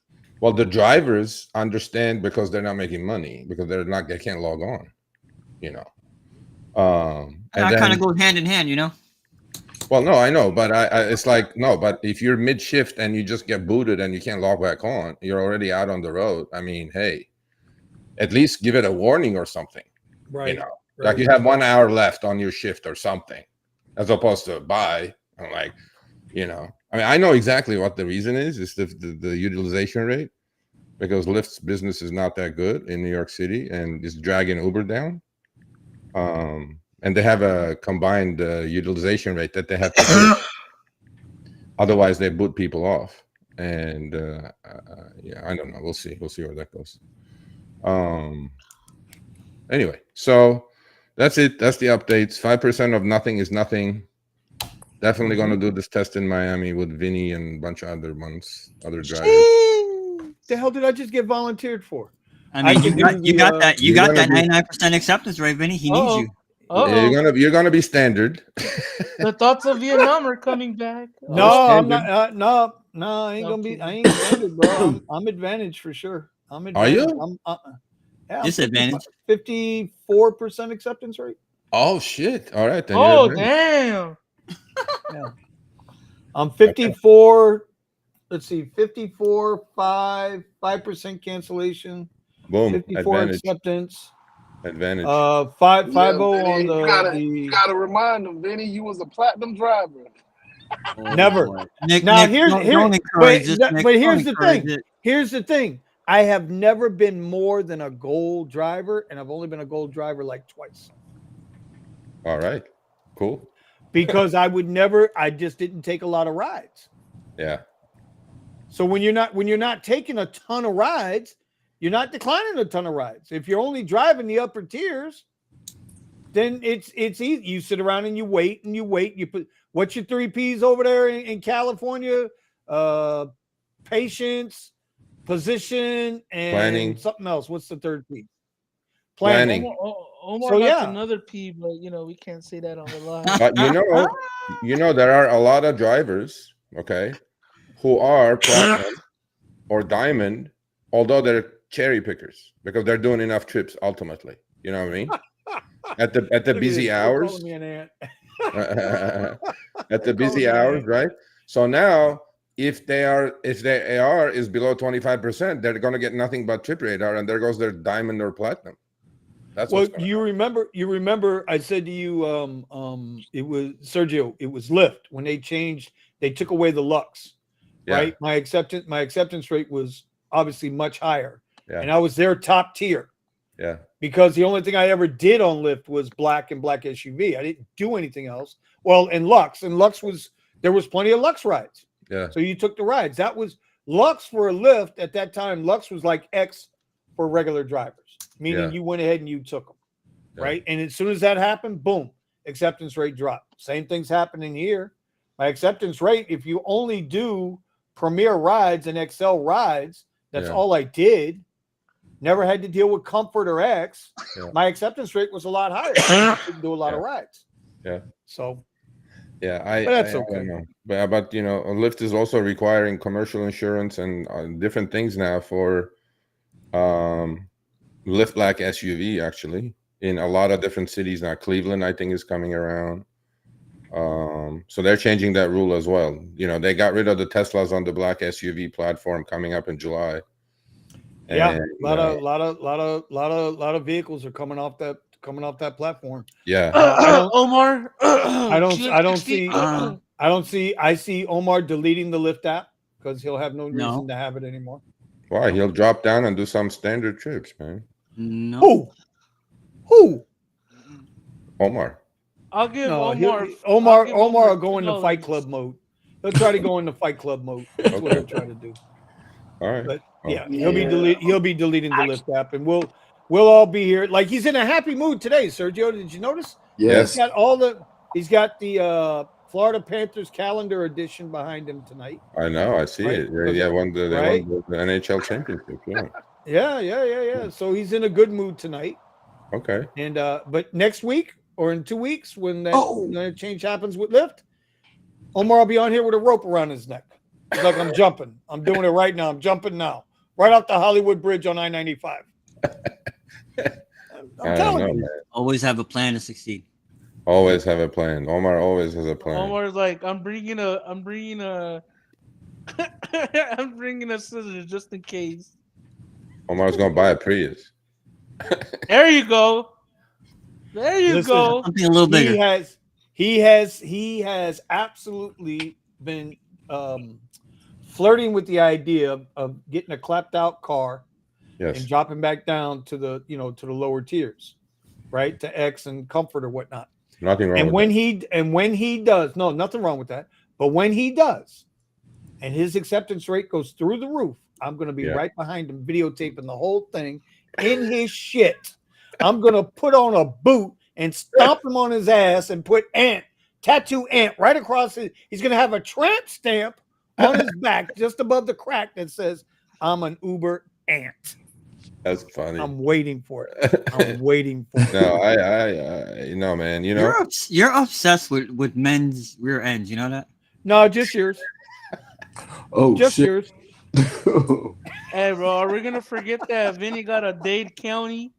Well, the drivers understand because they're not making money, because they can't log on. And that kind of goes hand in hand, Well, no, I know, but it's like, no, but if you're mid shift and you just get booted and you can't log back on, you're already out on the road. I mean, hey, at least give it a warning or something. Right. Like you have 1 hour left on your shift or something, as opposed to bye. I'm like, I mean, I know exactly what the reason is. It's the utilization rate, because Lyft's business is not that good in New York City and it's dragging Uber down. and they have a combined utilization rate that they have to do. Otherwise, they boot people off. And yeah, I don't know. We'll see where that goes. Anyway, so that's it. That's the updates. 5% of nothing is nothing. Definitely going to do this test in Miami with Vinny and a bunch of other drivers. The hell did I just get volunteered for? I mean, you got that 99% acceptance rate, Vinny. He needs you. Yeah, you're gonna be standard. The thoughts of Vietnam are coming back. No, I'm not. No, I ain't gonna be. I ain't standard, bro. I'm advantage for sure. I'm advantage. Are you? Yeah, Disadvantage. 54% acceptance rate. Oh shit! All right then. Oh damn. Yeah. I'm 54. Let's see, 54, 5% cancellation. Boom. 54 Advantage. Acceptance. Advantage. 550 on the. You gotta remind them, Vinny, you was a platinum driver. Never. Nick, now Nick, here's but here's the thing. Here's the thing. I have never been more than a gold driver, and I've only been a gold driver like twice. All right. Cool. Because I just didn't take a lot of rides. Yeah. So when you're not taking a ton of rides, you're not declining a ton of rides. If you're only driving the upper tiers, then it's easy. You sit around and you wait. You put what's your 3 P's over there in California? Patience, position, and planning. Something else. What's the 3rd P? Planning. Omar got another P, but we can't say that on the line. But there are a lot of drivers, okay, who are platinum or diamond, although they're cherry pickers because they're doing enough trips ultimately. You know what I mean? At the busy hours. At the busy hours, right? So now if they are AR is below 25%, they're gonna get nothing but trip radar, and there goes their diamond or platinum. That's you remember I said to you it was Sergio, it was Lyft when they took away the Lux. Yeah. Right? My acceptance rate was obviously much higher. Yeah. And I was their top tier. Yeah. Because the only thing I ever did on Lyft was black and black SUV. I didn't do anything else. Well, and Lux there was plenty of Lux rides. Yeah. So you took the rides. That was Lux for a Lyft at that time. Lux was like X for regular drivers, meaning you went ahead and you took them. Yeah. Right. And as soon as that happened, boom, acceptance rate dropped. Same thing's happening here. My acceptance rate, if you only do Premier rides and XL rides, that's all I did. Never had to deal with Comfort or X. Yeah. My acceptance rate was a lot higher. I didn't do a lot of rides. Yeah. So. Yeah, that's okay. I know. But Lyft is also requiring commercial insurance and different things now for Lyft Black SUV actually in a lot of different cities now. Cleveland, I think, is coming around. So they're changing that rule as well. They got rid of the Teslas on the black SUV platform coming up in July. Yeah, a lot of vehicles are coming off that platform. Yeah, Omar. I see Omar deleting the Lyft app because he'll have no reason to have it anymore. Why? He'll drop down and do some standard trips, man. No. Who? Omar. I'll give Omar will go into Fight Club mode. He'll try to go into Fight Club mode. That's what he'll try to do. All right. But he'll be deleting the Lyft app, and we'll all be here. Like he's in a happy mood today, Sergio. Did you notice? Yes. He's got the Florida Panthers calendar edition behind him tonight. I know. I see it. They won the NHL championship. Yeah. Yeah. So he's in a good mood tonight. Okay. And but next week or in 2 weeks when that change happens with Lyft, Omar will be on here with a rope around his neck. He's like, I'm jumping. I'm doing it right now. I'm jumping now. Right off the Hollywood Bridge on I-95. I'm telling you. Man. Always have a plan to succeed. Always have a plan. Omar always has a plan. Omar's like, I'm bringing a scissors just in case. Omar's gonna buy a Prius. There you go. There you go. Something a little bigger. He has absolutely been flirting with the idea of getting a clapped out car and dropping back down to the to the lower tiers. right, to X and Comfort or whatnot. Nothing wrong. And when he does, no, nothing wrong with that. But when he does, and his acceptance rate goes through the roof, I'm going to be right behind him, videotaping the whole thing in his shit. I'm going to put on a boot and stomp him on his ass and put tattoo Ant right across it. He's going to have a tramp stamp on his back just above the crack that says, "I'm an Uber Ant." That's funny. I'm waiting for it. I'm waiting for it. No, I no, man. You know, you're obsessed with men's rear ends. You know that? No, just yours. Oh, just shit. yours. Hey, bro, are we gonna forget that Vinny got a Dade County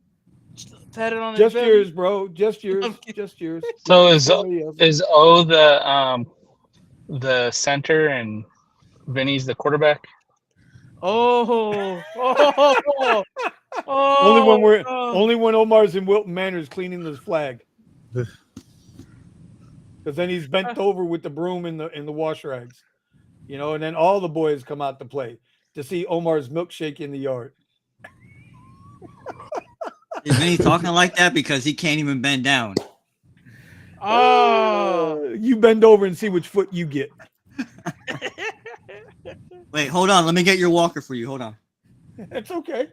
tatted on his Just belly? yours, bro. Just yours. Just yours. So is O the center and Vinny's the quarterback? Oh. Only when Omar's in Wilton Manors cleaning his flag. Because then he's bent over with the broom in the wash rags. You know, and then all the boys come out to play to see Omar's milkshake in the yard. Is Vinny talking like that because he can't even bend down? Oh, you bend over and see which foot you get. Wait, hold on. Let me get your walker for you. Hold on. That's okay.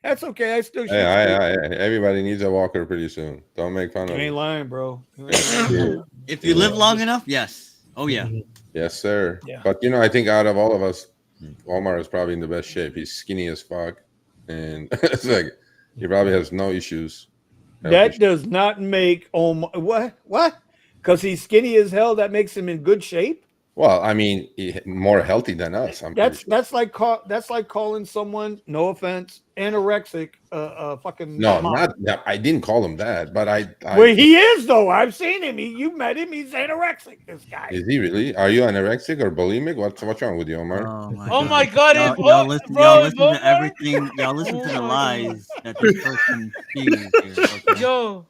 That's okay. I still. Everybody needs a walker pretty soon. Don't make fun of me. You ain't lying, bro. If you live long enough, yes. Oh yeah. Yes, sir. Yeah. But you know, I think out of all of us, Omar is probably in the best shape. He's skinny as fuck, and it's like he probably has no issues. That does not make Omar what? Because he's skinny as hell. That makes him in good shape. Well, I mean, more healthy than us. That's like calling someone, no offense, anorexic. Fucking no, I didn't call him that, but I well, he is though. I've seen him. You met him. He's anorexic. This guy. Is he really? Are you anorexic or bulimic? What's wrong with you, Omar? Oh my God! Y'all listen to everything. Y'all listen to the lies that this person spews. Okay? Yo,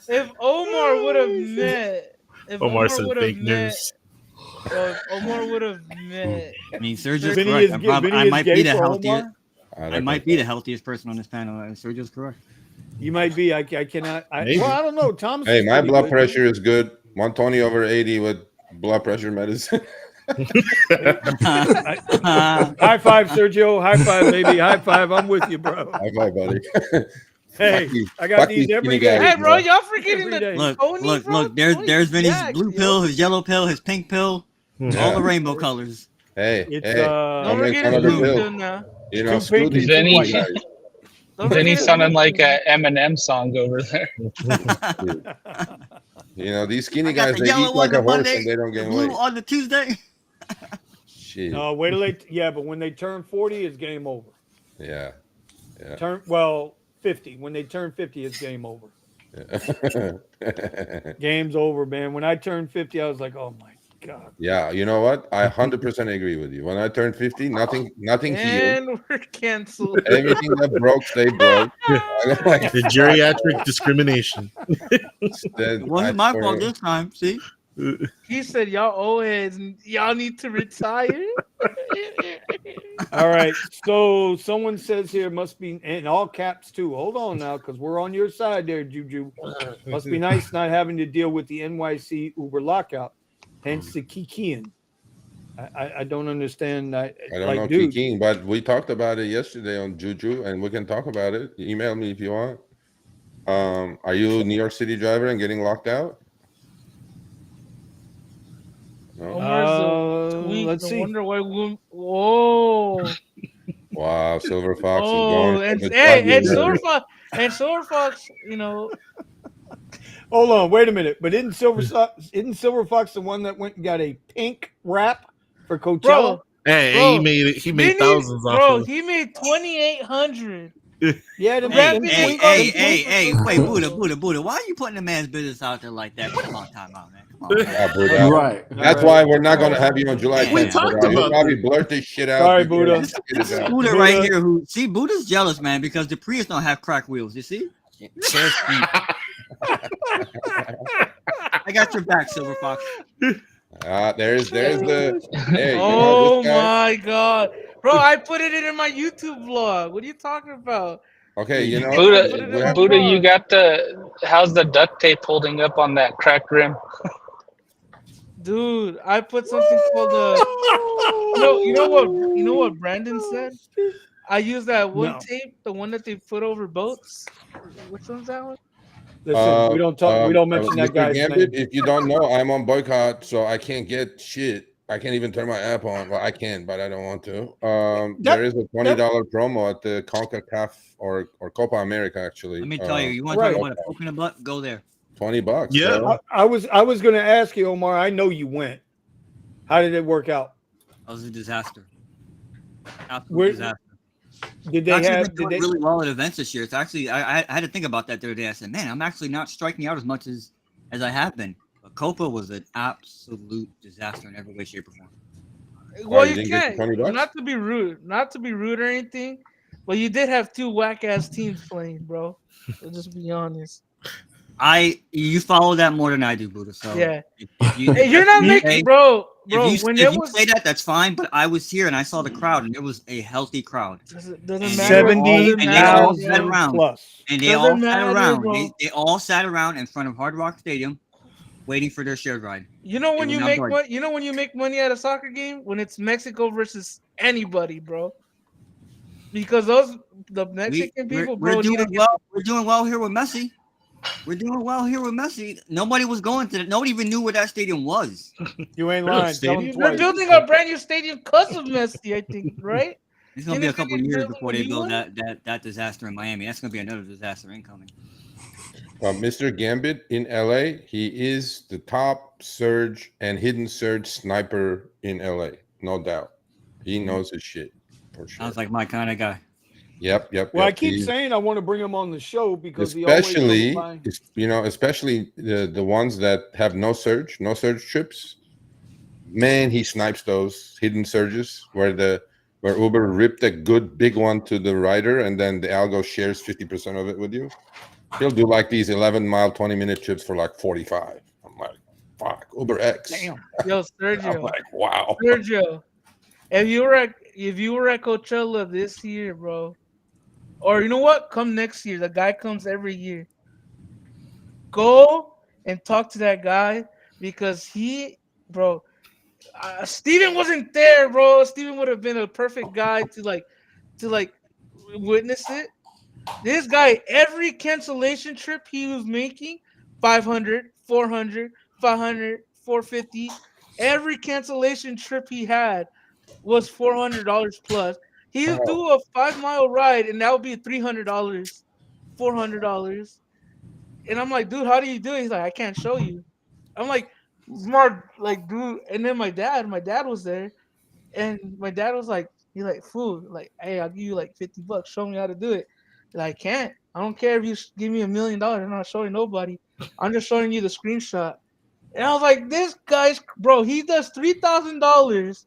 if Omar would have met, Omar said fake news. If Omar would have met. I mean, Sergio's correct. I might be the healthiest. I might be the healthiest person on this panel. Sergio's correct. You might be. I cannot. I don't know. Tom's. Hey, my blood pressure is good. 120 over 80 with blood pressure medicine. High five, Sergio. High five, baby. High five. I'm with you, bro. High five, buddy. Hey, I got these every day. Hey, bro, y'all forgetting the look. There's Vinny's blue pill, his yellow pill, his pink pill, all the rainbow colors. Hey, don't forget his blue pill now. You know, Vinny's sounding like a Eminem song over there. You know, these skinny guys, they eat like a horse and they don't gain weight. On the Tuesday. Shit. No, wait till but when they turn 40, it's game over. Yeah. 50. When they turn 50, it's game over. Yeah. Game's over, man. When I turned 50, I was like, oh my God. Yeah, you know what? I 100% agree with you. When I turned 50, nothing healed. And we're canceled. Everything that broke, stayed broke. The geriatric discrimination. It wasn't my fault this time. See? He said, y'all old heads, y'all need to retire. All right. So someone says here must be in all caps too. Hold on now, because we're on your side there, Juju. Must be nice not having to deal with the NYC Uber lockout. Hence the kikiing. I don't understand. I don't know kikiing, but we talked about it yesterday on Juju, and we can talk about it. Email me if you want. Are you a New York City driver and getting locked out? No. Let's see. Wonder why whoa. Wow, Silver Fox is going. And Silver Fox, you know. Hold on, wait a minute. But isn't Silver Fox the one that went and got a pink wrap for Coachella? Bro, he made it. He made thousands off. Bro, he made 2,800. Yeah, hey, wait, Buddha. Why are you putting the man's business out there like that? Put him on timeout, man. Come on. Yeah, right. That's why we're not going to have you on July 10th. We talked about You'll probably blurt this shit out. Sorry, Buddha. This is Buddha right here. Buddha's jealous, man, because the Prius don't have crack wheels. You see? I got your back, Silver Fox. There's the. Hey, oh my God, bro! I put it in my YouTube vlog. What are you talking about? Okay, you know, Buddha, you got how's the duct tape holding up on that cracked rim? Dude, I put something called you know what Brandon said? I use that one tape, the one that they put over boats. Which one's that one? Listen, we don't talk. We don't mention that Mr. guy's Gambit, name. if you don't know, I'm on boycott, so I can't get shit. I can't even turn my app on. Well, I can, but I don't want to. There is a $20 promo at the CONCACAF or Copa America, actually. Let me tell you, you want to talk about a coconut butt? Go there. $20. Yeah, bro. I was going to ask you, Omar. I know you went. How did it work out? That was a disaster. Absolute disaster. Did they have? Did they really well at events this year? It's actually I had to think about that the other day. I said, man, I'm actually not striking out as much as I have been. But Copa was an absolute disaster in every way, shape, or form. Well, you can't. Not to be rude or anything, but you did have two whack ass teams playing, bro. Let's just be honest. You follow that more than I do, Buddha. So yeah, you're not making, bro. If you say that, that's fine. But I was here and I saw the crowd, and it was a healthy crowd. Doesn't matter. 70,000 plus. And they all sat around. They all sat around in front of Hard Rock Stadium, waiting for their shared ride. You know when you make money. You know when you make money at a soccer game when it's Mexico versus anybody, bro. Because the Mexican people, bro, we're doing well here with Messi. We're doing well here with Messi. Nobody was going to. Nobody even knew where that stadium was. You ain't lying. They're building a brand new stadium because of Messi, I think, right? It's gonna be a couple years before they build that disaster in Miami. That's gonna be another disaster incoming. Mr. Gambit in LA, he is the top surge and hidden surge sniper in LA, no doubt. He knows his shit for sure. Sounds like my kind of guy. Yep. Well, I keep saying I want to bring him on the show because especially the ones that have no surge trips. Man, he snipes those hidden surges where Uber ripped a good big one to the rider and then the algo shares 50% of it with you. He'll do like these 11-mile, 20-minute trips for like 45. I'm like, fuck, Uber X. Damn. Yo, Sergio. I'm like, wow. Sergio, if you were at Coachella this year, bro, or you know what? Come next year. The guy comes every year. Go and talk to that guy because Steven wasn't there, bro. Steven would have been a perfect guy to witness it. This guy, every cancellation trip he was making, 500, 400, 500, 450. Every cancellation trip he had was $400 plus. He would do a 5-mile ride, and that would be $300, $400. And I'm like, dude, how do you do it? He's like, I can't show you. I'm like, smart, like, dude. And then my dad was there, and my dad was like, fool, like, hey, I'll give you like $50. Show me how to do it. Like, I can't. I don't care if you give me $1 million. I'm not showing nobody. I'm just showing you the screenshot. And I was like, this guy's, bro, he does $3,000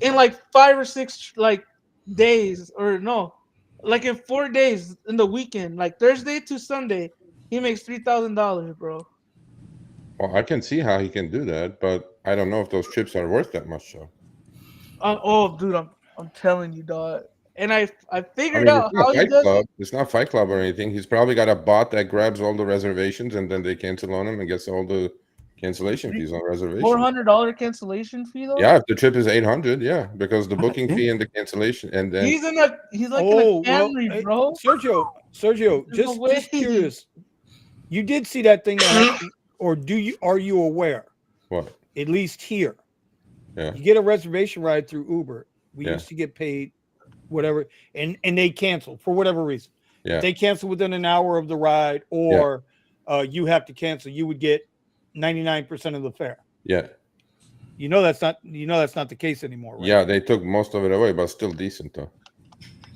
in like 5 or 6 like days, or no, like in 4 days in the weekend, like Thursday to Sunday, he makes $3,000, bro. Well, I can see how he can do that, but I don't know if those trips are worth that much, though. Oh, dude, I'm telling you, dog. And I figured out how he does it. It's not Fight Club or anything. He's probably got a bot that grabs all the reservations and then they cancel on him and gets all the cancellation fees on reservations. $400 cancellation fee though? Yeah, if the trip is 800, yeah, because the booking fee and the cancellation, and then he's like in a Camry, bro. Sergio, just curious. You did see that thing that happened, or are you aware? What? At least here. Yeah. You get a reservation ride through Uber. We used to get paid whatever, and they cancel for whatever reason. Yeah. They cancel within an hour of the ride, or you have to cancel. You would get 99% of the fare. Yeah. You know that's not the case anymore, right? Yeah, they took most of it away, but still decent though.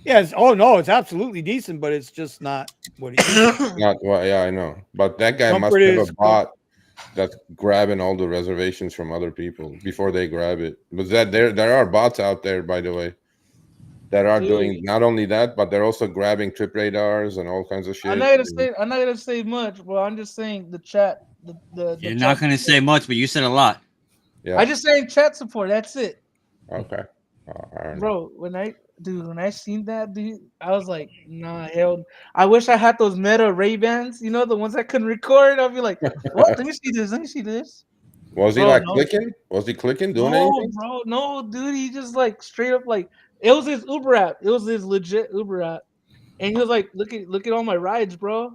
Yes. Oh no, it's absolutely decent, but it's just not what it is. Not well, yeah, I know. But that guy must have a bot that's grabbing all the reservations from other people before they grab it. But there are bots out there, by the way, that are doing not only that, but they're also grabbing trip radars and all kinds of shit. I'm not gonna say much, bro. I'm just saying the chat. You're not gonna say much, but you said a lot. Yeah. I just saying chat support. That's it. Okay. Bro, when I seen that, dude, I was like, nah, hell. I wish I had those Meta Ray-Bans, you know, the ones that can record. I'll be like, what? Let me see this. Let me see this. Was he Bro, like no. clicking? Was he clicking, doing No, anything? bro, no, dude. He just like straight up like it was his Uber app. It was his legit Uber app. And he was like, look at all my rides, bro.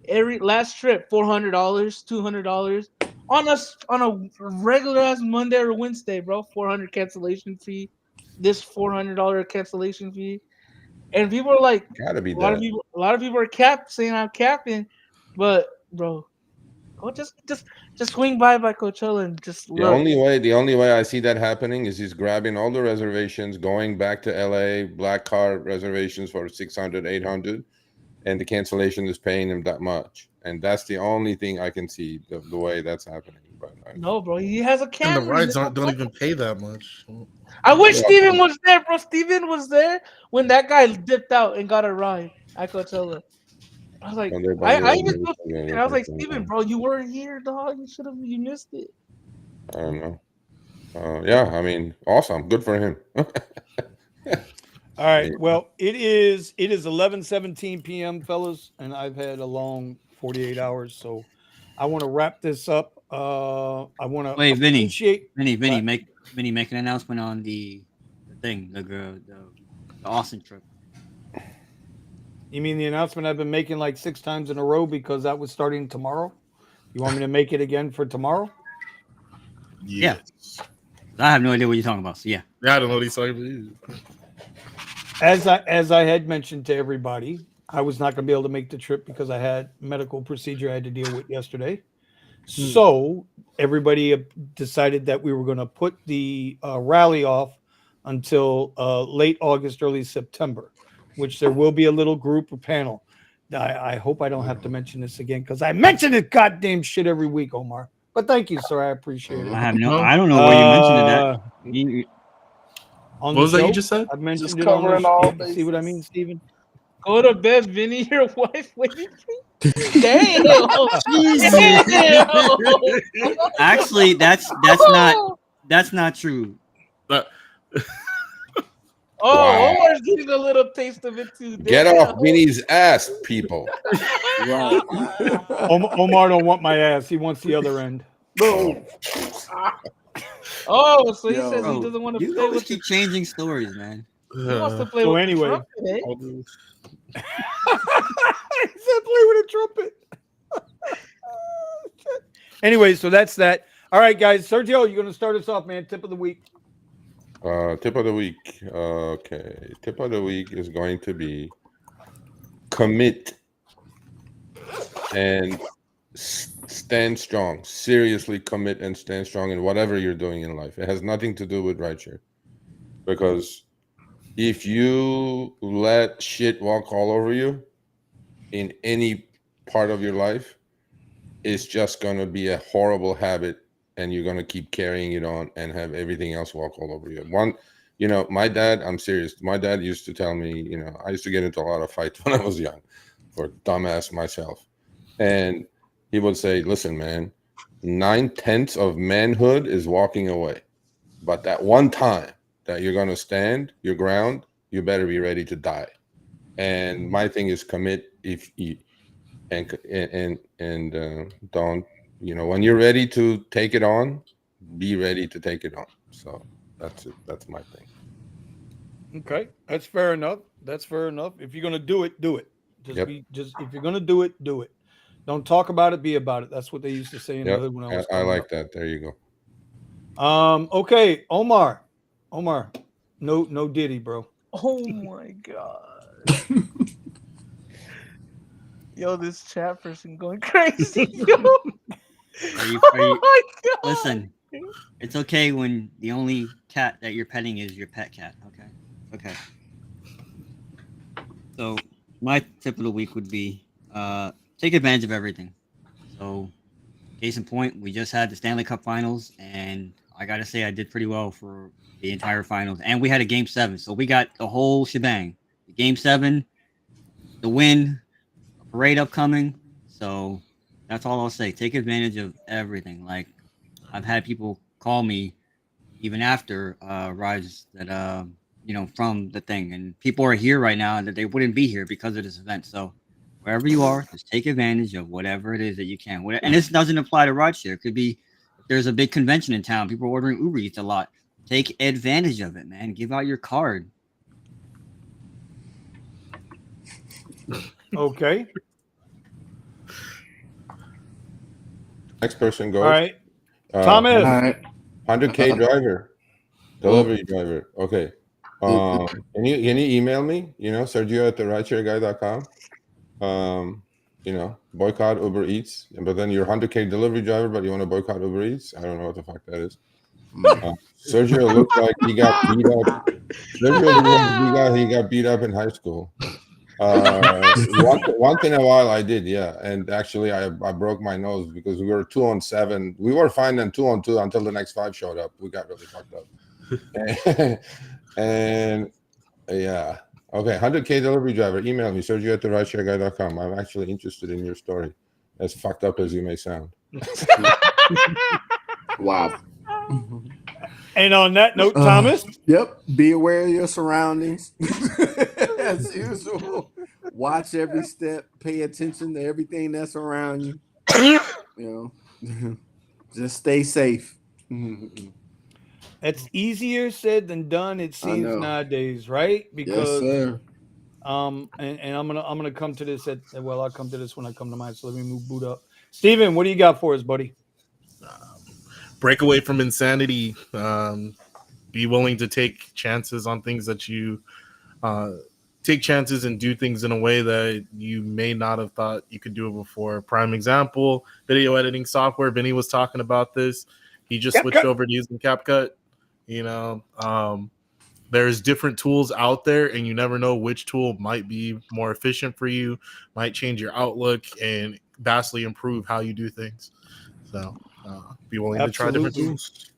Every last trip, $400, $200 on a regular ass Monday or Wednesday, bro. 400 cancellation fee. This $400 cancellation fee, and people are like, Gotta be a that. lot of people are saying I'm capping, but bro, go just swing by Coachella and just look. The only way I see that happening is he's grabbing all the reservations, going back to LA, black car reservations for 600, 800, and the cancellation is paying him that much. And that's the only thing I can see the way that's happening. But No, bro, he has a And the camera. rides don't even pay that much. I wish Yeah. Steven was there, bro. Steven was there when that guy dipped out and got a ride at Coachella. I was like, I even told Steven, I was like, Steven, bro, you weren't here, dog. You missed it. I don't know. Yeah, I mean, awesome. Good for him. All right. Well, it is 11:17 p.m., fellas, and I've had a long 48 hours, so I want to wrap this up. I want to Wait, appreciate Vinny, make an announcement on the thing, the Austin trip. You mean the announcement I've been making like 6 times in a row because that was starting tomorrow? You want me to make it again for tomorrow? Yeah. I have no idea what you're talking about. So yeah. I don't know what he's talking about. As I had mentioned to everybody, I was not going to be able to make the trip because I had medical procedure I had to deal with yesterday. So everybody decided that we were going to put the rally off until late August, early September, which there will be a little group or panel. I hope I don't have to mention this again because I mention this goddamn shit every week, Omar. But thank you, sir. I appreciate it. I don't know where you mentioned that. On what was the show, that you just said? I've mentioned Just it on the covering show. all You see what I mean, bases. Steven? Go to bed, Vinny. Your wife waiting for you. Damn. Damn. Actually, that's not true. Oh, Wow. Omar's getting a little taste of it too. Get Damn. off Vinny's ass, people. Right. Omar don't want my ass. He wants the other end. No. Oh, so he Yo. says he Bro, doesn't want to you play always with keep changing stories, man. He wants to play So with anyway. the trumpet, eh? He said play with a trumpet. Anyway, so that's that. All right, guys. Sergio, you're going to start us off, man. Tip of the week. Tip of the week. Okay. Tip of the week is going to be commit and stand strong. Seriously commit and stand strong in whatever you're doing in life. It has nothing to do with rideshare. Because if you let shit walk all over you in any part of your life, it's just going to be a horrible habit, and you're going to keep carrying it on and have everything else walk all over you. My dad, I'm serious. My dad used to tell me, I used to get into a lot of fights when I was young for dumbass myself. And he would say, listen, man, 9/10 of manhood is walking away. But that one time that you're going to stand your ground, you better be ready to die. And my thing is commit and don't, when you're ready to take it on, be ready to take it on. So that's it. That's my thing. Okay, that's fair enough. If you're gonna do it, do it. If you're gonna do it, do it. Don't talk about it, be about it. That's what they used to say in the hood when I was. I like that. There you go. Okay, Omar, no Diddy, bro. Oh my god. Yo, this chat person going crazy. Yo. Are you, Oh my god. listen, it's okay when the only cat that you're petting is your pet cat. Okay. So my tip of the week would be take advantage of everything. So case in point, we just had the Stanley Cup Finals, and I gotta say I did pretty well for the entire finals. And we had a Game 7, so we got the whole shebang. The Game 7, the win, a parade upcoming. So that's all I'll say. Take advantage of everything. Like I've had people call me even after rides that from the thing. And people are here right now that they wouldn't be here because of this event. So wherever you are, just take advantage of whatever it is that you can. And this doesn't apply to rideshare. It could be if there's a big convention in town, people are ordering Uber Eats a lot. Take advantage of it, man. Give out your card. Okay. Next person goes. All right. Thomas. All right. 100K driver, delivery driver. Okay. Can you email me? Sergio at therideshareguy.com. Boycott Uber Eats. But then you're 100K delivery driver, but you want to boycott Uber Eats? I don't know what the fuck that is. Sergio looks like he got beat up. Sergio looks like he got beat up in high school. Once in a while I did, yeah. And actually I broke my nose because we were 2 on 7. We were fine and 2 on 2 until the next 5 showed up. We got really fucked up. and yeah. Okay, 100K delivery driver. Email me, Sergio at therideshareguy.com. I'm actually interested in your story. As fucked up as you may sound. Wow. And on that note, Thomas. Yep. Be aware of your surroundings. As usual. Watch every step. Pay attention to everything that's around you. Just stay safe. It's easier said than done, it seems nowadays, right? Because yes, sir. And I'm gonna come to this I'll come to this when I come to mine. So let me move boot up. Steven, what do you got for us, buddy? Break away from insanity. Be willing to take chances on things that you take chances and do things in a way that you may not have thought you could do it before. Prime example, video editing software. Vinny was talking about this. He just switched over to using CapCut. There's different tools out there, and you never know which tool might be more efficient for you, might change your outlook, and vastly improve how you do things. So be willing to try different tools.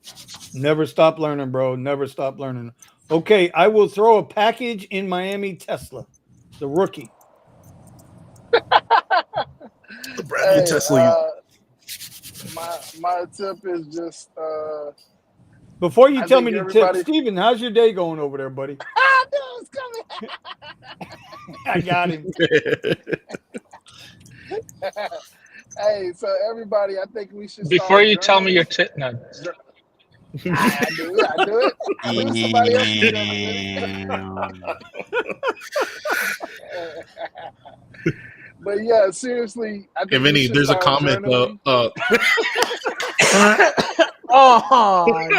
Never stop learning, bro. Never stop learning. Okay, I will throw a package in Miami Tesla, the rookie. The brand new Tesla. My tip is just before you tell me the tip, Steven, how's your day going over there, buddy? I knew it was coming. I got him. Hey, so everybody, I think we should. Before you tell me your tip, no. I do it. I do somebody else do it. But yeah, seriously, I think hey, Vinny, there's a comment though. Oh,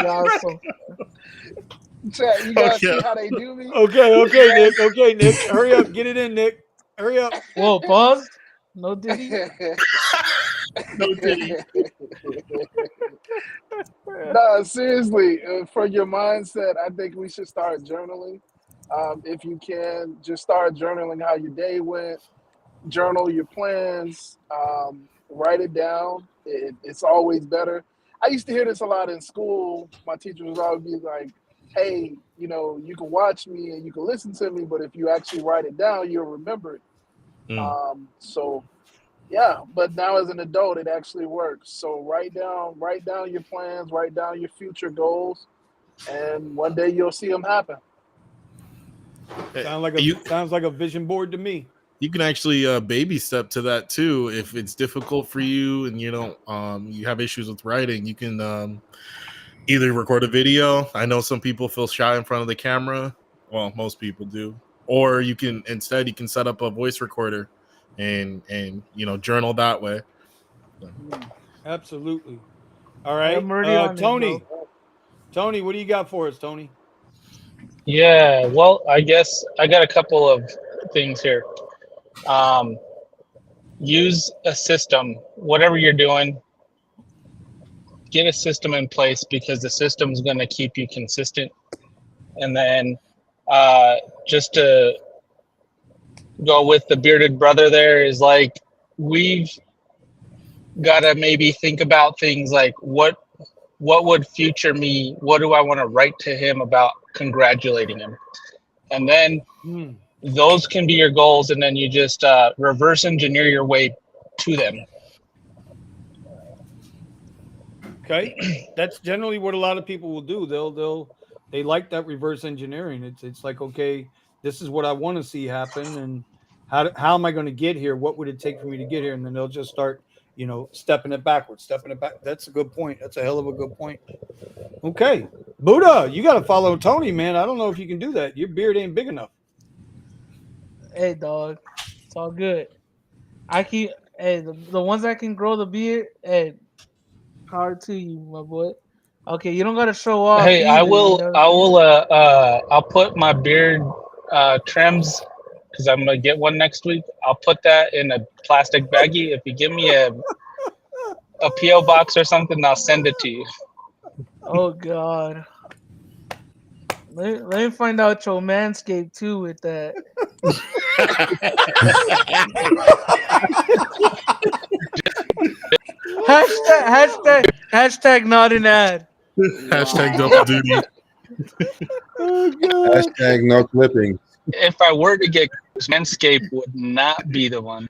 awesome. Chat, you guys see how they do me? Okay, Nick. Hurry up, get it in, Nick. Hurry up. Whoa, pause. No diddy. No diddy. No, seriously, for your mindset, I think we should start journaling. If you can, just start journaling how your day went. Journal your plans. Write it down. It's always better. I used to hear this a lot in school. My teacher was always be like, hey, you can watch me and you can listen to me, but if you actually write it down, you'll remember it. So yeah, but now as an adult, it actually works. So write down your plans, write down your future goals, and one day you'll see them happen. Sounds like a vision board to me. You can actually baby step to that too. If it's difficult for you and you don't, you have issues with writing, you can either record a video. I know some people feel shy in front of the camera. Well, most people do. Or you can set up a voice recorder and journal that way. Absolutely. All right, Tony. Tony, what do you got for us, Tony? Yeah, well, I guess I got a couple of things here. Use a system, whatever you're doing, get a system in place because the system is going to keep you consistent. And then just to go with the bearded brother there is like, we've got to maybe think about things like what would future me, what do I want to write to him about congratulating him? And then those can be your goals, and then you just reverse engineer your way to them. Okay, that's generally what a lot of people will do. they like that reverse engineering. It's like, okay, this is what I want to see happen, and how am I going to get here? What would it take for me to get here? And then they'll just start, stepping it backwards, stepping it back. That's a good point. That's a hell of a good point. Okay, Buddha, you got to follow Tony, man. I don't know if you can do that. Your beard ain't big enough. Hey, dog, it's all good. I keep hey the ones that can grow the beard. Hey, power to you, my boy. Okay, you don't gotta show off Hey, either. You know what I'm saying? I'll put my beard trims because I'm gonna get one next week. I'll put that in a plastic baggie. If you give me a PO box or something, I'll send it to you. Oh God. Let me find out your manscape too with that. Hashtag not an ad. Hashtag double duty. Oh God. Hashtag no clipping. If I were to get Manscaped, would not be the one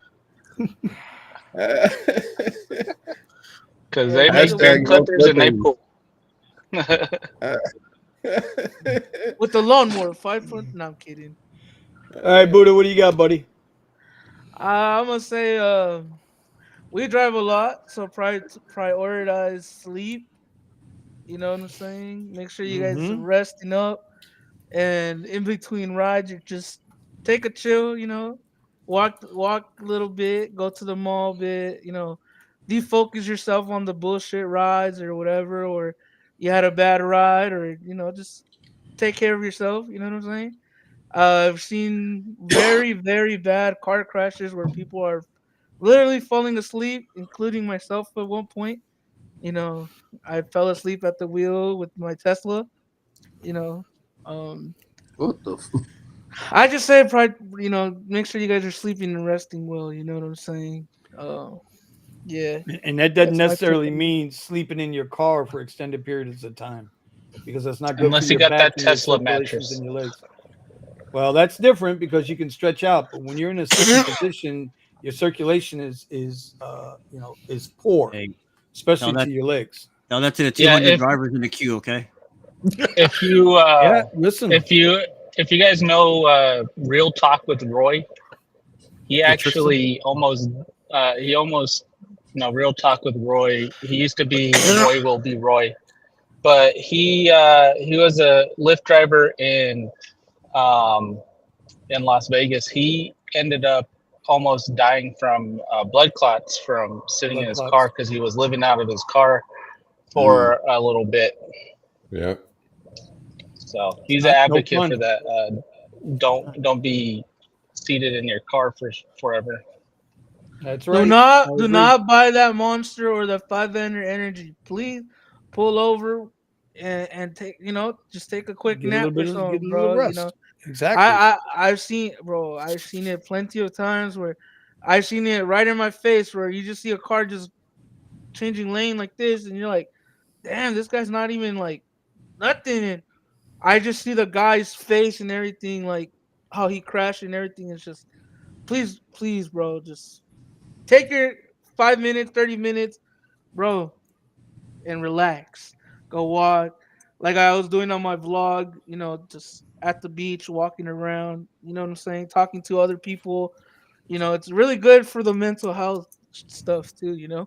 because they make Hashtag good no clippers and they clipping. pull. With the lawnmower, 5 foot. No, I'm kidding. All right, Buddha, what do you got, buddy? I'm gonna say we drive a lot, so prioritize sleep. You know what I'm saying? Make sure you guys are Mm-hmm. resting up, and in between rides, you just take a chill. Walk a little bit, go to the mall a bit. Defocus yourself on the bullshit rides or whatever, or you had a bad ride, or just take care of yourself. You know what I'm saying? I've seen very, very bad car crashes where people are literally falling asleep, including myself at one point. You know, I fell asleep at the wheel with my Tesla. You know, um, What the? I just say, make sure you guys are sleeping and resting well. You know what I'm saying? Yeah, And that doesn't that's my tip. necessarily mean sleeping in your car for extended periods of time, because that's not good for Unless you your got back that and your Tesla circulations in mattress. your legs. Well, that's different because you can stretch out, but when you're in a sitting position, your circulation is poor, Hey, tell especially to that your legs. tell that to the Yeah, 200 drivers in the queue, okay? if you Yeah, listen. if you if you guys know Real Talk with Roy, he With Tristan? actually almost no Real Talk with Roy. He used to be Roy will be Roy, but he was a Lyft driver um in Las Vegas. He ended up almost dying from blood clots from sitting in Blood his car clots. because he was living out of his car Mm. for a little bit. Yeah. So he's an Not no advocate fun. for that. Don't be seated in your car for forever. That's Do right. I not do agree. not buy that monster or the 500 energy. Please pull over and take just take a quick Get a little nap or bit of get something, a little bro. rest. Exactly. I've seen it plenty of times where I've seen it right in my face where you just see a car just changing lane like this and you're like, damn, this guy's not even like nothing. And I just see the guy's face and everything, like how he crashed and everything. It's just please, bro, just take your 5 minutes, 30 minutes, bro, and relax. Go walk, like I was doing on my vlog. Just at the beach, walking around. You know what I'm saying? Talking to other people. It's really good for the mental health stuff too. You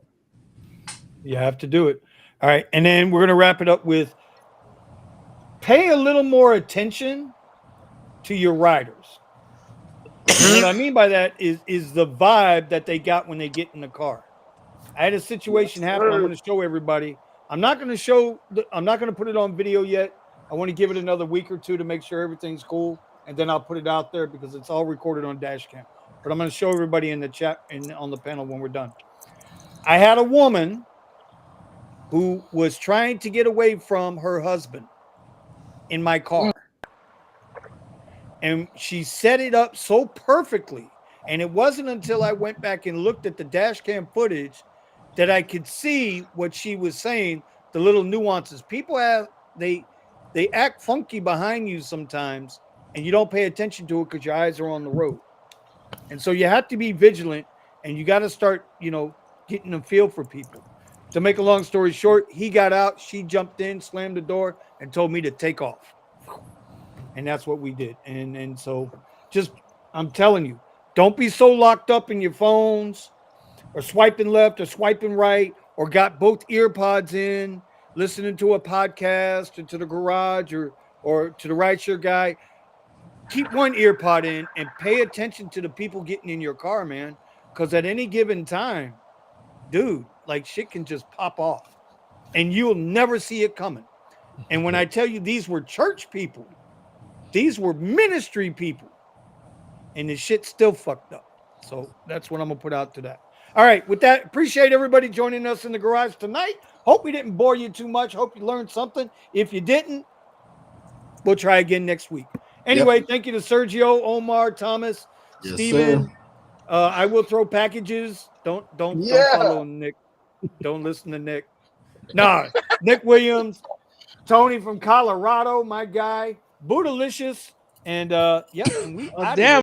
have to do it. All right. And then we're gonna wrap it up with pay a little more attention to your riders. And what I mean by that is the vibe that they got when they get in the car. I had a situation happen. I'm going to show everybody. I'm not going to put it on video yet. I want to give it another week or two to make sure everything's cool, and then I'll put it out there because it's all recorded on dash cam. But I'm going to show everybody in the chat and on the panel when we're done. I had a woman who was trying to get away from her husband in my car. And she set it up so perfectly. And it wasn't until I went back and looked at the dash cam footage that I could see what she was saying, the little nuances. People they act funky behind you sometimes, and you don't pay attention to it because your eyes are on the road. And so you have to be vigilant, and you got to start, getting a feel for people. To make a long story short, he got out, she jumped in, slammed the door, and told me to take off. And that's what we did. And so just, I'm telling you, don't be so locked up in your phones or swiping left or swiping right or got both ear pods in, listening to a podcast or to the garage or to the rideshare guy. Keep one ear pod in and pay attention to the people getting in your car, man. Because at any given time, dude, like shit can just pop off and you'll never see it coming. And when I tell you these were church people, these were ministry people, and the shit still fucked up. So that's what I'm gonna put out to that. All right, with that, appreciate everybody joining us in the garage tonight. Hope we didn't bore you too much. Hope you learned something. If you didn't, we'll try again next week. Anyway, Thank you to Sergio, Omar, Thomas, Yes, Steven. sir. I will throw packages. Don't Yeah. follow Nick. Don't listen to Nick. Nah, Nick Williams, Tony from Colorado, my guy, Boodalicious, and and we Damn.